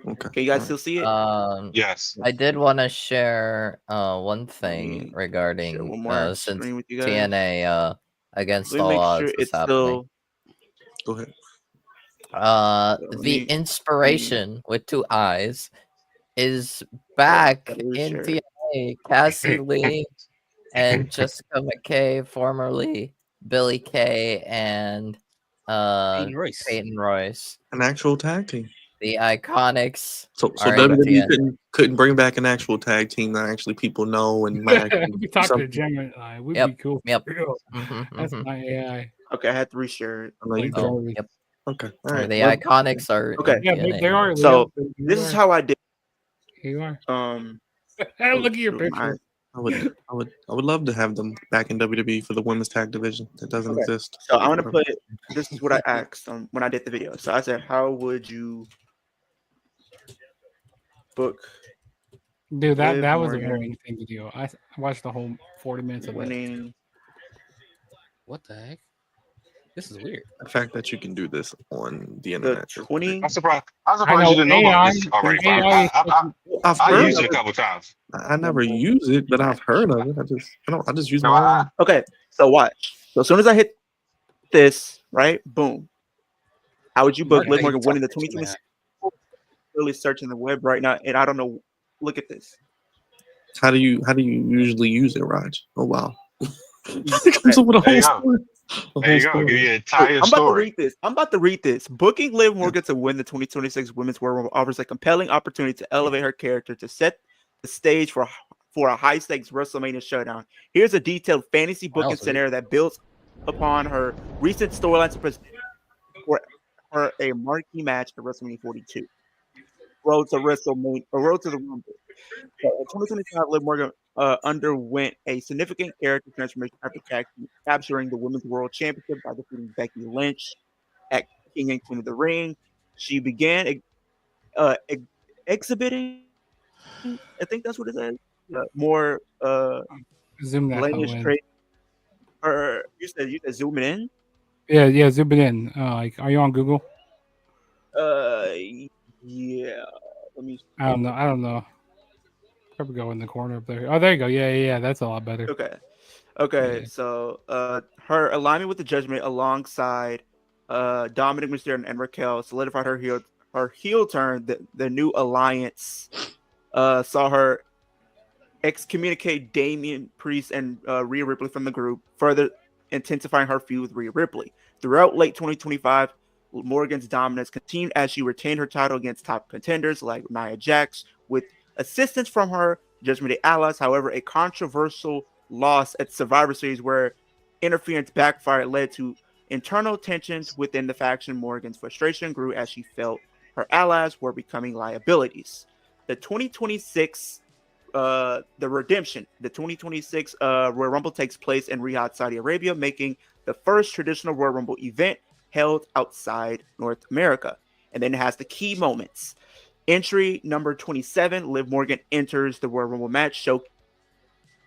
Okay. Can you guys still see it? Yes. I did want to share one thing share regarding one more since screen with you guys. TNA against Let me all make odds sure was it's happening. still. Go ahead. The inspiration with 2 eyes is back gotta in reshare it. TNA. Cassie Lee and Jessica McKay, formerly Billy Kay and Peyton Royce. An actual tag team. The Iconics. So are in WWE TNA. couldn't bring back an actual tag team that actually people know and might actually we do talked to something. Jim. Would Yep, be cool. yep. For real. Mhm, That's mhm. my AI. Okay, I had to reshare it. I know you Oh, did. Yep. Okay. All Or right. the Well, Iconics are Okay. in Yeah, TNA. they are. So Leo. You this is are. how I did. You are. Look oh, at your shoot, picture. I would love to have them back in WWE for the women's tag division. That doesn't Okay. exist. So I'm gonna put. This is what I asked when I did the video. So I said, "How would you book Dude, that Liv was a Morgan boring thing to do. I watched the whole 40 minutes of that. winning?" What the heck? This is weird. The fact that you can do this on the The internet. 20. I'm surprised I know you didn't know about AI. this already, bro. AI. I've I heard used of it a couple times. I never use it, but I've heard of it. I just use No, my own. Okay, so watch. So as soon as I hit this, right, boom. How would you book Liv Morgan winning the 2026? Really searching the web right now, and I don't know. Look at this. How do you usually use it, Raj? Oh wow. Okay. Comes up with a There you whole go. story. A There whole you go. story. Give you an entire I'm about to story. read this. Booking Liv Morgan to win the 2026 Women's World Rumble offers a compelling opportunity to elevate her character to set the stage for a high stakes WrestleMania showdown. Here's a detailed fantasy booking scenario that builds upon her recent storylines to present for a marquee match at WrestleMania 42. Road to WrestleMania, or Road to the Rumble. So in 2025, Liv Morgan underwent a significant character transformation after capturing the Women's World Championship by defeating Becky Lynch at King and Queen of the Ring. She began exhibiting, I think that's what it says, more Zoom that blameless in. trait. Or you said zooming in. Yeah, zoom it in. Like, are you on Google? Yeah. Let me. I don't know. Probably go in the corner up there. Oh, there you go. Yeah. That's a lot better. Okay. Yeah. So her alignment with the Judgment alongside Dominic Mysterio and Raquel solidified her heel turn. The new alliance saw her excommunicate Damian Priest and Rhea Ripley from the group, further intensifying her feud with Rhea Ripley. Throughout late 2025, Morgan's dominance continued as she retained her title against top contenders like Nia Jax, with assistance from her Judgment Day allies. However, a controversial loss at Survivor Series where interference backfired led to internal tensions within the faction. Morgan's frustration grew as she felt her allies were becoming liabilities. The 2026 the redemption. The 2026 Royal Rumble takes place in Riyadh, Saudi Arabia, making the first traditional Royal Rumble event held outside North America. And then it has the key moments. Entry number 27, Liv Morgan enters the Royal Rumble match,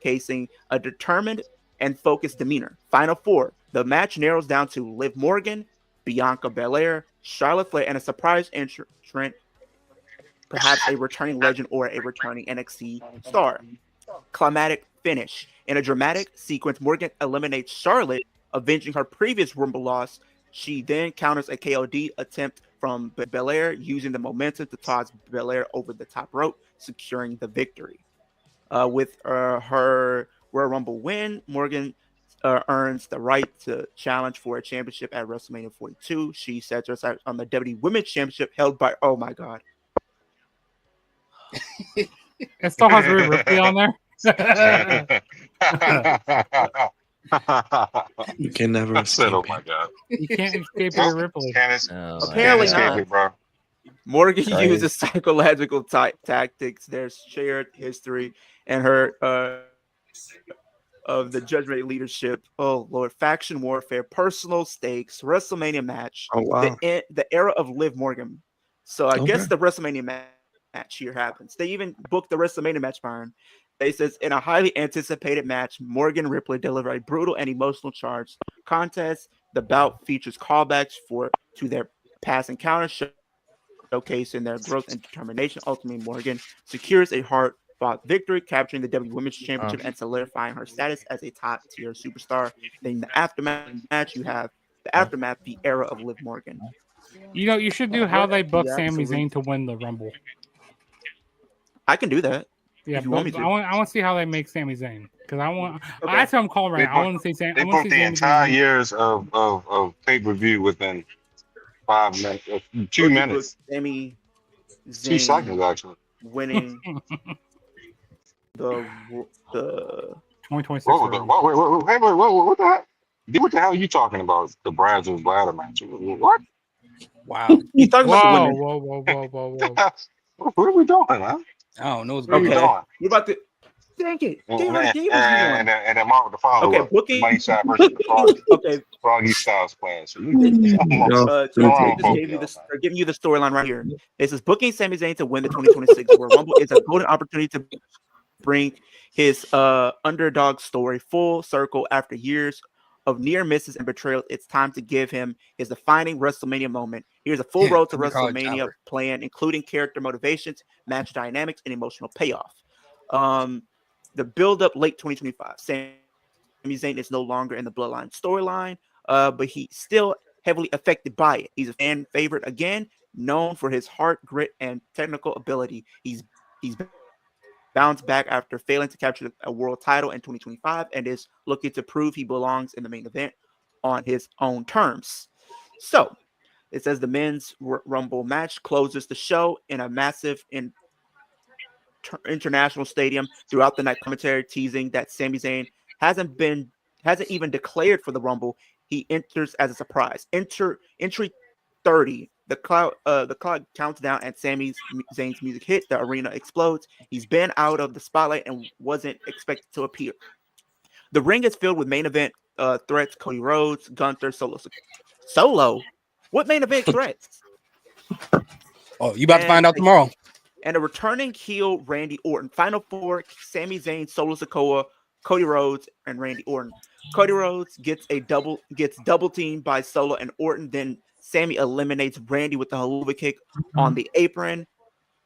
showcasing a determined and focused demeanor. Final four, the match narrows down to Liv Morgan, Bianca Belair, Charlotte Flair, and a surprise entrant, perhaps a returning legend or a returning NXT star. Climatic finish. In a dramatic sequence, Morgan eliminates Charlotte, avenging her previous Rumble loss. She then counters a KOD attempt from Belair, using the momentum to toss Belair over the top rope, securing the victory. With her Royal Rumble win, Morgan earns the right to challenge for a championship at WrestleMania 42. She sets her sights on the WWE Women's Championship held by, oh my God. It still has Rhea Ripley on there. You can never I said, escape "Oh my God!" You can't escape Rhea Ripley. Apparently escape not. it, bro. Morgan Christ. uses psychological tactics. There's shared history and her of the Judgment leadership. Oh Lord, faction warfare, personal stakes, WrestleMania match. Oh wow. The era of Liv Morgan. So I guess Okay. the WrestleMania match here happens. They even booked the WrestleMania match, Byron. They says in a highly anticipated match, Morgan Ripley delivered a brutal and emotional charged contest. The bout features callbacks to their past encounters, showcasing their growth and determination. Ultimately, Morgan secures a hard-fought victory, capturing the WWE Women's Championship and solidifying her status as a top-tier superstar. Then the aftermatch, you have the aftermath, the era of Liv Morgan. You know, you should do how they book Yeah, Sami absolutely. Zayn to win the Rumble. I can do that. Yeah, if you want me to. I want to see how they make Sami Zayn because I want. Okay. That's what I'm calling right now. I want to see Sami. They I want booked to see the Sami entire Zayn. years of pay-per-view within 5 minutes, 2 Rookie minutes, book Sami 2 Zayn seconds actually. winning the 2026. What the heck? What the hell are you talking about? The Brazos ladder match? What? Wow. He's talking about the Whoa, women. whoa. What are we doing, man? I don't know what's What are going we on. doing? We're about to. Dang it! They already gave us And one. then Mark the follow-up. Okay, booking. Money shot versus the Froggy. Okay, Froggy Styles class. So they wrong, just gave you Tokyo, this. They're giving you the storyline right here. It says booking Sami Zayn to win the 2026 Royal Rumble is a golden opportunity to bring his underdog story full circle after years of near misses and betrayal. It's time to give him his defining WrestleMania moment. Here's a full road to WrestleMania plan, including character motivations, match dynamics, and emotional payoff. The build-up late 2025. Sami Zayn is no longer in the Bloodline storyline, but he's still heavily affected by it. He's a fan favorite again, known for his heart, grit, and technical ability. He's bounced back after failing to capture a world title in 2025 and is looking to prove he belongs in the main event on his own terms. So it says the men's Rumble match closes the show in a massive international stadium. Throughout the night, commentary teasing that Sami Zayn hasn't even declared for the Rumble. He enters as a surprise. Entry 30. The clock counts down and Sami Zayn's music hit. The arena explodes. He's been out of the spotlight and wasn't expected to appear. The ring is filled with main event threats: Cody Rhodes, Gunther, Solo. What main event threats? Oh, you about to find out tomorrow. And a returning heel, Randy Orton. Final four: Sami Zayn, Solo Sikoa, Cody Rhodes, and Randy Orton. Cody Rhodes gets double teamed by Solo and Orton. Then Sami eliminates Randy with the haluva kick on the apron.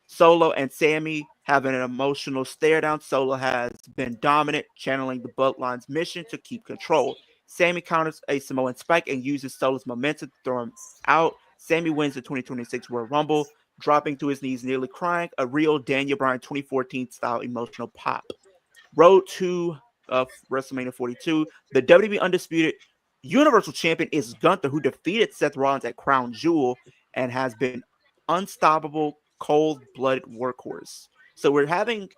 Solo and Sami have an emotional stare down. Solo has been dominant, channeling the Bloodline's mission to keep control. Sami counters a Samoan spike and uses Solo's momentum to throw him out. Sami wins the 2026 Royal Rumble, dropping to his knees, nearly crying. A real Daniel Bryan 2014 style emotional pop. Road to WrestleMania 42. The WWE Undisputed Universal Champion is Gunther, who defeated Seth Rollins at Crown Jewel and has been unstoppable, cold-blooded workhorse. So we're having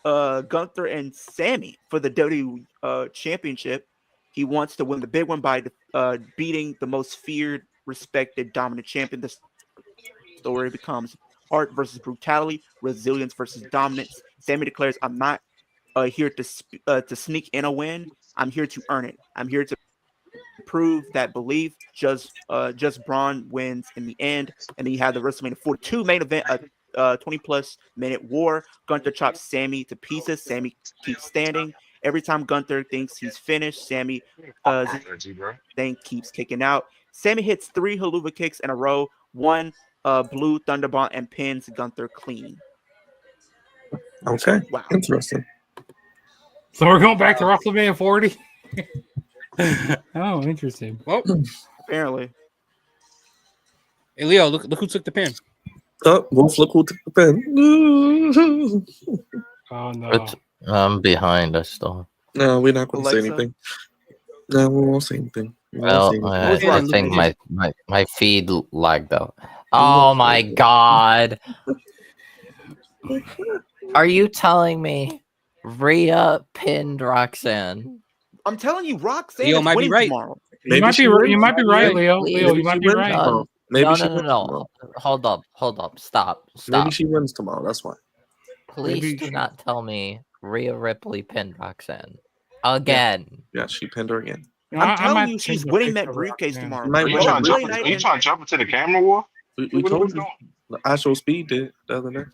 Gunther and Sami for the WWE Championship. He wants to win the big one by beating the most feared, respected, dominant champion. The story becomes art versus brutality, resilience versus dominance. Sami declares, "I'm not here to sneak in a win. I'm here to earn it. I'm here to prove that belief." Just Braun wins in the end. And then you have the WrestleMania 42 main event, a 20-plus minute war. Gunther chops Sami to pieces. Sami keeps standing. Every time Gunther thinks he's finished, Sami then keeps kicking out. Sami hits 3 haluva kicks in a row, 1 blue thunderbomb, and pins Gunther clean. Okay, wow, interesting. So we're going back to WrestleMania 40. Oh, interesting. Well, apparently. Hey Leo, look who took the pin. Oh, Wolf, look who took the pin. Oh no. I'm behind us still. No, we're not going to say Alexa? anything. No, we won't say anything. Well, I think my feed lagged out. Oh my god. Are you telling me Rhea pinned Roxanne? I'm telling you, Roxanne Leo is might be winning right. tomorrow. You might be right, Leo. Leo, you might be right. No, Maybe she no. Hold up. Stop. Maybe she wins tomorrow. That's why. Please do not tell me Rhea Ripley pinned Roxanne again. Yeah, she pinned her again. I'm telling you, she's winning that briefcase tomorrow. Are you trying to jump into the camera war? We told you. Actual Speed did the other day.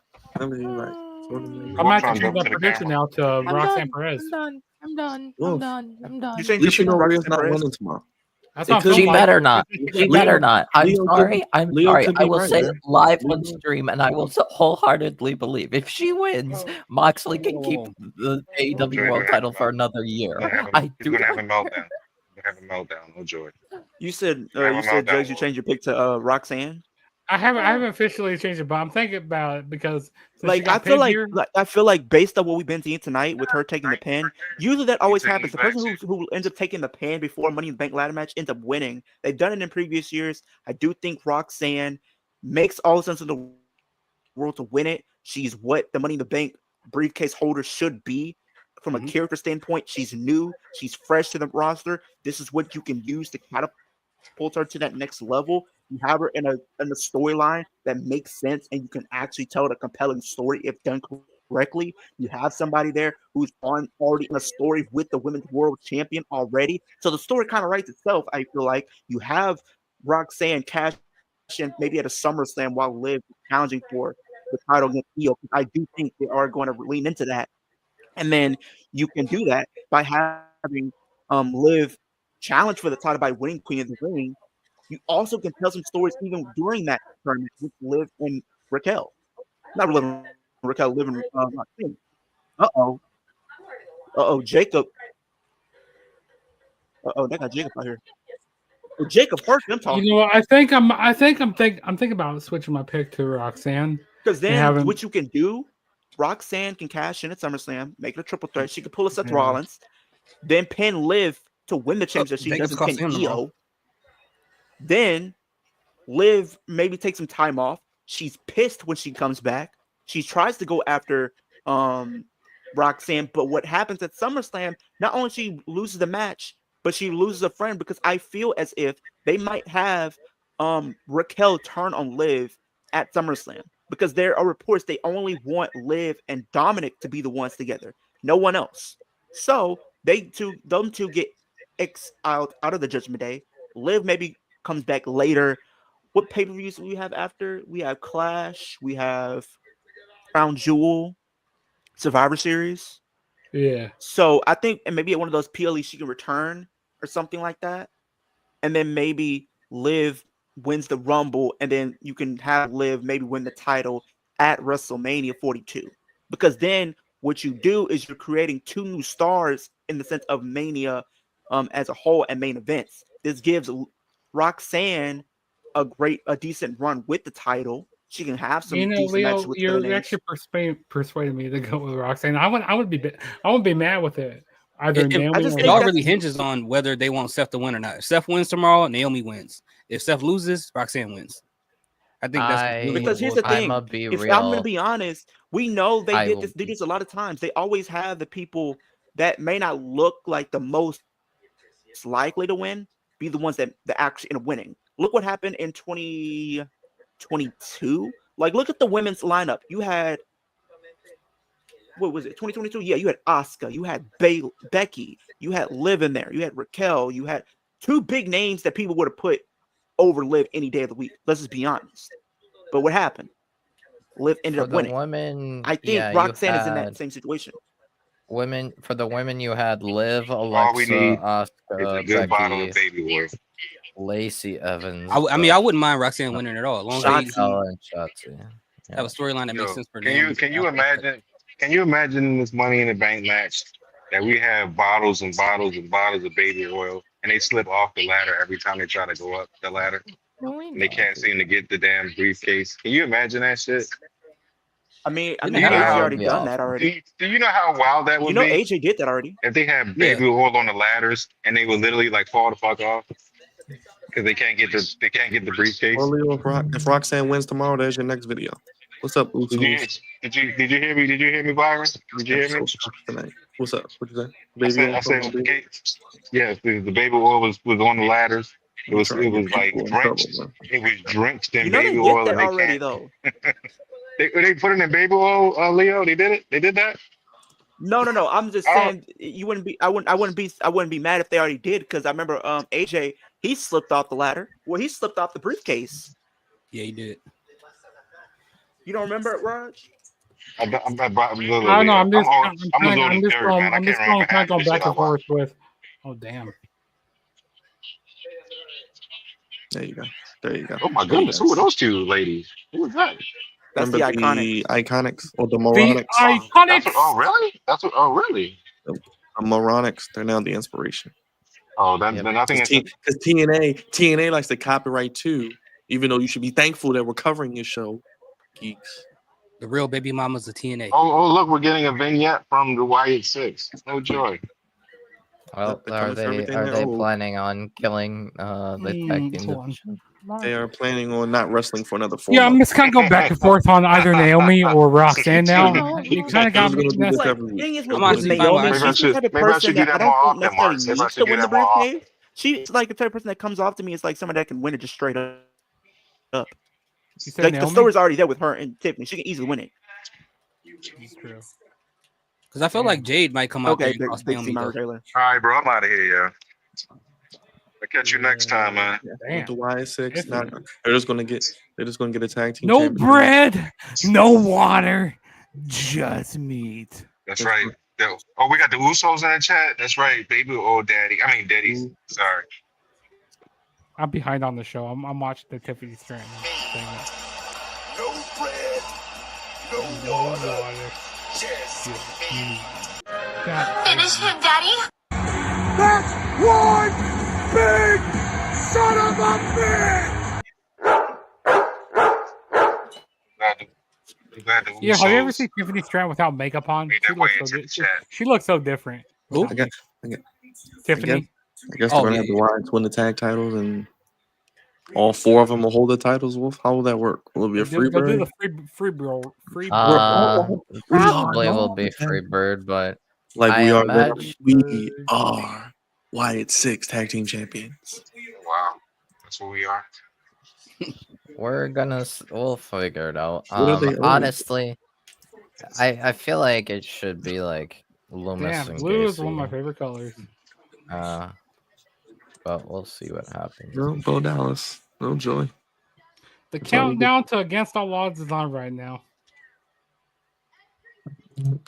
I mean, like, I'm going to have to change that prediction now to Roxanne Perez. I'm done. At least you know Rhea's not winning tomorrow. That's not She like. better not. She better not. I'm Leo sorry. I'm sorry. could I be will right, say man. it live Leo- on stream, and I will wholeheartedly believe if she wins, Moxley can keep the AEW World title for another year. I He's do. gonna have a meltdown. He's gonna have a meltdown. No joy. You said Have a Jugs, you meltdown. changed your pick to Roxanne. I haven't officially changed it, but I'm thinking about it because since she Like I got feel pinned like, here. based on what we've been seeing tonight with her taking the pin, usually that always happens. The person who ends up taking the pin before Money in the Bank ladder match ends up winning. They've done it in previous years. I do think Roxanne makes all the sense in the world to win it. She's what the Money in the Bank briefcase holder should be from a character standpoint. She's new. She's fresh to the roster. This is what you can use to catapult her to that next level. You have her in a storyline that makes sense, and you can actually tell a compelling story if done correctly. You have somebody there who's already in a story with the Women's World Champion already, so the story kind of writes itself. I feel like you have Roxanne cash in maybe at a SummerSlam while Liv challenging for the title against Io. I do think they are going to lean into that, and then you can do that by having Liv challenge for the title by winning Queen of the Ring. You also can tell some stories even during that tournament with Liv and Raquel. Not Liv and Raquel, Liv and Jacob. They got Jacob out here. Well, Jacob first, I'm talking. You know, I think I'm thinking about switching my pick to Roxanne. Because then what you can do, Roxanne can cash in at SummerSlam, make it a triple threat. She can pull a Seth Rollins, then pin Liv to win the championship. She doesn't pin Io. Then Liv maybe take some time off. She's pissed when she comes back. She tries to go after Roxanne, but what happens at SummerSlam, not only she loses the match, but she loses a friend, because I feel as if they might have Raquel turn on Liv at SummerSlam, because there are reports they only want Liv and Dominic to be the ones together, no one else. So them two get out of the Judgment Day. Liv maybe comes back later. What pay-per-views do we have after? We have Clash, we have Crown Jewel, Survivor Series. Yeah. So I think, and maybe at one of those PLE she can return or something like that. And then maybe Liv wins the Rumble, and then you can have Liv maybe win the title at WrestleMania 42. Because then what you do is you're creating two new stars in the sense of Mania as a whole and main events. This gives Roxanne a decent run with the title. She can have some decent Leo, matches with you're actually persuading me to go with Roxanne. I wouldn't be mad with it. Either Naomi it all really hinges on whether they want Seth to win or not. If Seth wins tomorrow, Naomi wins. If Seth loses, Roxanne wins. I think that's really because here's the thing. If I'm going to be honest, we know they did this a lot of times. They always have the people that may not look like the most likely to win be the ones that actually end up winning. Look what happened in 2022. Like, look at the women's lineup. You had, what was it, 2022? Yeah, you had Asuka, you had Becky, you had Liv in there, you had Raquel, you had two big names that people would have put over Liv any day of the week. Let's just be honest. But what happened? Liv ended up winning. Women, I think Roxanne is in that same situation. For the women, you had Liv, Alexa, Asuka, Becky, baby oil. Lacey Evans. I mean, I wouldn't mind Roxanne winning at all, as long as they have a storyline that makes sense for them. Can you imagine? Can you imagine this Money in the Bank match that we have bottles and bottles and bottles of baby oil, and they slip off the ladder every time they try to go up the ladder, and they can't seem to get the damn briefcase? Can you imagine that shit? I mean, AJ already done that already. Do you know how wild that would be? AJ did that already. If they had baby oil on the ladders and they would literally like fall the fuck off because they can't get the briefcase. Or Leo, if Roxanne wins tomorrow, there's your next video. What's up, Uzi? Did you hear me? Did you hear me, Byron? Did you hear me? What's up? What you say? I said, yes, the baby oil was on the ladders. It was like drenched. It was drenched in baby oil. That already though. They put it in baby oil, Leo. They did it. They did that. No. I'm just saying you wouldn't be. I wouldn't be mad if they already did, because I remember AJ, he slipped off the ladder. Well, he slipped off the briefcase. Yeah, he did. You don't remember it, Raj? I don't know. I'm just going back and forth with. Oh damn. There you go. There you go. Oh my goodness, who are those two ladies? Who is that? That's Remember the Iconics. Iconics or the The Moronics? Iconics. Oh, really? Oh, really? The Moronics. They're now the inspiration. Oh, then nothing. Because TNA likes to copyright too. Even though you should be thankful that we're covering your show, geeks. The real baby mamas of TNA. Oh, look, we're getting a vignette from the Wyatt Six. No joy. Well, are they planning on killing the tag team division? They are planning on not wrestling for another 4 Yeah, I'm months. just gonna go back and forth on either Naomi or Roxanne now. You kind of got me. Thing is with Naomi, she's the type of person that I don't think necessarily needs to win the briefcase. She's like the type of person that comes off to me is like someone that can win it just straight up. Like the story's already there with her and Tiffany. She can easily win it. Because I feel like Jade might come out there and cross Naomi. All right, bro, I'm out of here, yeah. I'll catch you next time, man. With the Y6, they're just gonna get a tag team. No championship. bread, no water, just meat. That's right. Oh, we got the Usos in the chat. That's right, baby. Oh, daddy. I mean, daddies. Sorry. I'm behind on the show. I'm watching the Tiffany Stratton thing. No bread, no water, just meat. Finish him, Daddy. That's one big son of a bitch! Yeah, have you ever seen Tiffany Stratton without makeup on? She looks so different. Who? I got Tiffany. I guess they're gonna have the Wyatts win the tag titles, and all 4 of them will hold the titles. Wolf, how will that work? Will it be a free They'll do bird? the free bird. Probably will be free bird, but Like I we imagine... are Wyatt 6 tag team champions. Wow, that's what we are. We'll figure it out. What are they Honestly, I feel like it should be like Loomis Damn, and blue is Gacy. one of my favorite colors. But we'll see what happens. No, Bo Dallas. No joy. The countdown to Against All Odds is on right now.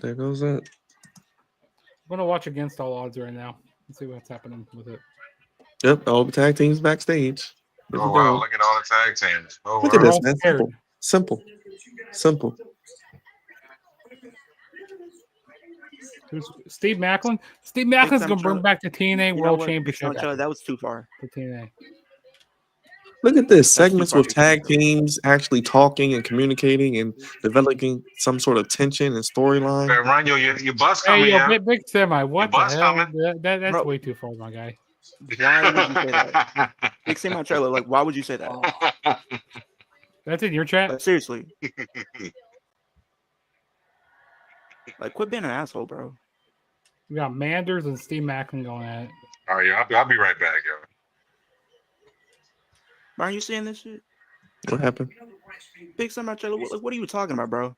There goes that. I'm gonna watch Against All Odds right now and see what's happening with it. Yep, all the tag teams backstage. Oh, wow, look at all the tag teams. Oh, Look at wow. this, man. Simple. Who's Steve Macklin? Steve Macklin's gonna bring back the TNA World Championship. That was too far. The TNA. Look at this segments with tag teams actually talking and communicating and developing some sort of tension and storyline. Hey, Ryan, your bus coming, Hey, yo, yeah? big semi. What the bus hell? coming. That's way too far, my guy. Why would you say that? Big Semi trailer. Like, why would you say that? That's in your chat. Like, seriously. Like, quit being an asshole, bro. We got Manders and Steve Macklin going at it. All right, yeah, I'll be right back, yo. Aren't you seeing this shit? What happened? Big Semi trailer. What are you talking about, bro?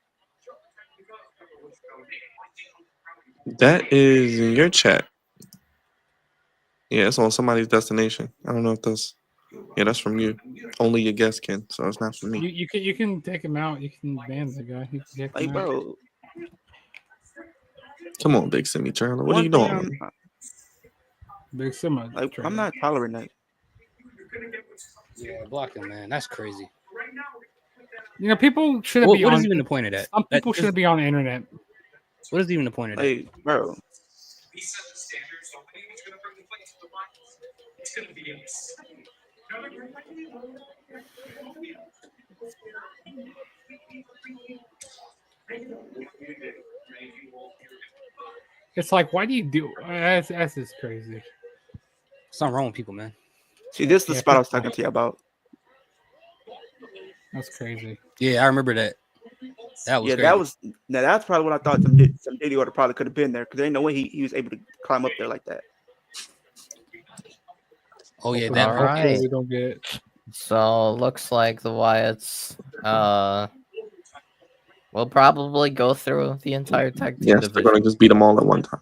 That is in your chat. Yeah, it's on somebody's destination. I don't know if that's. Yeah, that's from you. Only your guest can, so it's not from me. You can take him out. You can ban the guy. You can Like, bro. Come on, Big Simi Trailer. What are you doing? Big Semi. Like, I'm not tolerating that. Yeah, block him, man. That's crazy. You know, people shouldn't be. What is even the point of that? Some people shouldn't be on the internet. What is even the point of that? Hey, bro. It's like, why do you do? That's just crazy. Something wrong with people, man. See, this is the spot I was talking to you about. That's crazy. Yeah, I remember that. That was crazy. That's probably what I thought some Diddy order probably could have been there because there ain't no way he was able to climb up there like that. Oh yeah, that all right. We don't get. So looks like the Wyatts will probably go through the entire tag team Yes, division. they're gonna just beat them all at one time.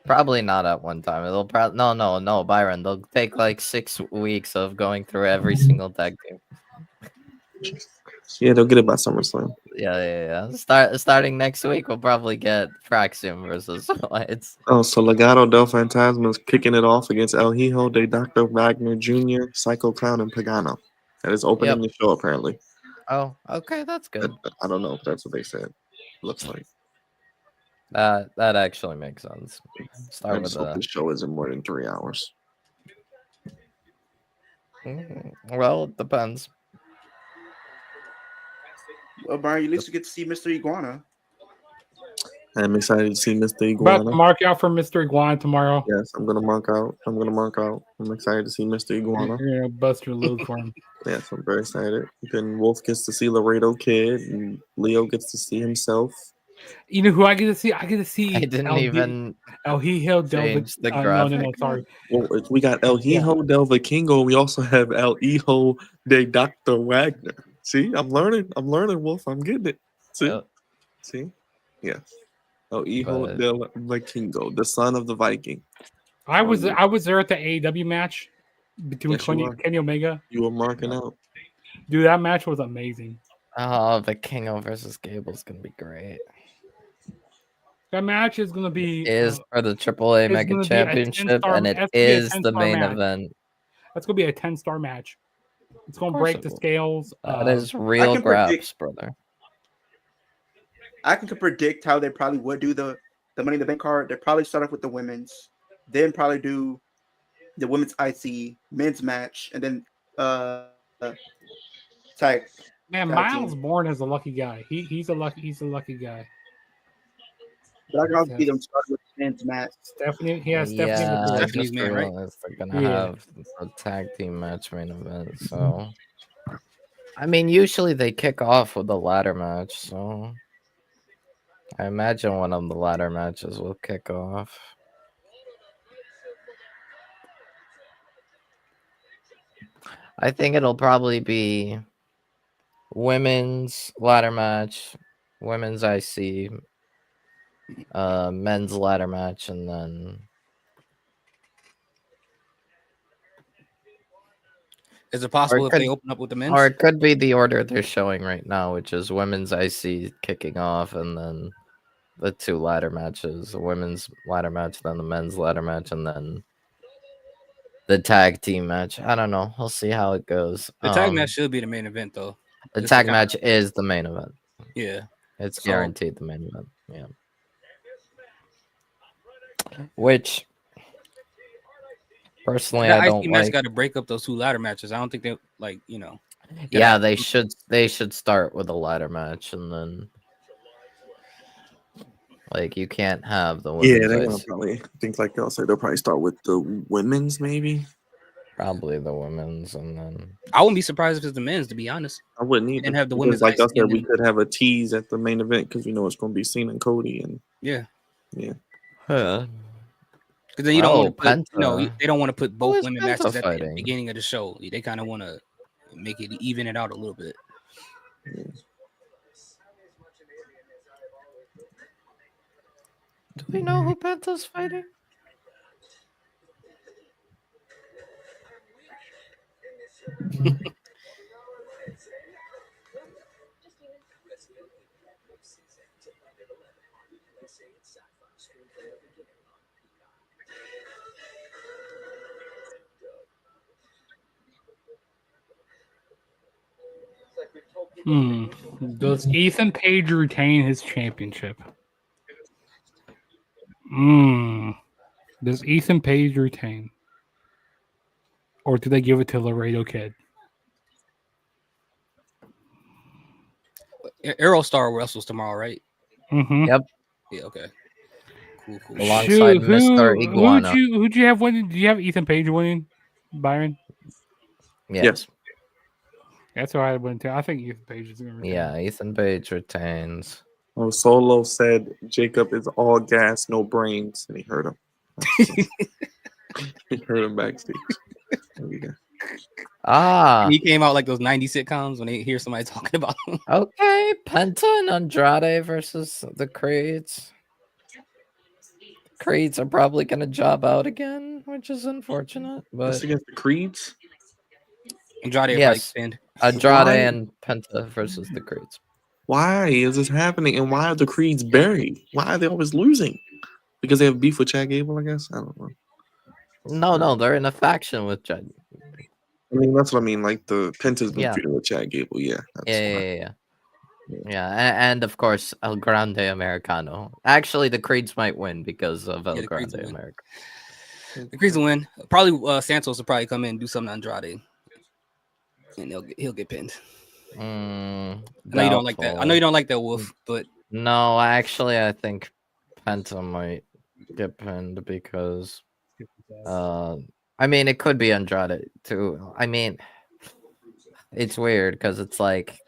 Probably not at one time. It'll probably no, Byron. They'll take like 6 weeks of going through every single tag team. Yeah, they'll get it by SummerSlam. Yeah. Starting next week, we'll probably get Fraxium versus Whites. Oh, so Legado del Fantasma is kicking it off against El Hijo de Dr. Wagner Jr., Psycho Clown, and Pagano. That is opening the show, apparently. Oh, okay, that's good. I don't know if that's what they said. Looks like. That actually makes sense. I just hope the show isn't more than 3 hours. Well, it depends. Well, Brian, you at least get to see Mr. Iguana. I'm excited to see Mr. About Iguana. to mark out for Mr. Iguana tomorrow. Yes, I'm gonna mark out. I'm excited to see Mr. Iguana. You're gonna bust your load for him. Yes, I'm very excited. Then Wolf gets to see Laredo Kid, and Leo gets to see himself. You know who I get to see? I get to see. I didn't even El Hijo del change the No, graphic. sorry. Well, we got El Hijo del Vikingo. We also have El Hijo de Dr. Wagner. See, I'm learning, Wolf. I'm getting it. See? Yeah. El Hijo del Vikingo, the son of the Viking. I was there at the AEW match between Kenny Omega. You were marking out. Dude, that match was amazing. Oh, Vikingo versus Gable is gonna be great. That match is gonna be for the AAA Mega Championship, and it is the main event. That's gonna be a 10-star match. It's gonna break the scales. That is real graps, brother. I can predict how they probably would do the Money in the Bank card. They probably start off with the women's, then probably do the women's IC, men's match, and then tag. Man, Miles Bourne is a lucky guy. He's a lucky guy. But I can also see them start with the men's match. Stephanie's man, right? They're gonna have a tag team match main event. So, I mean, usually they kick off with a ladder match. So, I imagine one of the ladder matches will kick off. I think it'll probably be women's ladder match, women's IC, men's ladder match, and then is it possible if they open up with the men's? Or it could be the order they're showing right now, which is women's IC kicking off, and then the two ladder matches, the women's ladder match, then the men's ladder match, and then the tag team match. I don't know. We'll see how it goes. The tag match should be the main event, though. The tag match is the main event. Yeah. It's guaranteed the main event. Yeah. Which, personally, I don't like. Got to break up those two ladder matches. I don't think they Yeah, they should. They should start with a ladder match, and then you can't have the women's. Yeah, they're gonna probably think like they'll say they'll probably start with the women's, maybe. Probably the women's, and then I wouldn't be surprised if it's the men's. To be honest, I wouldn't either. And have the women's like I said, we could have a tease at the main event because we know it's going to be Cena and Cody, and yeah. Huh. Because then you don't want to put, they don't want to put both women matches at the beginning of the show. They kind of want to make it even it out a little bit. Yeah. Do we know who Penta's fighting? Does Ethan Page retain his championship? Does Ethan Page retain? Or do they give it to Laredo Kid? Aerostar wrestles tomorrow, right? Mm-hmm. Yep. Yeah, okay. Cool. Alongside Mr. Iguana. Who'd you have winning? Do you have Ethan Page winning, Byron? Yes. That's why I went to. I think Ethan Page is going to retain. Yeah, Ethan Page retains. Oh, Solo said Jacob is all gas, no brains, and he heard him. He heard him backstage. He came out like those 90s sitcoms when they hear somebody talking about him. Okay, Penta and Andrade versus the Creeds. Creeds are probably going to job out again, which is unfortunate. But That's against the Creeds? Andrade, yes, Andrade and Penta versus the Creeds. Why is this happening? And why are the Creeds buried? Why are they always losing? Because they have beef with Chad Gable, I guess. I don't know. No, they're in a faction with Chad. I mean, that's what I mean. Like the Penta's been Yeah. feuding with Chad Gable. Yeah. Yeah. And of course, El Grande Americano. Actually, the Creeds might win because of El Grande Americano. The Creeds will win. Probably Santos will probably come in and do something to Andrade, and he'll get pinned. I know you don't like that. I know you don't like that, Wolf, but no, actually, I think Penta might get pinned because, I mean, it could be Andrade too. I mean, it's weird because it's like,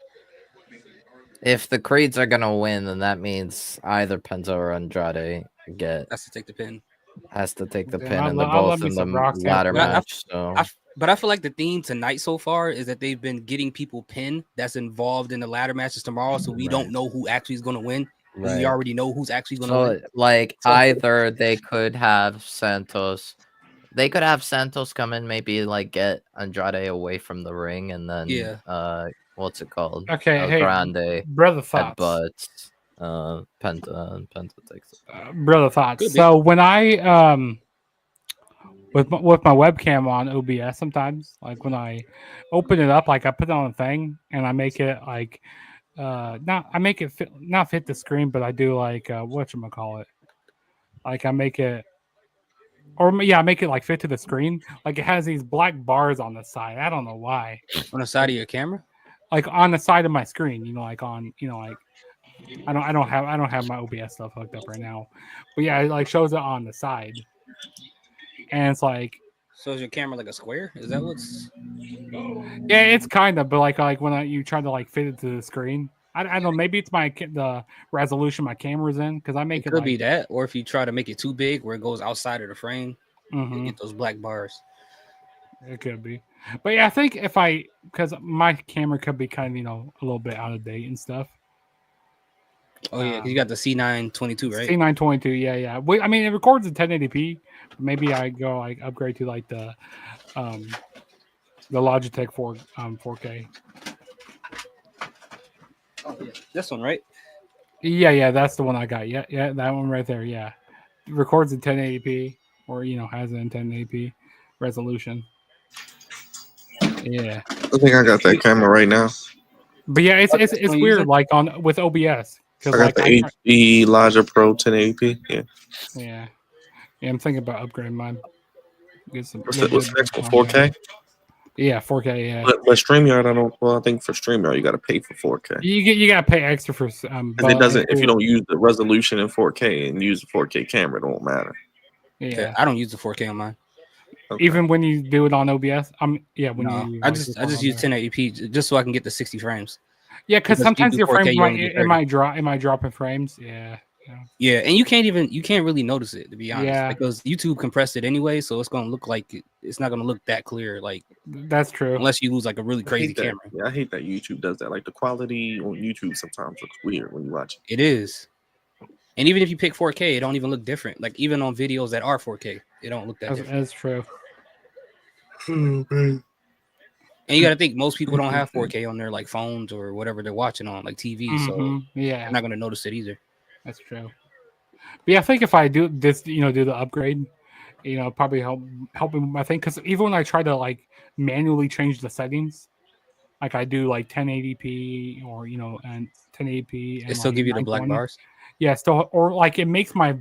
if the Creeds are gonna win, then that means either Penta or Andrade has to take the pin. Has to take the Damn, pin, and they're I love both me in some the Roxanne. ladder But match. But I feel like the theme tonight so far is that they've been getting people pinned that's involved in the ladder matches tomorrow, so we don't know who actually is going to win. Right. We already know who's actually going to win. Like, either they could have Santos. They could have Santos come in, maybe like get Andrade away from the ring, and then what's it called? Okay, El hey, Grande brother thoughts. headbutts Penta, and Penta takes it. Brother thoughts. So when I with my webcam on OBS, sometimes like when I open it up, like I put it on a thing and I make it like not fit the screen, but I do like whatchamacallit. Like I make it I make it like fit to the screen. Like it has these black bars on the side. I don't know why. On the side of your camera? Like on the side of my screen, like on, like I don't have my OBS stuff hooked up right now. But yeah, it like shows it on the side. And it's like, so is your camera like a square? Is that what's? Yeah, it's kind of, but like when you try to like fit it to the screen, I don't know. Maybe it's the resolution my camera's in because I make It could be that, or if you try to make it too big where it goes outside of the frame, you get those black bars. It could be, but yeah, I think because my camera could be kind of a little bit out of date and stuff. Oh yeah, because you got the C922, right? C922, yeah. I mean, it records in 1080p. Maybe I go upgrade to like the Logitech 4K. Oh, yeah. This one, right? Yeah, that's the one I got. Yeah, that one right there. Yeah, it records in 1080p, or has it in 1080p resolution. Yeah, I think I got that camera right now. but yeah, it's weird. Like with OBS, I got the HD Logic Pro 1080p. Yeah. I'm thinking about upgrading mine. Get some. What's next one? 4K. Yeah, 4K. Yeah, but StreamYard, I don't. Well, I think for StreamYard, you got to pay for 4K. You got to pay extra for. If it doesn't, if you don't use the resolution in 4K and use the 4K camera, it won't matter. Yeah, I don't use the 4K on mine. Okay. Even when you do it on OBS, I just use 1080p just so I can get the 60 frames. Yeah, because sometimes your frames might drop in frames. Yeah, and you can't really notice it, to be honest, because YouTube compressed it anyway, so it's gonna look like it's not gonna look that clear. Like that's true, unless you lose like a really crazy camera. Yeah, I hate that YouTube does that. Like the quality on YouTube sometimes looks weird when you watch it. It is, and even if you pick 4K, it don't even look different. Like even on videos that are 4K, it don't look that different. That's true. And you got to think most people don't have 4K on their like phones or whatever they're watching on, like TV. So yeah, they're not gonna notice it either. That's true. But yeah, I think if I do this, do the upgrade, probably help with my thing. Because even when I try to like manually change the settings, like I do like 1080p or and 1080p, and it still give you the black bars. Yeah, still, or like it makes my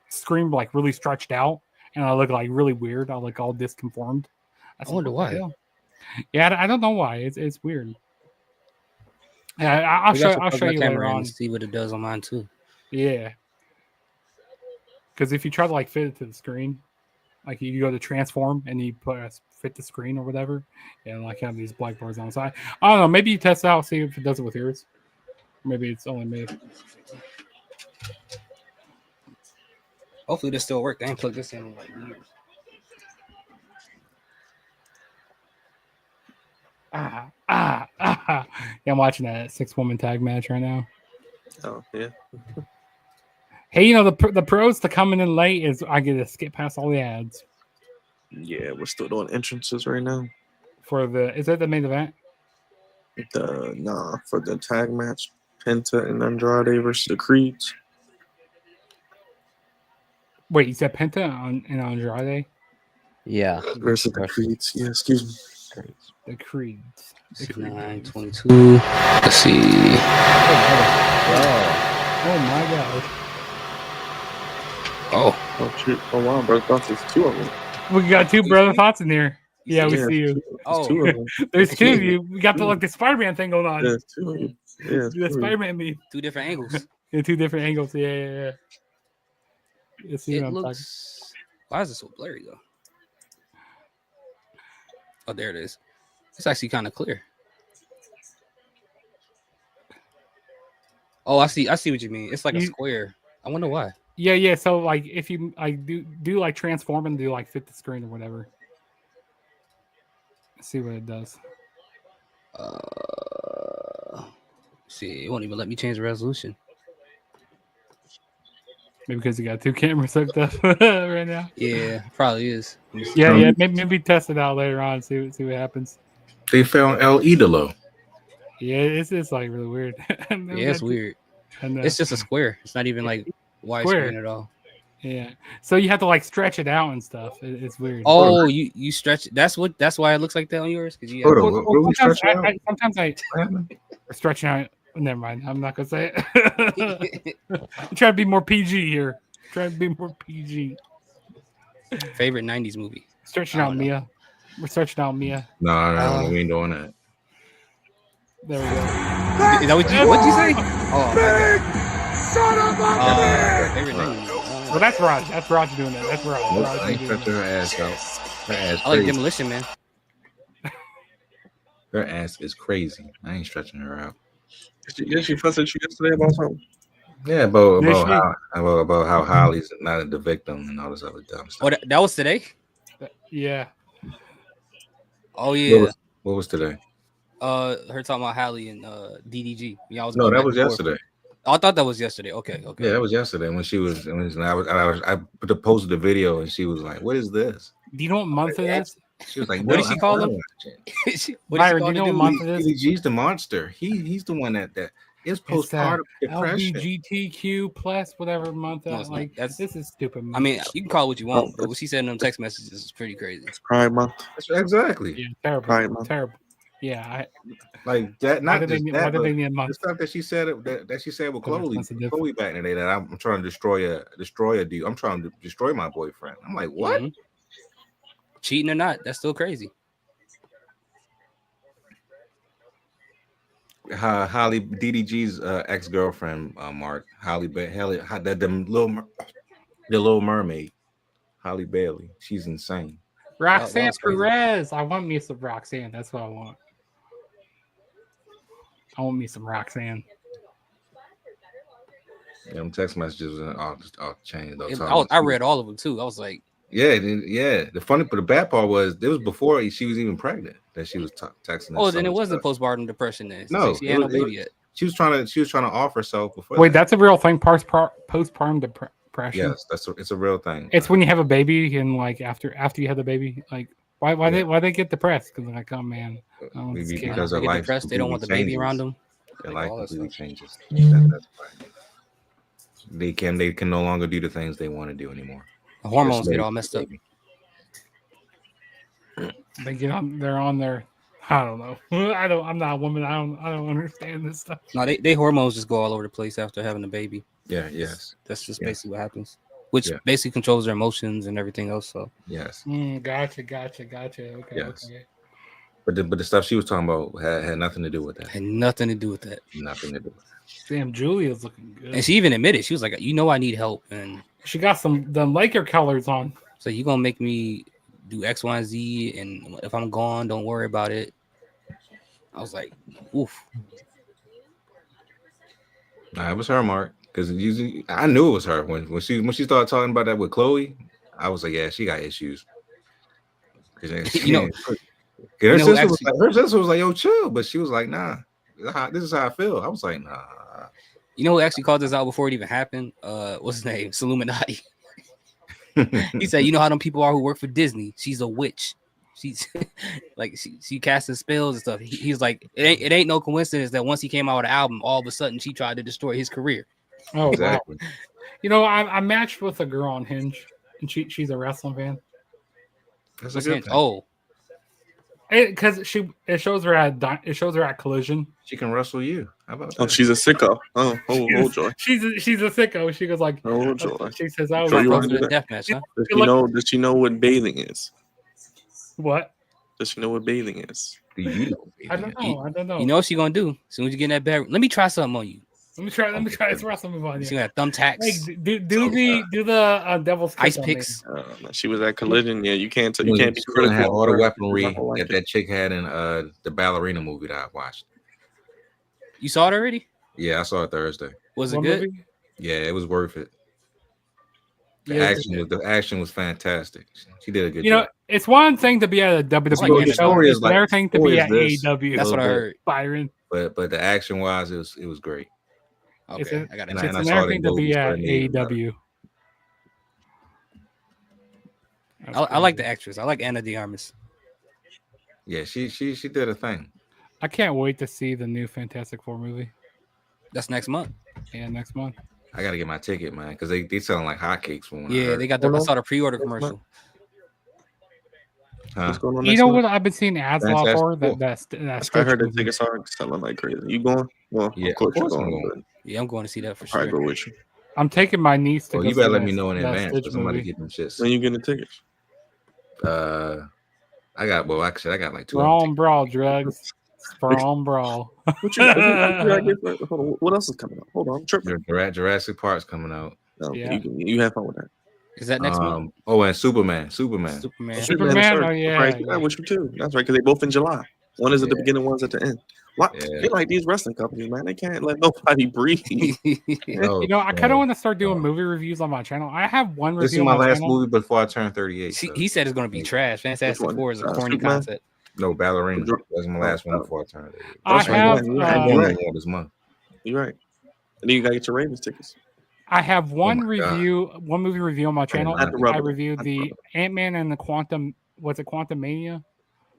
screen like really stretched out, and I look like really weird. I look all disconformed. I wonder why. Yeah, I don't know why. It's weird. Yeah, I'll show you later on. See what it does on mine too. Yeah, because if you try to like fit it to the screen, like you go to transform and you fit the screen or whatever, and like have these black bars on the side. I don't know. Maybe you test it out, see if it does it with yours. Maybe it's only me. Hopefully this still works. I ain't plugged this in like years. Yeah, I'm watching that 6-woman tag match right now. Oh yeah. Hey, the pros to coming in late is I get to skip past all the ads. Yeah, we're still doing entrances right now. Is that the main event? For the tag match Penta and Andrade versus the Creeds. Wait, you said Penta and Andrade? Yeah. Versus the Creeds. Yeah, excuse me. The Creeds. The Creed 922. Let's see. Oh my god. Oh shit. Oh wow, bro. Thoughts is two of them. We got two brother thoughts in here. Yeah, we Yeah, see you. there's two of them. There's two of you. We got the Spider-Man thing going on. Yeah, two of them. Yeah, The Spider-Man meme. Two different angles. Yeah, two different angles. Yeah. You see what I'm talking. Why is it so blurry though? Oh, there it is. It's actually kind of clear. Oh, I see what you mean. It's like a square. I wonder why. Yeah. So like, if you like do like transform and do like fit the screen or whatever. Let's see what it does. See, it won't even let me change the resolution. Maybe because you got two cameras hooked up right now. Yeah, probably is. Yeah. Maybe test it out later on. See what happens. They found El Idolo. Yeah, it's like really weird. Yeah, it's weird. It's just a square. It's not even like widescreen at all. Yeah. So you have to like stretch it out and stuff. It's weird. Oh, you stretch. That's why it looks like that on yours. Because sometimes I stretch out. Never mind. I'm not gonna say it. Try to be more PG here. Try to be more PG. Favorite 90s movie? Stretching out Mia. We're stretching out Mia. No, we ain't doing that. There we go. Is that what'd you say? Oh, son of a favorite 90s. Well, that's Raj. That's Raj doing that. That's Raj. I ain't stretching her ass out. Her ass I like crazy. Demolition Man. Her ass is crazy. I ain't stretching her out. Did she fuss at you yesterday about something? Yeah, about how Holly's not the victim and all this other dumb stuff. Oh, that was today? Yeah. Oh yeah. What was today? Her talking about Hallie and DDG. Yeah, No, that was yesterday. Oh, I thought that was yesterday. Okay. Yeah, that was yesterday when she was. I posted the video and she was like, "What is this?" Do you know what month it is? She was like, "What did she call him?" Byron, do you know what month it is? DDG's the monster. He's the one that is postpartum depression. LGBTQ plus whatever month. This is stupid. I mean, you can call it what you want, but what she said in them text messages is pretty crazy. It's Pride Month. Exactly. Yeah, terrible. Pride Month. Terrible. Yeah, like that. Not just that, why did they need a month? The stuff that she said that she said with Chloe back in the day that I'm trying to destroy a dude. I'm trying to destroy my boyfriend. I'm like, what? Mm-hmm. Cheating or not, that's still crazy. Holly DDG's ex-girlfriend, Mark Holly the Little Mermaid, Holly Bailey. She's insane. Roxanne Perez. I want me some Roxanne. That's what I want. I want me some Roxanne. Yeah, them text messages all changed. I read all of them too. I was like, yeah. The bad part was it was before she was even pregnant that she was texting. Oh, then it wasn't postpartum depression then. No, she had no baby yet. She was trying to off herself before. Wait, that's a real thing. Postpartum depression. Yes, it's a real thing. It's when you have a baby and like after you have the baby, like why they get depressed? Because like, oh man, because their life depressed. They don't want the baby around them. Their life completely changes. That's right. They can no longer do the things they want to do anymore. The hormones get all messed up. They're on their. I don't know. I'm not a woman. I don't understand this stuff. No, they hormones just go all over the place after having a baby. Yeah. Yes. That's just basically what happens. Which basically controls their emotions and everything else. So yes. Gotcha. Okay. Yes. Okay. But the stuff she was talking about had nothing to do with that. Nothing to do with that. Nothing to do with that. Damn, Julia's looking good. And she even admitted, she was like, I need help. And she got the Laker colors on. So you gonna make me do X, Y, and Z, and if I'm gone, don't worry about it. I was like, oof. Nah, it was her, Mark. Because I knew it was her when she started talking about that with Chloe. I was like, yeah, she got issues. Her sister was like, yo, chill, but she was like, nah, this is how I feel. I was like, nah. You know who actually called this out before it even happened? What's his name? Illuminati. He said, you know how them people are who work for Disney? She's a witch. She's like she casting spells and stuff. He's like, it ain't no coincidence that once he came out with an album, all of a sudden she tried to destroy his career. Oh Exactly. wow! You know, I matched with a girl on Hinge, and she's a wrestling fan. That's What's a good Hinge? thing. Oh, Because it shows her at Collision. She can wrestle you. How about that? Oh, she's a sicko. Oh, joy. She's a sicko. She goes like, Oh, joy. she says, "Oh, So you want to to do do the that? deathmatch, huh? Does she know what bathing is? What? Does she know what bathing is? Do you know? I don't know. I don't know. You know what she gonna do? As soon as you get in that bed, let me try something on you. Let me try this wrestling move on you. She got thumbtacks. Hey, do the devil's kiss Ice on me. picks. She was at Collision. Yeah, you can't be She's gonna critical have all of the her. weaponry She's not gonna like that that chick had in the ballerina movie that I watched. You saw it already? Yeah, I saw it Thursday. Was it What good? movie? Yeah, it was worth it. The Yeah, action was fantastic. She did a good You know, job. it's one thing to be at a WWE the show. story It's is like another thing to story be is at this, AEW. That's what I little bit. heard. Byron. But the action wise, it was great. Okay, I got it. And It's I another saw it thing in to Dolby, be so at it made it even better. AEW. I like the actress. I like Anna de Armas. Yeah, she did a thing. I can't wait to see the new Fantastic Four movie. That's next month. Yeah, next month. I gotta get my ticket, man, because they selling like hotcakes from when I Yeah, heard. they got the. I saw the pre-order commercial. Huh? What's going on You next know month? what I've been seeing ads a lot Fantastic for? Four. That I heard the movie. tickets are selling like crazy. You going? Well, Yeah, of course you're I'm going. going. Yeah, I'm going to see that for I'll probably sure. go with you. I'm taking my niece to Well, go you better see let me know in that advance Stitch because somebody movie. get them shits. When you getting the tickets? I got like 2 Brawl and brawl, drugs. Brawl and brawl. What you got get for, hold on, what else is coming out? Hold on, I'm tripping. Jurassic Park's coming out. No, Yeah. you have fun with that. Is that next month? Oh, and Superman. Superman. Superman, oh, yeah, I wish you too. That's right, because they both in July. One is at the Yeah. beginning, one's at the end. What? Yeah. They like these wrestling companies, man. They can't let nobody breathe. No, You know, I kind of want to start doing movie reviews on my channel. I have one This is review my on my last channel. movie before I turn 38. He said it's going to be trash. Fantastic one? Four is a corny Superman? concept. No, Ballerina. That's my last one before I turn 38. I have. I'm going to this month. You're right. And then you gotta get your Ravens tickets. I have one my God. review, one movie review on my channel. Not the rubber. I reviewed the Ant-Man and the Quantum. What's it? Quantum Mania.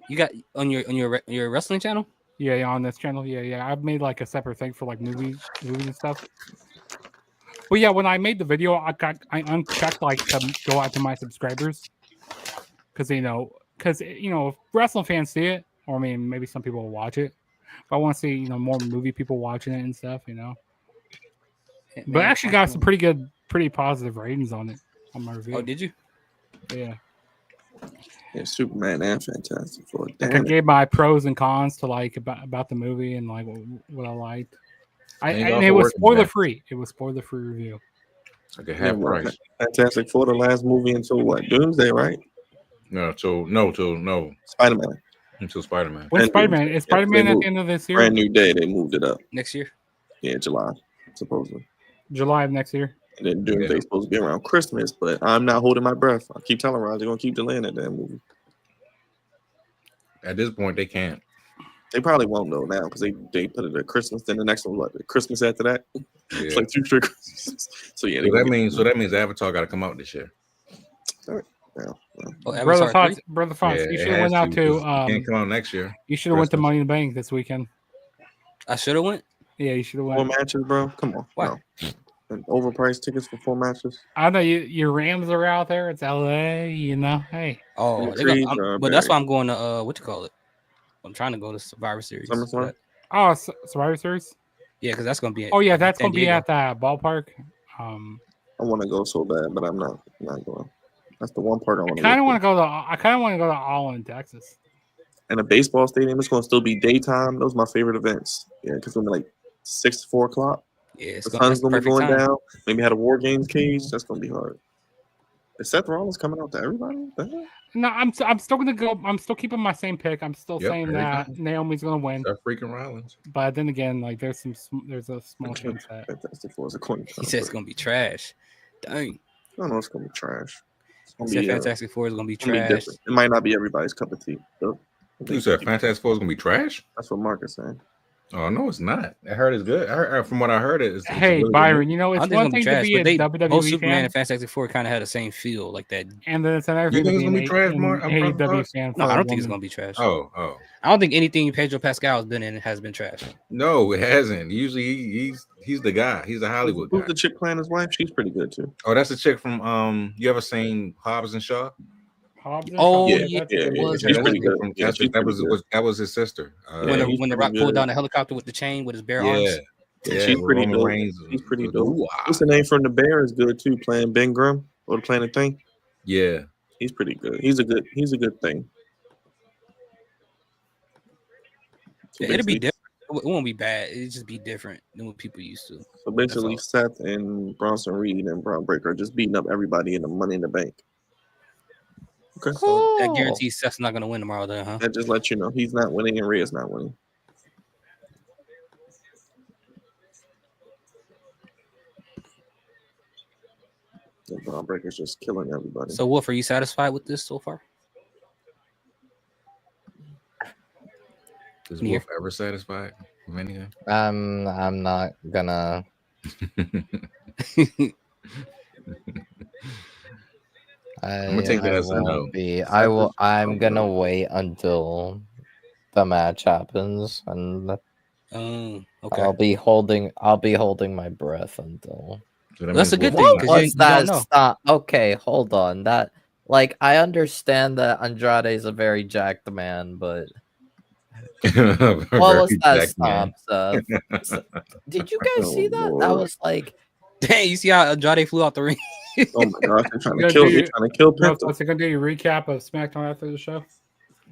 You got on your wrestling channel? Yeah, on this channel. Yeah. I've made like a separate thing for like movies and stuff. But yeah, when I made the video, I unchecked like to go out to my subscribers because if wrestling fans see it, or I mean maybe some people will watch it. But I want to see more movie people watching it and stuff. But I actually got some pretty positive ratings on it on my review. Oh, did you? Yeah. Yeah, Superman and Fantastic Four. Like I Damn it. gave my pros and cons to like about the movie and like what I liked. And it was spoiler free. It was spoiler free review. Like a half price. Fantastic Four, the last movie until what? Doomsday, right? No. Spider-Man. Until Spider-Man. When's Spider-Man? Is Spider-Man at the end of this year? Brand new day. They moved it up. Next year? Yeah, July, supposedly. July of next year. And then Doomsday's supposed to be around Christmas, but I'm not holding my breath. I keep telling Roger they're gonna keep delaying that damn movie. At this point, they can't. They probably won't know now because they put it at Christmas. Then the next one, Christmas after that. Yeah. It's like 2 straight Christmases. So yeah, So that means Avatar got to come out this year. Brother Fox, you should have went out to. Can't come out next year. You should have went to Money in the Bank this weekend. I should have went. Yeah, you should have 4 went. matches, bro. Come on. What? No. And overpriced tickets for 4 matches. I know your Rams are out there. It's LA. Hey. Oh, but that's why I'm going to what you call it? I'm trying to go to Survivor Series. SummerSlam? Oh, Survivor Series. Yeah, because that's gonna be. Oh yeah, that's gonna be Diego. at that ballpark. I want to go so bad, but I'm not going. That's the one part I want to. I kind of want to go to All in Texas. And a baseball stadium is going to still be daytime. Those are my favorite events. Yeah, because it's going to be like 6 to 4 o'clock. Yeah, the sun's going to be going down. Maybe had a War Games cage. That's going to be hard. Is Seth Rollins coming out to everybody? No, I'm still gonna go. I'm still keeping my same pick. I'm still saying that Naomi's gonna win. Seth freaking Rollins. But then again, like there's a small chance that Fantastic Four is a coin. He said it's gonna be trash. Dang. I don't know. It's gonna be trash. He said Fantastic Four is gonna be trash. It might not be everybody's cup of tea. So You said Fantastic Four is gonna be trash? That's what Mark is saying. Oh no, it's not. I heard it's good. From what I heard, it's Hey, really Byron, you know, I it's don't think it's one gonna be thing to trash, be but a they both WWE Superman fan, and Fantastic Four kind of had the same feel, like that. and then it's another You thing to think be it's gonna be trash, an Mark? AEW fan No, for I a don't think it's woman. gonna be trash. Oh. I don't think anything Pedro Pascal has been in has been trash. No, it hasn't. Usually he's the guy. He's the Hollywood Who's guy. the chick playing his wife? She's pretty good too. Oh, that's the chick from You ever seen Hobbs and Shaw? Hobbs and Oh, Shaw, yeah, that's it good. was. She's that's pretty the chick good. from Yeah, she's pretty good. that was his sister. When he's the pretty Rock pulled good. down the helicopter with the chain with his bare Yeah. arms. Yeah, she's with pretty Roman dope. Reigns. She's pretty With- dope. Ooh, What's the name from The Bear is good too, playing Ben Grimm or playing a thing. Yeah. He's pretty good. He's a good thing. So It'll be basically, different. It won't be bad. It'll just be different than what people used to. so basically Seth and Bronson Reed and Braun Breaker are just beating up everybody in the Money in the Bank. Okay. So that guarantees Seth's not gonna win tomorrow, then, huh? That just lets you know he's not winning and Rhea's not winning. And Braun Breaker's just killing everybody. So, Wolf, are you satisfied with this so far? Is Wolf ever satisfied with anything? I'm not gonna. I'm gonna take that as a no. I'm gonna wait until the match happens, and okay. I'll be holding my breath until. So that That's means a good Wolf thing. is 'Cause not- you that don't know. stop? Okay, hold on. That I understand that Andrade's a very jacked man, but what was Very that jacked man. stop? Did you guys see that? That was like. Dang, you see how Andrade flew out the ring? Oh my gosh, they're trying You to gonna kill do you. your- Trying to kill No, Penta. so gonna do your recap of SmackDown after the show.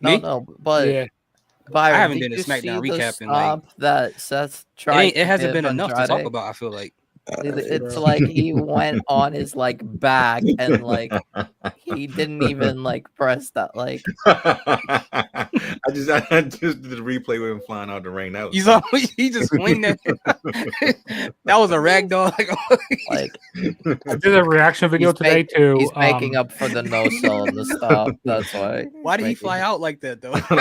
Me? No, but Yeah. Byron, I haven't did done a you SmackDown see the recap in, like- stop that Seth tried. It hasn't to been give enough to talk Andrade? about. I feel like It's like he went on his back and he didn't even press that I just did the replay with him flying out the ring. That was you saw he just swing that. That was a rag doll. I did a reaction video today too. He's making up for the no sell and the stop. That's why. Why did he fly out like that though? Because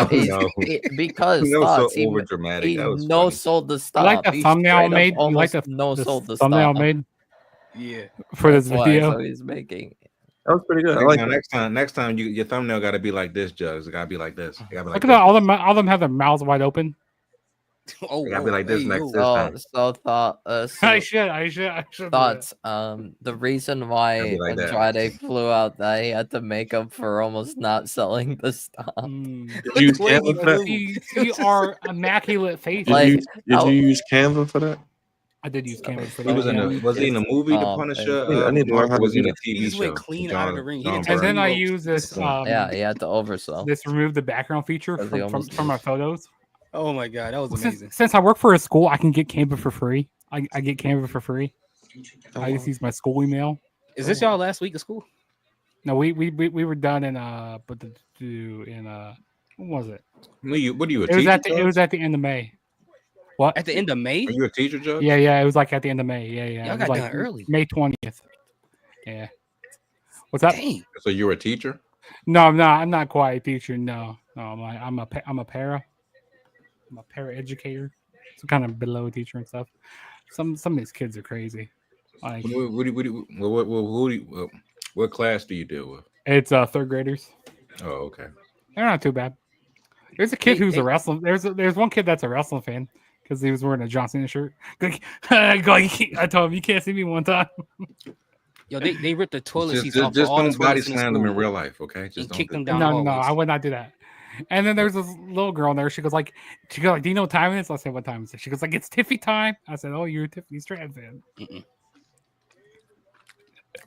that was thoughts, so over dramatic. he That was no funny. sold the I stop. like the He thumbnail straight up made. You like almost the no the sold the thumbnail stop. made Yeah. for this That's why, video. so he's making. That was pretty good. I like it. Next time your thumbnail got to be like this, Jugs. It got to be like this. It gotta be like Look at that. All of them have their mouths wide open. Oh, It gotta be like this next this So, time. so thought. I should. do Thoughts. The reason why Gotta be like that. Andrade flew out that he had to make up for almost not selling the stop. that. Did you use Canva for that? You see our immaculate face. Did you use Canva for that? I did use Canva for He that. was in yeah. was he in the movie The Punisher? I need to learn Mark, how or was to he in do a TV He just show? went clean out of the ring. He didn't And then I Zero. use this. Yeah, he had to oversell. This remove the background feature Because he from almost my photos. Oh my god, that was amazing. Since I work for a school, I can get Canva for free. I get Canva for free. I just use my school email. Is this y'all last week of school? No, we were done in when was it? What are you, a It was teacher? it was at the end of May. What? At the end of May? Are you a teacher, Judge? Yeah, it was at the end of May. Yeah. Y'all It got was done early. May 20th. Yeah. What's up? Dang. So you're a teacher? No, I'm not quite a teacher. No, I'm a para. I'm a para educator. So kind of below teacher and stuff. Some of these kids are crazy. Like What class do you deal with? it's third graders. Oh, okay. They're not too bad. There's a kid who's a wrestling. There's one kid that's a wrestling fan because he was wearing a John Cena shirt. I told him you can't see me one time. Yo, they ripped the toilet seats Just off for all the don't body toilets in the slam them in school real life, okay? Just and don't kick do them that. down. No, hallways. I would not do that. And then there's this little girl in there. She goes like, do you know what time it is? I said, what time is it? She goes like, it's Tiffy time. I said, oh, you're a Tiffany Strand fan.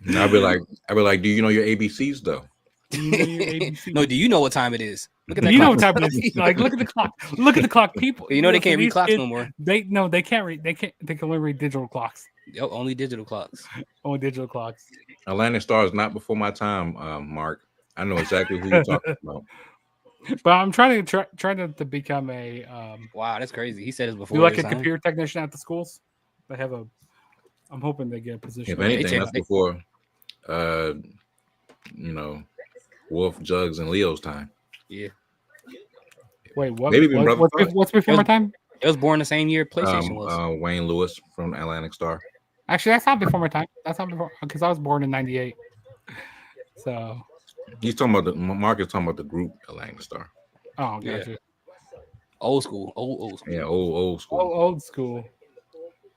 And I'd be like, do you know your ABCs though? Do you know your ABC? No, do you know what time it is? Look at that. You know clock. what time it is? Like, look at the clock. Look at the clock. People, You know they listen, can't read these clocks kids, no more. They can't read. They can only read digital clocks. Yo, only digital clocks. Only digital clocks. Atlantic Star is not before my time, Mark. I know exactly who you're talking about. But I'm trying to become a Wow, that's crazy. He said it before. do like his a time. computer technician at the schools. They have a. I'm hoping they get a position. If anything, that's before, Wolf, Jugs, and Leo's time. Yeah. Wait, what? Maybe even Brother Thug. What's before my time? It was born the same year PlayStation was. Wayne Lewis from Atlantic Star. Actually, that's not before my time. That's not before because I was born in '98. So He's talking about Mark is talking about the group Atlantic Star. oh, gotcha. Yeah. Old school, old school. Yeah, old school. Old school.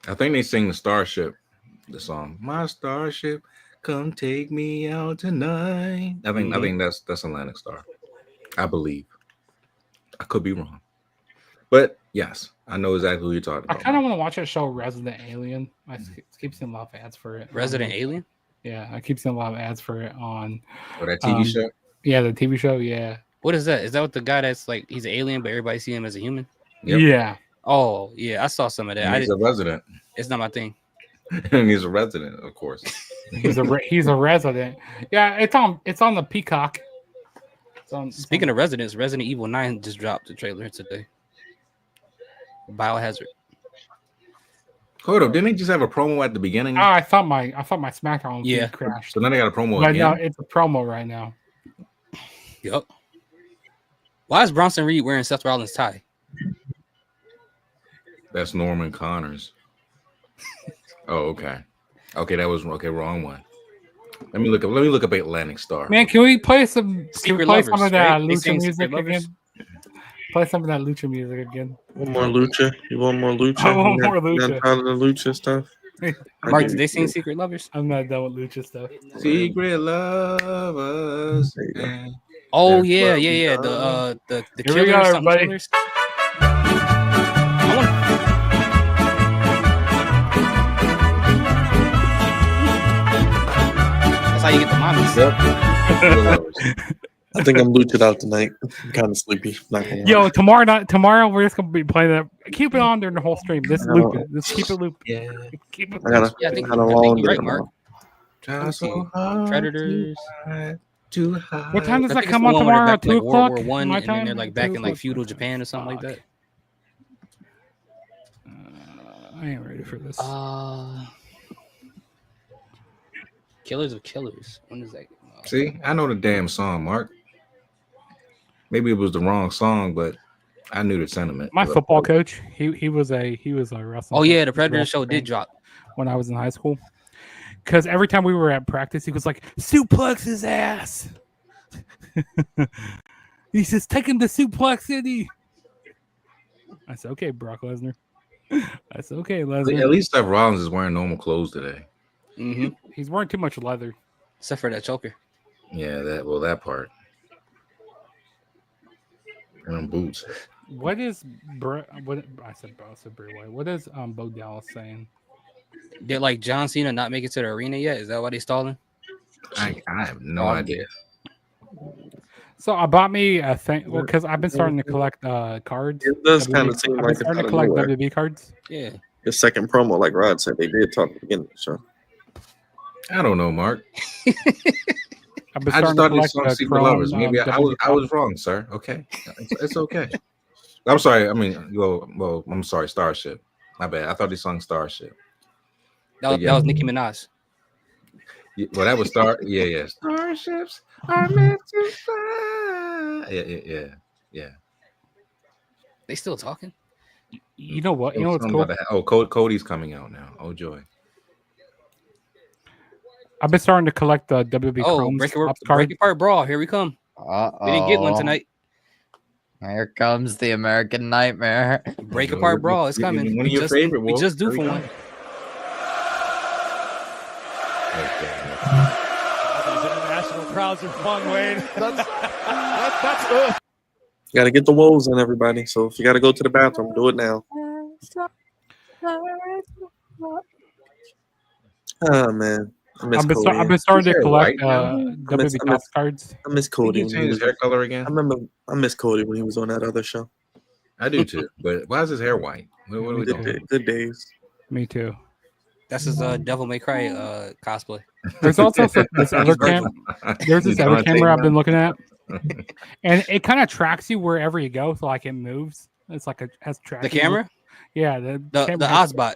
I think they sing the Starship, the song. My Starship, come take me out tonight. I think that's Atlantic Star. I believe. I could be wrong. But yes, I know exactly who you're talking I about. kind of want to watch that show Resident Alien. I keep seeing a lot of ads for it. Resident Alien? Yeah, I keep seeing a lot of ads for it on that TV show? Yeah, the TV show, yeah. What is that? Is that what the guy that's like he's an alien, but everybody see him as a human? Yep. Yeah. Oh, yeah, I saw some of that. He's a resident. It's not my thing. And he's a resident, of course. He's a resident. Yeah, it's on the Peacock. Speaking of residents, Resident Evil 9 just dropped the trailer today. Biohazard. Hold up, didn't they just have a promo at the beginning? Oh, I thought my SmackDown feed crashed. So now they got a promo But again. no, it's a promo right now. Yep. Why is Bronson Reed wearing Seth Rollins' tie? That's Norman Connors. Oh, okay. Okay, that was wrong one. Let me look up Atlantic Star. Man, can we play some Secret some Lovers, of that right? They lucha sing music Secret Lovers? again? Play some of that lucha music again. One more lucha. You want more lucha? I want more lucha. Out of the lucha stuff. Mark, did they sing Secret Lovers? I'm not done with lucha stuff. Secret Lovers. Oh yeah. The Here we killers, go, something everybody. killers. That's how you get the mommies. I think I'm lucha'd out tonight. I'm kind of sleepy. Not gonna lie. Yo, tomorrow we're just gonna be playing that. Keep it on during the whole stream. This loop it. Just keep it loop. Yeah. Keep it. I think got a long you're day right, Mark. tomorrow. Try so hard Predators. to hide. What time does I that think come it's on the one where tomorrow? they're back, 2 like, o'clock. World War One, my and then time. they're like back 2 in like o'clock. feudal Japan or something like that. I ain't ready for this. Killers of Killers. When is that? See, I know the damn song, Mark. Maybe it was the wrong song, but I knew the sentiment. My football coach, he was a wrestling. Oh yeah, coach. the Predator Wrestling show did fan drop. when I was in high school. Because every time we were at practice, he was like, "Suplex his ass." He says, "Take him to Suplex City." I said, "Okay, Brock Lesnar." I said, "Okay, Lesnar." At least Seth Rollins is wearing normal clothes today. Mm-hmm. He's wearing too much leather. Except for that choker. Yeah, that part. And them boots. What is what I said? Bray Wyatt. What is Bo Dallas saying? Did like John Cena not make it to the arena yet? Is that why they stalling? I have no idea. So I bought me a thing because I've been starting to collect cards. It does kind of seem I've like been it's starting out to of collect nowhere. WWE cards. Yeah. The second promo, like Rod said, they did talk at the beginning of the show. I don't know, Mark. I've been I just starting to thought these collect songs Secret Lovers. Maybe I was wrong, sir. Okay, it's okay. I'm sorry. I mean, well, I'm sorry. Starship. My bad. I thought these songs Starship. That was Nicki Minaj. Yeah, well, that was Star. Yeah. Starships are meant to fly. Yeah. They still talking? You know what? You know what's cool? Cody's coming out now. Oh joy. I've been starting to collect the WWE Chrome Break cards. Apart Brawl. Here we come. We didn't get one tonight. Here comes the American Nightmare. Break Apart Brawl. It's coming. One of your favorite. We just do for one. These international crowds are fun, Wayne. That's You got to get the woes in, everybody. So if you got to go to the bathroom, do it now. Oh man, I've been starting to collect WWE Topps cards. I miss Cody. Did he change his hair color again? I miss Cody when he was on that other show. I do too. But why is his hair white? What are we doing? Good days. Me too. That's his Devil May Cry cosplay. There's also this other camera. There's this other camera I've been looking at, and it kind of tracks you wherever you go. So like it moves. It's like has tracking. The camera? Yeah, the Ozbot.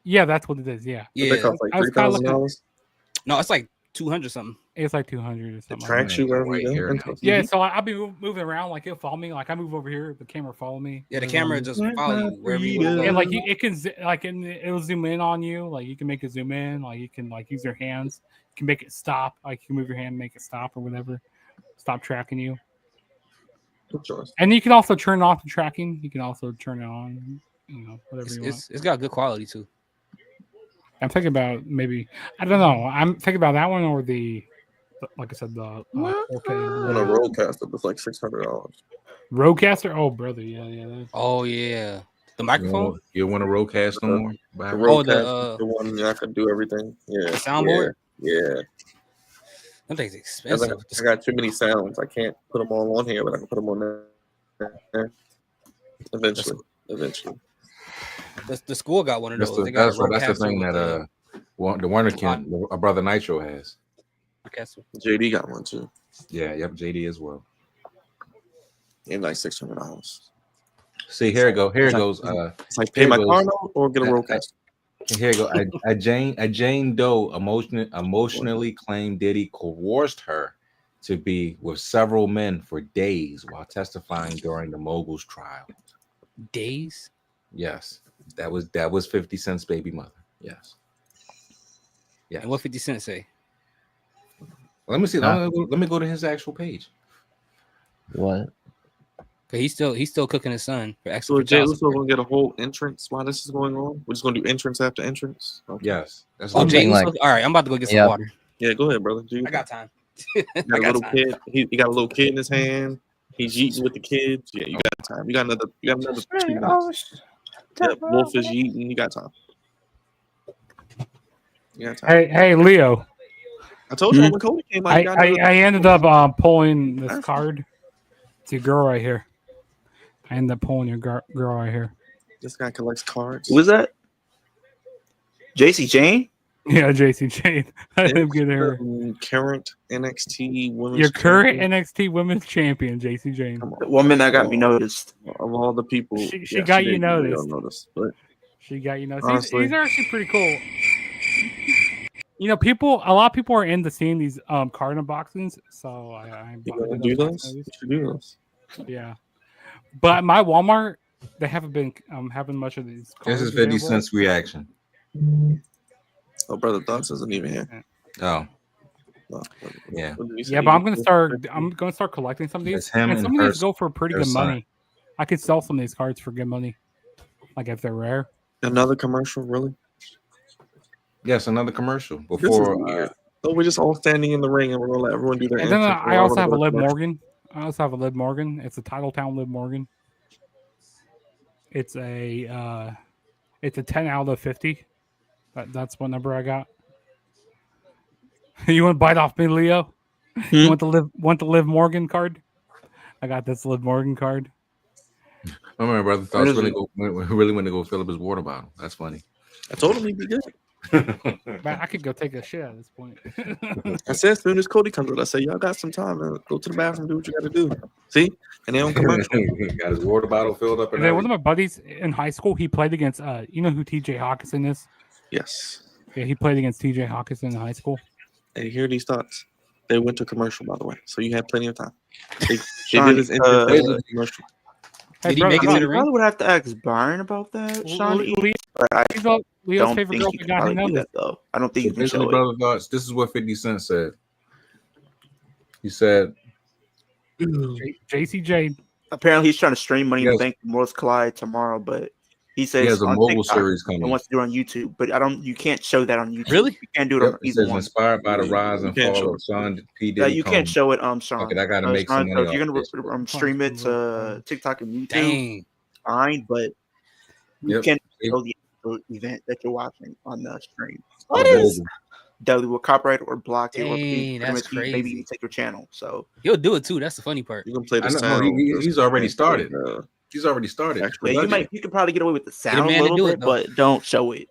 Yeah, that's what it is. Yeah. Yeah. They cost like $3,000. No, it's like 200 something. It's like 200 or It something. tracks you wherever you go. Yeah, so I'll be moving around. Like it'll follow me. Like I move over here, the camera follow me. Yeah, the camera just follow you wherever you go. And like it can it'll zoom in on you. Like you can make it zoom in. Like you can use your hands. You can make it stop. Like you can move your hand, and make it stop or whatever. Stop tracking you. And you can also turn off the tracking. You can also turn it on. Whatever you want. It's got good quality too. I'm thinking about maybe I don't know. I'm thinking about that one or like I said the On a Rodecaster, it's like $600. Rodecaster. Oh brother, yeah. Oh yeah, the microphone. You want a Rodecaster no more? The Rodecaster, the one I can do everything. Yeah, the soundboard. Yeah. That thing's expensive. I got too many sounds. I can't put them all on here, but I can put them on there. Eventually. The school got one of those. That's the thing that the Wonderkin, a brother Nitro has. JD got one too. Yeah, yep, JD as well. And like $600. See, here it goes. Here it goes. It's like pay my car note or get a Rodecaster. Here you go. A Jane Doe emotionally claimed Diddy coerced her to be with several men for days while testifying during the Mogul's trial. Days? Yes. That was 50 Cent's baby mother. Yes. Yeah. And what 50 Cent say? Let me see. Let me go to his actual page. What? He's still cooking his son for extra. So Jay Uso gonna get a whole entrance while this is going on. We're just gonna do entrance after entrance. Okay. Yes. That's Jay Uso. All right, I'm about to go get some water. Yeah, go ahead, brother. I got time. He got a little kid. He got a little kid in his hand. He's eating with the kids. Yeah, you got time. You got another 2 minutes. Yeah, Wolf is eating. You got time. Hey, Leo. I told you when Cody came out. I ended up pulling this card. It's your girl right here. I ended up pulling your girl right here. This guy collects cards. Who is that? JC Jane? Yeah, JC Jane. I didn't get her. Current NXT women's. Your current NXT women's champion, JC Jane. The woman that got me noticed. Of all the people, she got you noticed. But she got you noticed. Honestly, these are actually pretty cool. You know, a lot of people are into seeing these card unboxings, so I do those. You should do those. Yeah, but my Walmart, they haven't been having much of these. This is 50 Cent's reaction. Oh, brother Thoughts isn't even here. Oh, yeah. Yeah, but I'm gonna start collecting some of these, and some of these go for pretty good money. I could sell some of these cards for good money, like if they're rare. Another commercial, really? Yes, another commercial before. So we're just all standing in the ring, and we're gonna let everyone do their. And then I also have a Liv Morgan. It's a Titletown Liv Morgan. It's a 10 out of 50. That's what number I got. You want to bite off me, Leo? You want the Liv Morgan card? I got this Liv Morgan card. Oh, my brother Thoughts really went to go fill up his water bottle. That's funny. I told him he'd be good. Man, I could go take a shit at this point. I said as soon as Cody comes out, I say, y'all got some time to go to the bathroom, do what you got to do. See? And they don't come out. Got his water bottle filled up. And then one of my buddies in high school, he played against, you know who TJ Hawkinson is? Yes. Yeah, he played against TJ Hawkinson in high school. Hey, hear these thoughts. They went to commercial, by the way, so you had plenty of time. They did this commercial. Did he make it to the ring? I probably would have to ask Byron about that, Sean. Leo's favorite girl got him that though. I don't think you can show brother Thoughts. This is what 50 Cent said. He said, JC Jade. Apparently, he's trying to stream Money in the Bank Worlds Collide tomorrow, but he says he has a mobile series coming. He wants to do it on YouTube, but you can't show that on YouTube. Really? You can't do it on either one. Inspired by the rise and fall of Sean P. Diddy. Yeah, you can't show it, Sean. Okay, I gotta make some money. So if you're gonna stream it to TikTok and YouTube, fine, but you can't show the event that you're watching on the stream. What is? They will copyright or block it, Dang, that's crazy. Maybe even take your channel. So he'll do it too. That's the funny part. You can play the sound. He's already started. He's already started. Yeah, you could probably get away with the sound a little bit, but don't show it.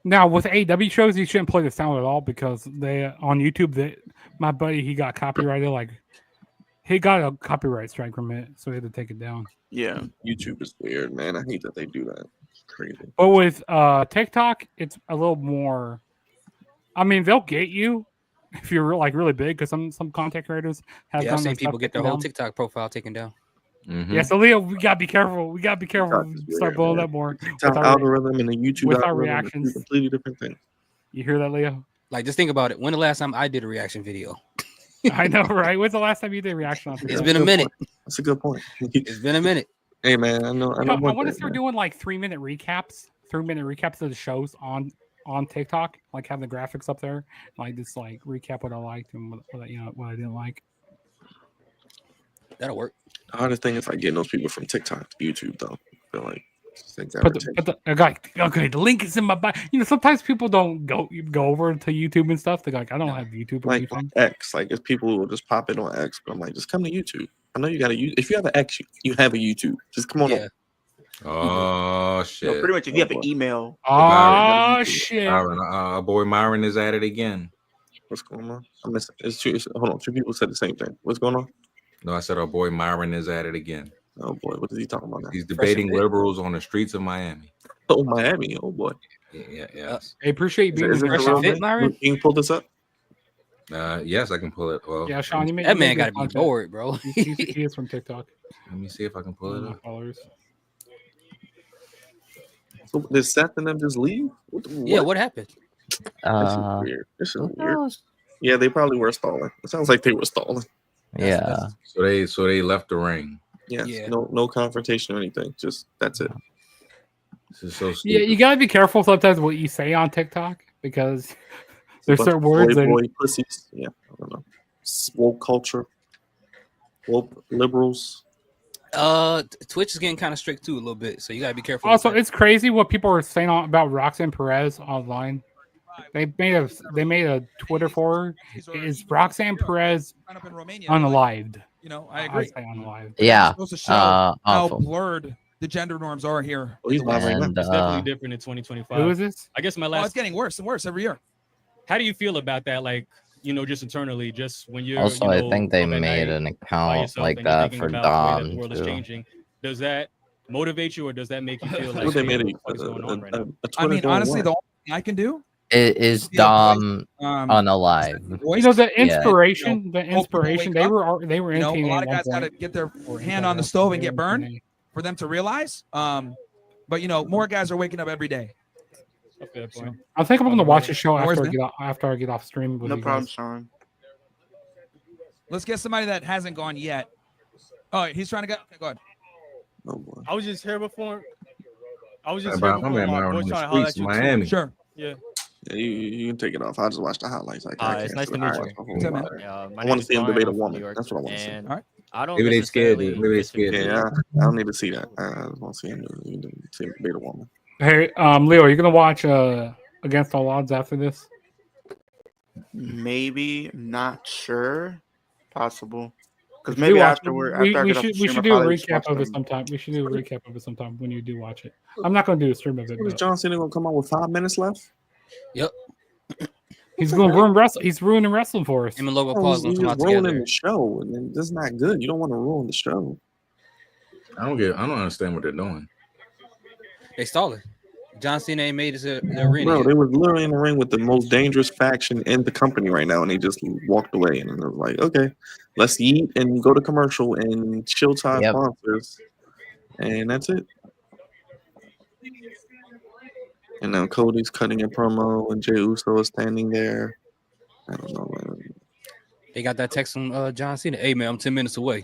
Now with AEW shows, you shouldn't play the sound at all because they on YouTube. My buddy, he got copyrighted. Like he got a copyright strike from it, so he had to take it down. Yeah, YouTube is weird, man. I hate that they do that. It's crazy. But with TikTok, it's a little more. I mean, they'll get you, if you're like really big, because some content creators have Yeah, done I've seen their people stuff get their taken whole down. TikTok profile taken down. Yeah, so Leo, we gotta be careful. We gotta be careful. Start blowing up more. TikTok algorithm and the YouTube with our algorithm are two reactions. completely different things. You hear that, Leo? Like, just think about it. When the last time I did a reaction video? I know, right? When's the last time you did a reaction on It's TikTok? been a minute. That's a good point. It's been a minute. Hey man, I know. I want to start doing like 3-minute recaps, 3-minute recaps of the shows on TikTok. Like have the graphics up there, like just like recap what I liked and what I didn't like. That'll work. The hardest thing is like getting those people from TikTok to YouTube, though. I feel like the link is in my bio. You know, sometimes people don't go over to YouTube and stuff. They're like, I don't have YouTube or like anything. X, like if people will just pop it on X, but I'm like, just come to YouTube. I know you got to use. If you have an X, you have a YouTube. Just come on. Yeah. Oh shit! No, pretty much, if you have an email. Oh shit! Myron, boy, Myron is at it again. What's going on? I missed it. Hold on, 2 people said the same thing. What's going on? No, I said our boy Myron is at it again. Oh boy, what is he talking about now? He's debating liberals on the streets of Miami. Oh, Miami. Oh boy. Yeah. I appreciate you being Is it fresh around fit, there? Myron. Can you pull this up? Yes, I can pull it. Well, Yeah, Sean, you made That man good got to be content. bored, bro. He is from TikTok. Let me see if I can pull it up. Followers. So did Seth and them just leave? Yeah, what happened? This is weird. This is weird. Yeah, they probably were stalling. It sounds like they were stalling. Yeah. So they left the ring. Yes. Yeah. No confrontation or anything. Just that's it. This is so Yeah, stupid. you gotta be careful sometimes what you say on TikTok because there's certain words that boy pussies. Yeah, I don't know. Woke culture. Woke liberals. Twitch is getting kind of strict too a little bit, so you gotta be careful. also it's crazy what people are saying about Roxanne Perez online. They made a Twitter for her. Is Roxanne Perez unalived? You know, I agree. say unalived. Yeah. It goes to show how awful. blurred the gender norms are here. Oh, he's live right now. And, It's definitely different in 2025. Who is this? I guess my Oh, last. it's getting worse and worse every year. How do you feel about that? Like, you know, just internally, just when you're. Also, you I know, think they up at made night an by account yourself like and you're that thinking for about the way that the Dom world is too. changing. Does that motivate you, or does that make you feel like What they hey, made what the fuck is going on right now? I mean, honestly, the only thing I can do Is Yeah, Dom um, unalive? voice. You know the Yeah. inspiration. The Hope people inspiration. wake They were You know, in a TNA lot at of one guys got to point. get their Or hand on the TNA. stove and They get were in burned TNA. for them to realize. But you know, more guys are waking up every day. A fair point. I think I'm gonna watch the show No worries, after I get off stream. With No you problem, guys. Sean. Let's get somebody that hasn't gone yet. Oh, he's trying to go. Okay, go ahead. Oh boy. I was just here before. I was just About here my before. man My Myron boy on the trying to holler at streets you of too. Miami. Sure. Yeah. Yeah, you can take it off. I'll just watch the highlights. Like, I It's can't nice sit to there meet and you. watch the What's up, whole man? thing. My I want name to is see him Brian. debate a I'm from woman. New York, That's what I want to see. and All right. I don't Maybe they scared you. necessarily Maybe they disagree. scared you. Yeah, I don't need to see that. I just want to see him debate a woman. Hey, Leo, you're gonna watch Against All Odds after this? Maybe, not sure. Possible. Because We maybe should watch- afterward, we, after I we get off should the we stream, should I'll do a probably just recap watch of it them. sometime. We should do a recap of it sometime when you do watch it. I'm not gonna do a stream of it. Was But John Cena gonna come out with 5 minutes left? Yep. he's going to ruin wrestling. He's ruining wrestling for us. Him and Logan Oh, Paul's he's gonna come out just ruining together. the show, and then that's not good. You don't want to ruin the show. I don't understand what they're doing. They stalling. John Cena ain't made it to the arena. Bro, yet. they was literally in the ring with the most dangerous faction in the company right now, and they just walked away. And it was like, okay, let's eat and go to commercial and chill to our Yep. sponsors, and that's it. And now Cody's cutting a promo, and Jey Uso is standing there. I don't know, man. They got that text from John Cena. Hey man, I'm 10 minutes away.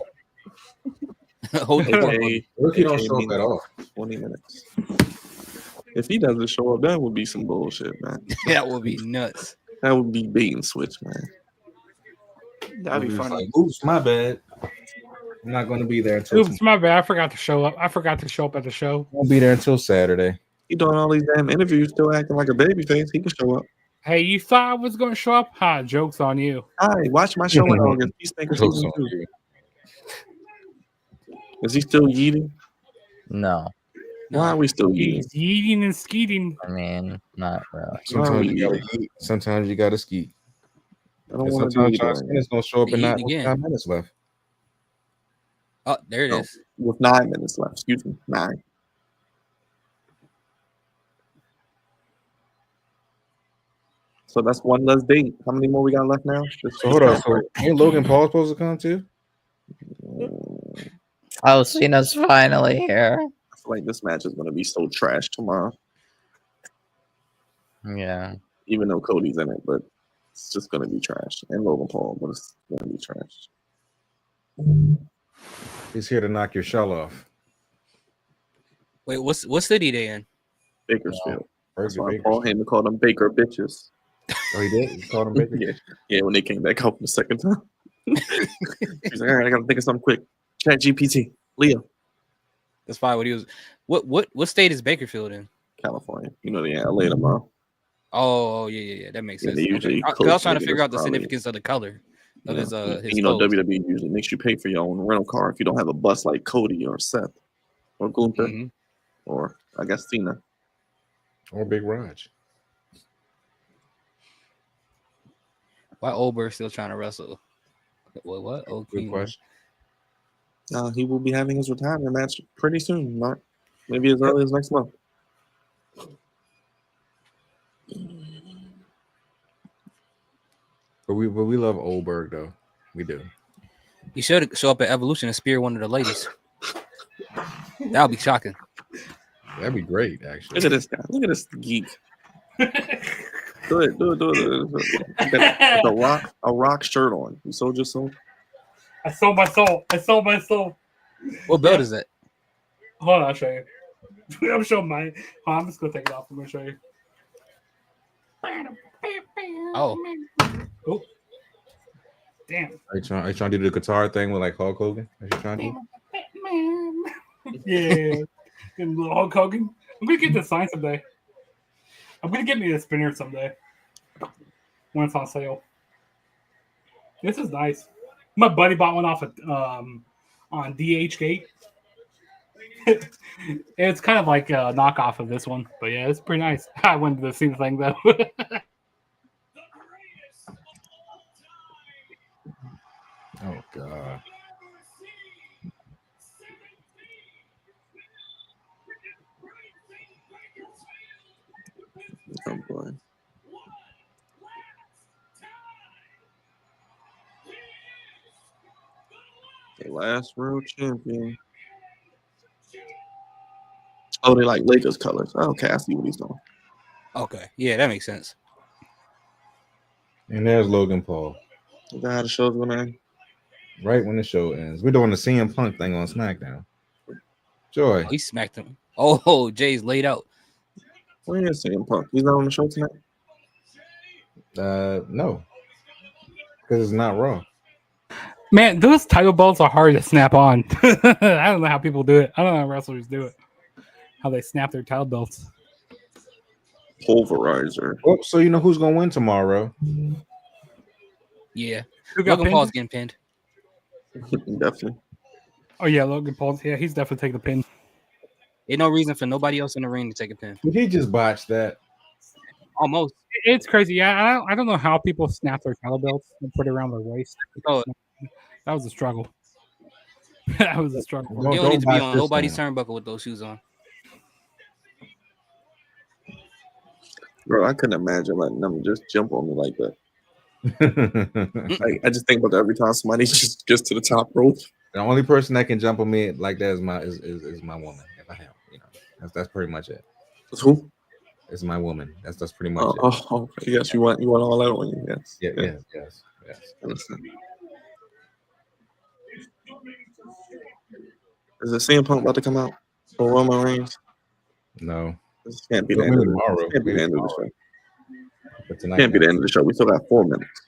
Hold the AKA fort for me. What if he don't AKA show up means at all? 20 minutes. If he doesn't show up, that would be some bullshit, man. That would be nuts. That would be bait and switch, man. That'd be It's funny. like, oops, my bad. I'm not going to be there until Oops, my bad. I forgot to show up. I forgot to show up at the show. won't be there until Saturday. He doing all these damn interviews, still acting like a baby face. He can show up. Hey, you thought I was going to show up? Ha, joke's on you. Hi, watch my show in August. Peacemaker season 2. Is he still yeeting? No. Why are we still yeeting? He's yeeting and skeeting. I mean, not really. Sometimes you gotta eat. Sometimes you gotta ski. I don't And want to sometimes do John either. Cena's gonna show up He and not eating again. 5 minutes left. Oh, there it No, is. with 9 minutes left. Excuse me, 9. So that's one less date. How many more we got left now? So hold on. So ain't Logan Paul supposed to come too? Oh, Cena's finally here. I feel like this match is gonna be so trash tomorrow. Yeah. Even though Cody's in it, but it's just gonna be trash. And Logan Paul, but it's gonna be trash. He's here to knock your shell off. Wait, what city they in? Bakersfield. That's why Bakersfield. Paul Heyman called them Baker bitches. Oh, he did? He called them Baker? Yeah, when they came back out for the second time. He's like, all right, I gotta think of something quick. Chat GPT. Leo. That's probably what he was. What state is Bakerfield in? California. You know, yeah, LA tomorrow. Oh, yeah. That makes Yeah, sense. they usually I was trying to figure out the significance of the color of his you know, clothes. WWE usually makes you pay for your own rental car if you don't have a bus like Cody or Seth or Gunther or I guess Cena or Big Raj. Why Oberg still trying to wrestle? What? Oh, good question. He will be having his retirement match pretty soon, Mark. Maybe as early as next month. But we love Oldberg though. We do. He should show up at Evolution and spear one of the ladies. That would be shocking. That'd be great, actually. Look at this guy. Look at this geek. Do it. A rock shirt on. You sold your soul? I sold my soul. What belt is that? Hold on, I'll show you. I'm showing mine. I'm just gonna take it off. I'm gonna show you. Oh. Damn. Are you trying to do the guitar thing with like Hulk Hogan? Are you trying to? Yeah. Getting a little Hulk Hogan. I'm gonna get this sign someday. I'm gonna get me a spinner someday when it's on sale. This is nice. My buddy bought one off of on DHgate. It's kind of like a knockoff of this one, but yeah, it's pretty nice. I wanted to see the thing though. Oh God. Oh boy. The last world champion. Oh, they like Lakers colors. Okay, I see what he's doing. Okay. Yeah, that makes sense. And there's Logan Paul. Is that how the show's gonna end? Right when the show ends. We're doing the CM Punk thing on SmackDown. Joy. Oh, he smacked him. Oh, Jay's laid out. Where is CM Punk? He's not on the show tonight? No. Because it's not Raw. Man, those title belts are hard to snap on. I don't know how people do it. I don't know how wrestlers do it. How they snap their title belts. Pulverizer. Oh, so you know who's gonna win tomorrow? Yeah. Who got Logan pinned? Paul's getting pinned. Definitely. Oh yeah, Logan Paul. Yeah, he's definitely taking the pin. Ain't no reason for nobody else in the ring to take a pin. Did he just botch that? Almost. It's crazy. Yeah, I don't know how people snap their title belts and put it around their waist. Oh, that was a struggle. That was a struggle. You don't need to be on nobody's turnbuckle with those shoes on. Bro, I couldn't imagine letting them just jump on me like that. I just think about that every time somebody just gets to the top rope. The only person that can jump on me like that is my woman. If I have, that's pretty much it. Who? It's my woman. That's pretty much it. Oh, yes, you want all that on you. Yes. Yes. Understand. Is the CM Punk about to come out for Roman Reigns? No. This can't be the end of the show. Can't be the end of the show. Can't be the end of the show. We still got 4 minutes.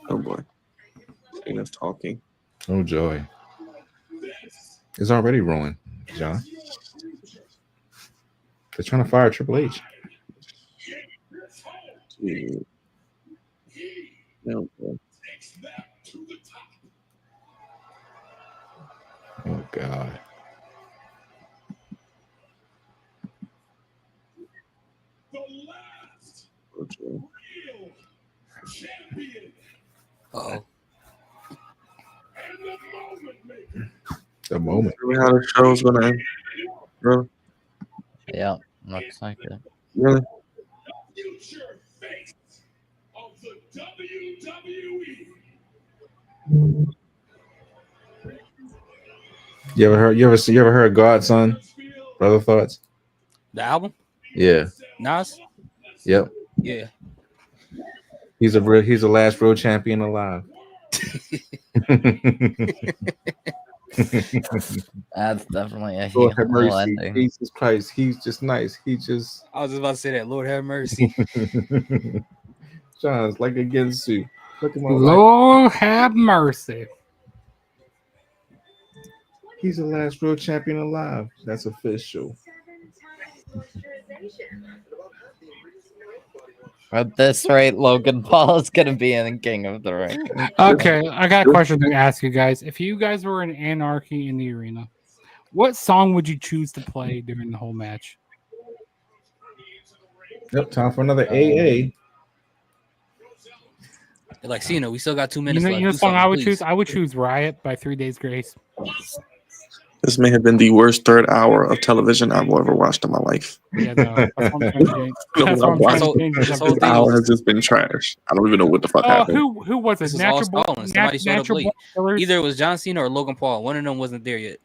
Oh boy. Cena's talking. Oh joy. It's already ruined, John. They're trying to fire Triple H. Oh boy. Oh God. Oh, The moment. Really how the show's gonna end. Really? Yeah, looks like it. Really? You ever heard Godson? Brother thoughts? the album? Yeah. Nas? Yep. Yeah. He's the last real champion alive. That's definitely a Lord have whole mercy. ending. Jesus Christ. He's just nice. He just I was just about to say that. Lord have mercy. John's like against you. Look at my life. Lord have mercy. He's the last real champion alive. That's official. At this rate, Logan Paul is gonna be in King of the Ring. Okay, I got a question to ask you guys. If you guys were in Anarchy in the arena, what song would you choose to play during the whole match? Yep, time for another AA. Like, we still got 2 minutes You left. know Do the song I something, would please. choose? I would choose Riot by 3 Days Grace. This may have been the worst third hour of television I've ever watched in my life. Yeah, no, that's what I'm trying to change. That's what I'm trying to change. This hour has just been trash. I don't even know what the fuck happened. Who was it? This is all stalling. Somebody showed up Natural late. Born Killers? Either it was John Cena or Logan Paul. One of them wasn't there yet.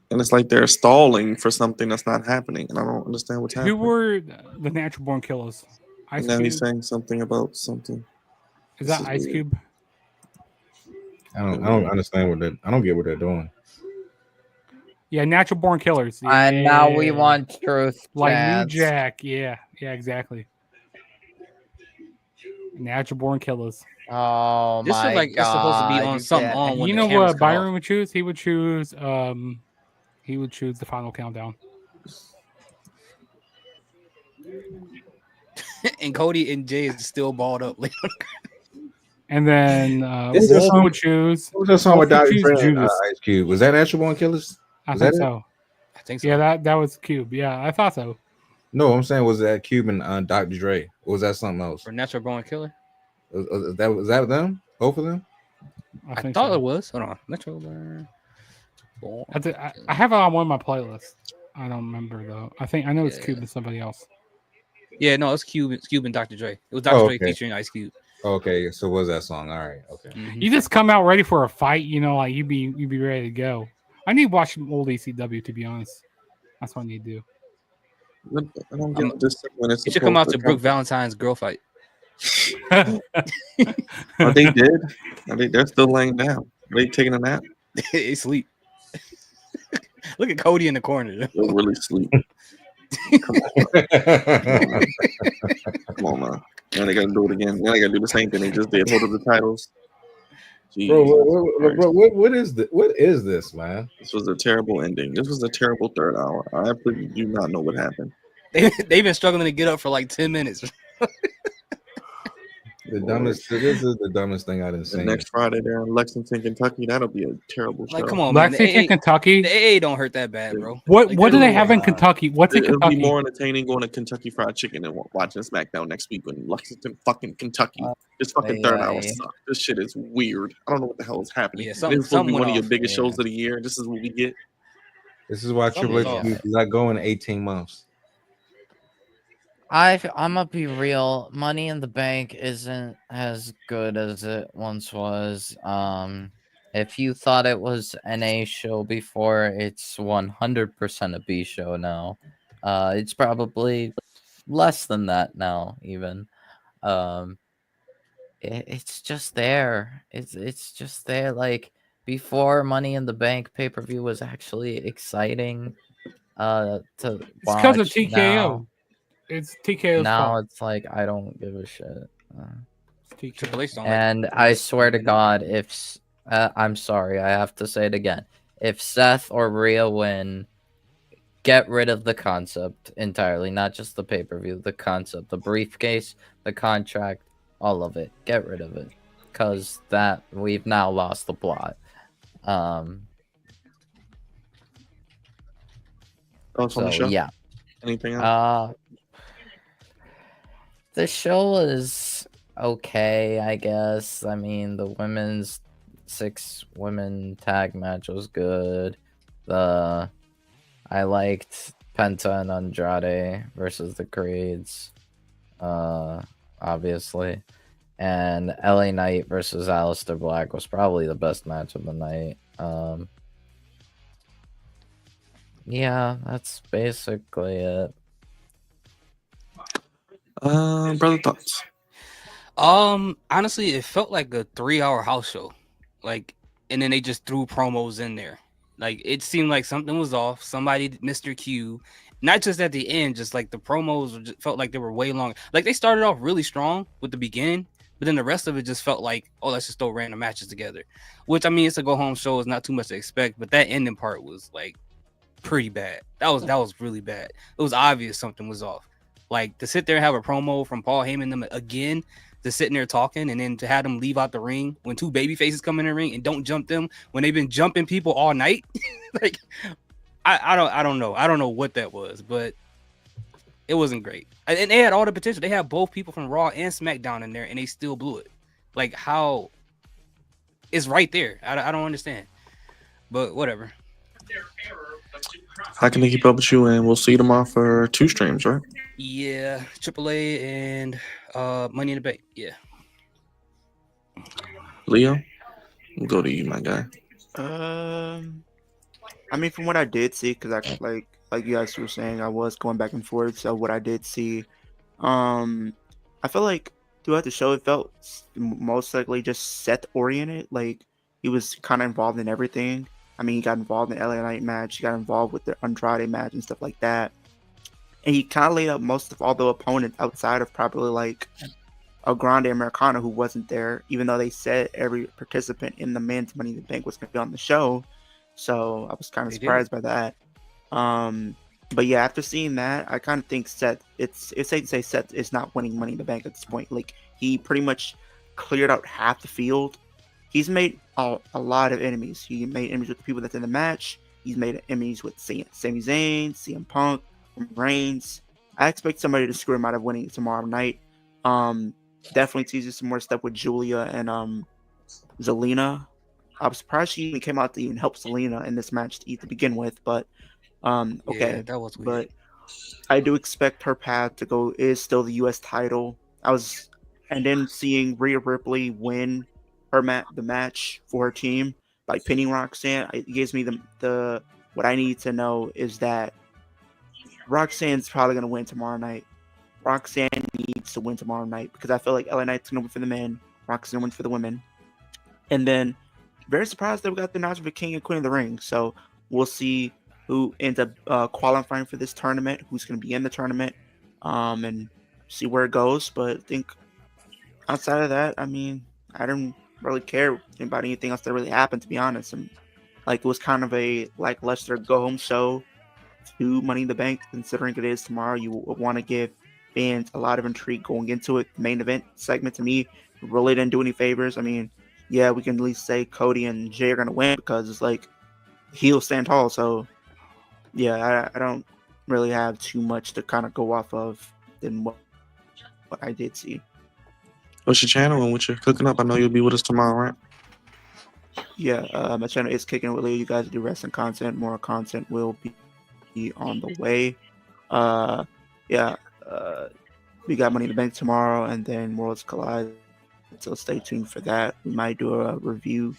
And it's like they're stalling for something that's not happening, and I don't understand what's Who happening. were the Natural Born Killers? Ice And now Cube? he's saying something about something. Is This that Ice weird. Cube? I don't understand I don't get what they're doing. Yeah, Natural Born Killers. And now we Yeah. want truth. Like chance. New Jack. Yeah, exactly. Natural Born Killers. Oh This my is like it's supposed to be on something on when You the know cameras what come Byron would choose? He would choose the Final Countdown. off. And Cody and Jay is still balled up. And then Is there Wolf some- would choose. What was that song Wolf with would Dr. choose Dre and Judas. Ice Cube? Was that Natural Born Killers? I Was think that it? so. I think so. Yeah, that was Cube. Yeah, I thought so. No, I'm saying was that Cube and Dr. Dre? Or was that something else? For Natural Born Killer? Was that them? Both of them? I think thought so. it was. Hold on. Natural Born. I have it on one of my playlists. I don't remember though. I know it's Cube and somebody else. Yeah, no, it's Cube and Dr. Dre. It was Dr. Dre okay. featuring Ice Cube. Okay, so what was that song? All right, okay. You just come out ready for a fight, like you be ready to go. I need to watch some old ECW to be honest. That's what I need to do. I don't get this when it's You should come out to supposed Brooke Valentine's girl fight. Oh, they did? They're still laying down. Are they taking a nap? They sleep. Look at Cody in the corner. They're really sleep. Come on, man. Now they gotta do it again. Now they gotta do the same thing they just did. Hold up the titles. Bro, Jesus Christ. what is this? What is this, man? This was a terrible ending. This was a terrible third hour. I absolutely do not know what happened. They've been struggling to get up for like 10 minutes. The dumbest. This is the dumbest thing I've And seen. next Friday they're in Lexington, Kentucky. That'll be a terrible show. Like, come on, man. Lexington, Kentucky. The AA don't hurt that bad, bro. What Like, do they have in Kentucky? What's in It'll Kentucky? be more entertaining going to Kentucky Fried Chicken and watching SmackDown next week in Lexington, fucking Kentucky. This fucking third hour sucks. This shit is weird. I don't know what the hell is happening. Yeah, This is supposed to be something one of went your off. biggest shows of the year. This is what we get. This is why Triple H Something's let go in 18 months. I'm gonna be real. Money in the Bank isn't as good as it once was. If you thought it was an A show before, it's 100% a B show now. It's probably less than that now, even. It's just there. It's just there. Like before, Money in the Bank pay-per-view was actually exciting. To It's watch. because of TKO. Now, It's TKO's now fault. it's like I don't give a shit. Triple H don't like And it. I swear to God, if I'm sorry, I have to say it again. If Seth or Rhea win, get rid of the concept entirely, not just the pay-per-view, the concept, the briefcase, the contract, all of it. Get rid of it, because that we've now lost the plot. Thoughts on the show? Yeah. Anything else? The show is okay, I guess. I mean, the women's 6-women tag match was good. I liked Penta and Andrade versus the Creeds, obviously. And LA Knight versus Aleister Black was probably the best match of the night. Yeah, that's basically it. Brother, thoughts? Honestly, it felt like a 3-hour house show. Like, and then they just threw promos in there. Like, it seemed like something was off. Somebody missed their cue. Not just at the end, just like the promos felt like they were way long. Like, they started off really strong with the beginning, but then the rest of it just felt like, oh, let's just throw random matches together. Which, I mean, it's a go home show. It's not too much to expect, but that ending part was like pretty bad. That was really bad. It was obvious something was off. Like, to sit there and have a promo from Paul Heyman them again, to sitting there talking, and then to have them leave out the ring when two baby faces come in the ring and don't jump them when they've been jumping people all night. Like, I don't know. I don't know what that was, but it wasn't great. And they had all the potential. They had both people from Raw and SmackDown in there, and they still blew it. Like, how? It's right there. I don't understand. But whatever. How can they keep up with you? And we'll see you tomorrow for 2 streams, right? Yeah, AAA and Money in the Bank. Yeah. Leo, we'll go to you, my guy. I mean, from what I did see, because I like you guys were saying, I was going back and forth. So what I did see, I felt like throughout the show, it felt most likely just Seth oriented. Like, he was kind of involved in everything. I mean, he got involved in the LA Knight match. He got involved with the Andrade match and stuff like that. And he kind of laid out most of all the opponents outside of probably like a Grande Americano who wasn't there, even though they said every participant in the men's Money in the Bank was going to be on the show. So I was kind of surprised by that. But yeah, after seeing that, I kind of think Seth, it's safe to say Seth is not winning Money in the Bank at this point. Like, he pretty much cleared out half the field. He's made a lot of enemies. He made enemies with the people that's in the match. He's made enemies with Sami Zayn, CM Punk, Reigns. I expect somebody to screw him out of winning tomorrow night. Definitely teases some more stuff with Julia and Zelina. I was surprised she even came out to even help Zelina in this match to begin with, but okay. Yeah, that was weird. But I do expect her path to go is still the U.S. title. And then seeing Rhea Ripley win the match for her team by pinning Roxanne, it gives me the what I need to know is that Roxanne's probably going to win tomorrow night. Roxanne needs to win tomorrow night because I feel like LA Knight's going to win for the men. Roxanne wins for the women. And then, very surprised that we got the announcement for King and Queen of the Ring. So we'll see who ends up qualifying for this tournament, who's going to be in the tournament, and see where it goes. But I think outside of that, I mean, I don't really care about anything else that really happened, to be honest. And like, it was kind of a lackluster go-home show to Money in the Bank, considering it is tomorrow. You want to give fans a lot of intrigue going into it. The main event segment, to me, really didn't do any favors. I mean, yeah, we can at least say Cody and Jay are going to win because it's like he'll stand tall. So, yeah, I don't really have too much to kind of go off of than what I did see. What's your channel and what you're cooking up? I know you'll be with us tomorrow, right? Yeah, my channel is Kicking with Leo. You guys do wrestling content. More content will be on the way. We got Money in the Bank tomorrow, and then Worlds Collide. So stay tuned for that. We might do a review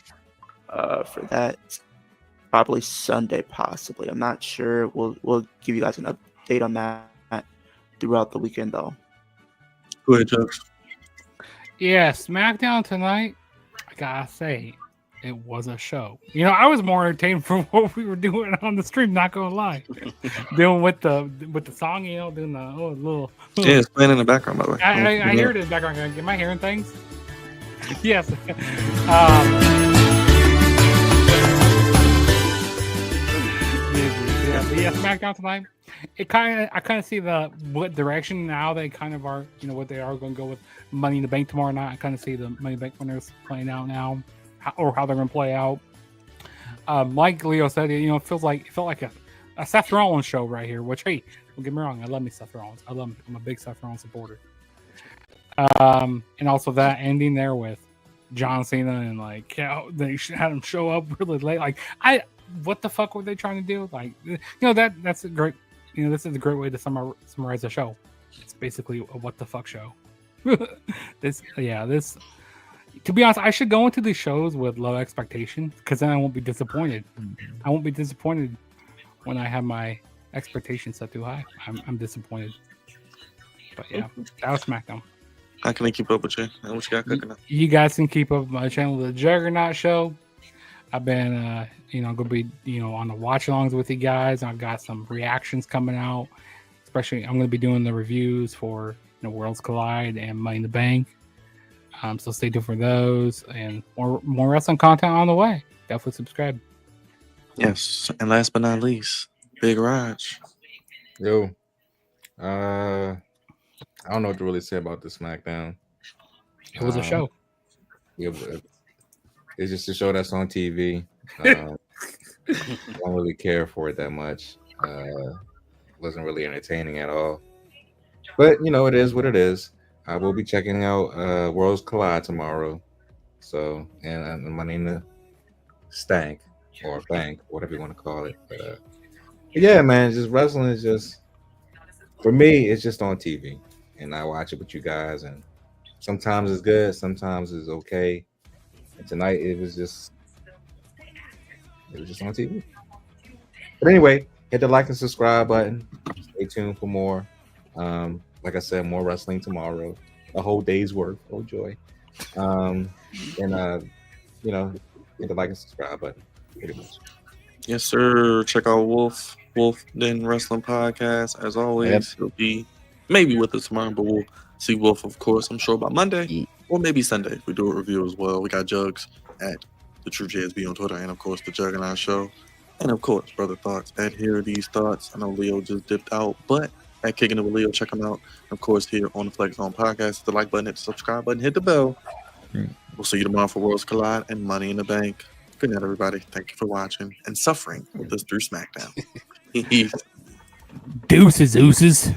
for that probably Sunday, possibly. I'm not sure. We'll give you guys an update on that throughout the weekend, though. Go ahead, Chuck. Yeah, SmackDown tonight, I gotta say, it was a show. You know, I was more entertained from what we were doing on the stream, not gonna lie. Doing with the song, you know, doing the little Yeah, it's playing in the background, by the way. I hear it in the background. Am I hearing things? Yes. Yeah, SmackDown tonight. I kind of see what direction now they kind of are. You know what they are going to go with Money in the Bank tomorrow night. I kind of see the Money in the Bank winners playing out now, or how they're going to play out. Like Leo said, you know, it felt like a Seth Rollins show right here. Which, hey, don't get me wrong, I love me Seth Rollins. I'm a big Seth Rollins supporter. And also that ending there with John Cena and like, you know, they had him show up really late. Like, what the fuck were they trying to do? Like, you know, that's a great, you know, this is a great way to summarize the show. It's basically a what the fuck show. This, to be honest, I should go into these shows with low expectations because then I won't be disappointed. I won't be disappointed when I have my expectations set too high. I'm disappointed. But yeah, that was SmackDown. How can I keep up with you? And what you got cooking up? You guys can keep up with my channel, The Juggernaut Show. I've been, gonna be, on the watch-alongs with you guys. I've got some reactions coming out. Especially, I'm gonna be doing the reviews for Worlds Collide and Money in the Bank. So stay tuned for those and more wrestling content on the way. Definitely subscribe. Yes, and last but not least, Big Raj. Yo, I don't know what to really say about the SmackDown. It was a show. Yeah, it's just a show that's on TV. I don't really care for it that much. Wasn't really entertaining at all. But it is what it is. I will be checking out Worlds Collide tomorrow. So, and my name is Stank or Bank, whatever you want to call it. But yeah, man, just wrestling is just, for me, it's just on TV. And I watch it with you guys, and sometimes it's good, sometimes it's okay. And tonight it was just on TV. But anyway, hit the like and subscribe button. Stay tuned for more. Like I said, more wrestling tomorrow. A whole day's worth. Oh joy. And hit the like and subscribe button. Pretty much. Yes, sir. Check out Wolf Den Wrestling Podcast. As always, He'll be maybe with us tomorrow, but we'll see Wolf, of course, I'm sure by Monday or maybe Sunday if we do a review as well. We got Jugs at the True JSB on Twitter, and of course the Juggernaut Show, and of course Brother Thoughts at Here Are These Thoughts. I know Leo just dipped out, but at Kicking It with Leo, check him out. And of course, here on the Flex Zone Podcast, hit the like button, hit the subscribe button, hit the bell. We'll see you tomorrow for Worlds Collide and Money in the Bank. Good night, everybody. Thank you for watching and suffering with us through SmackDown. Deuces.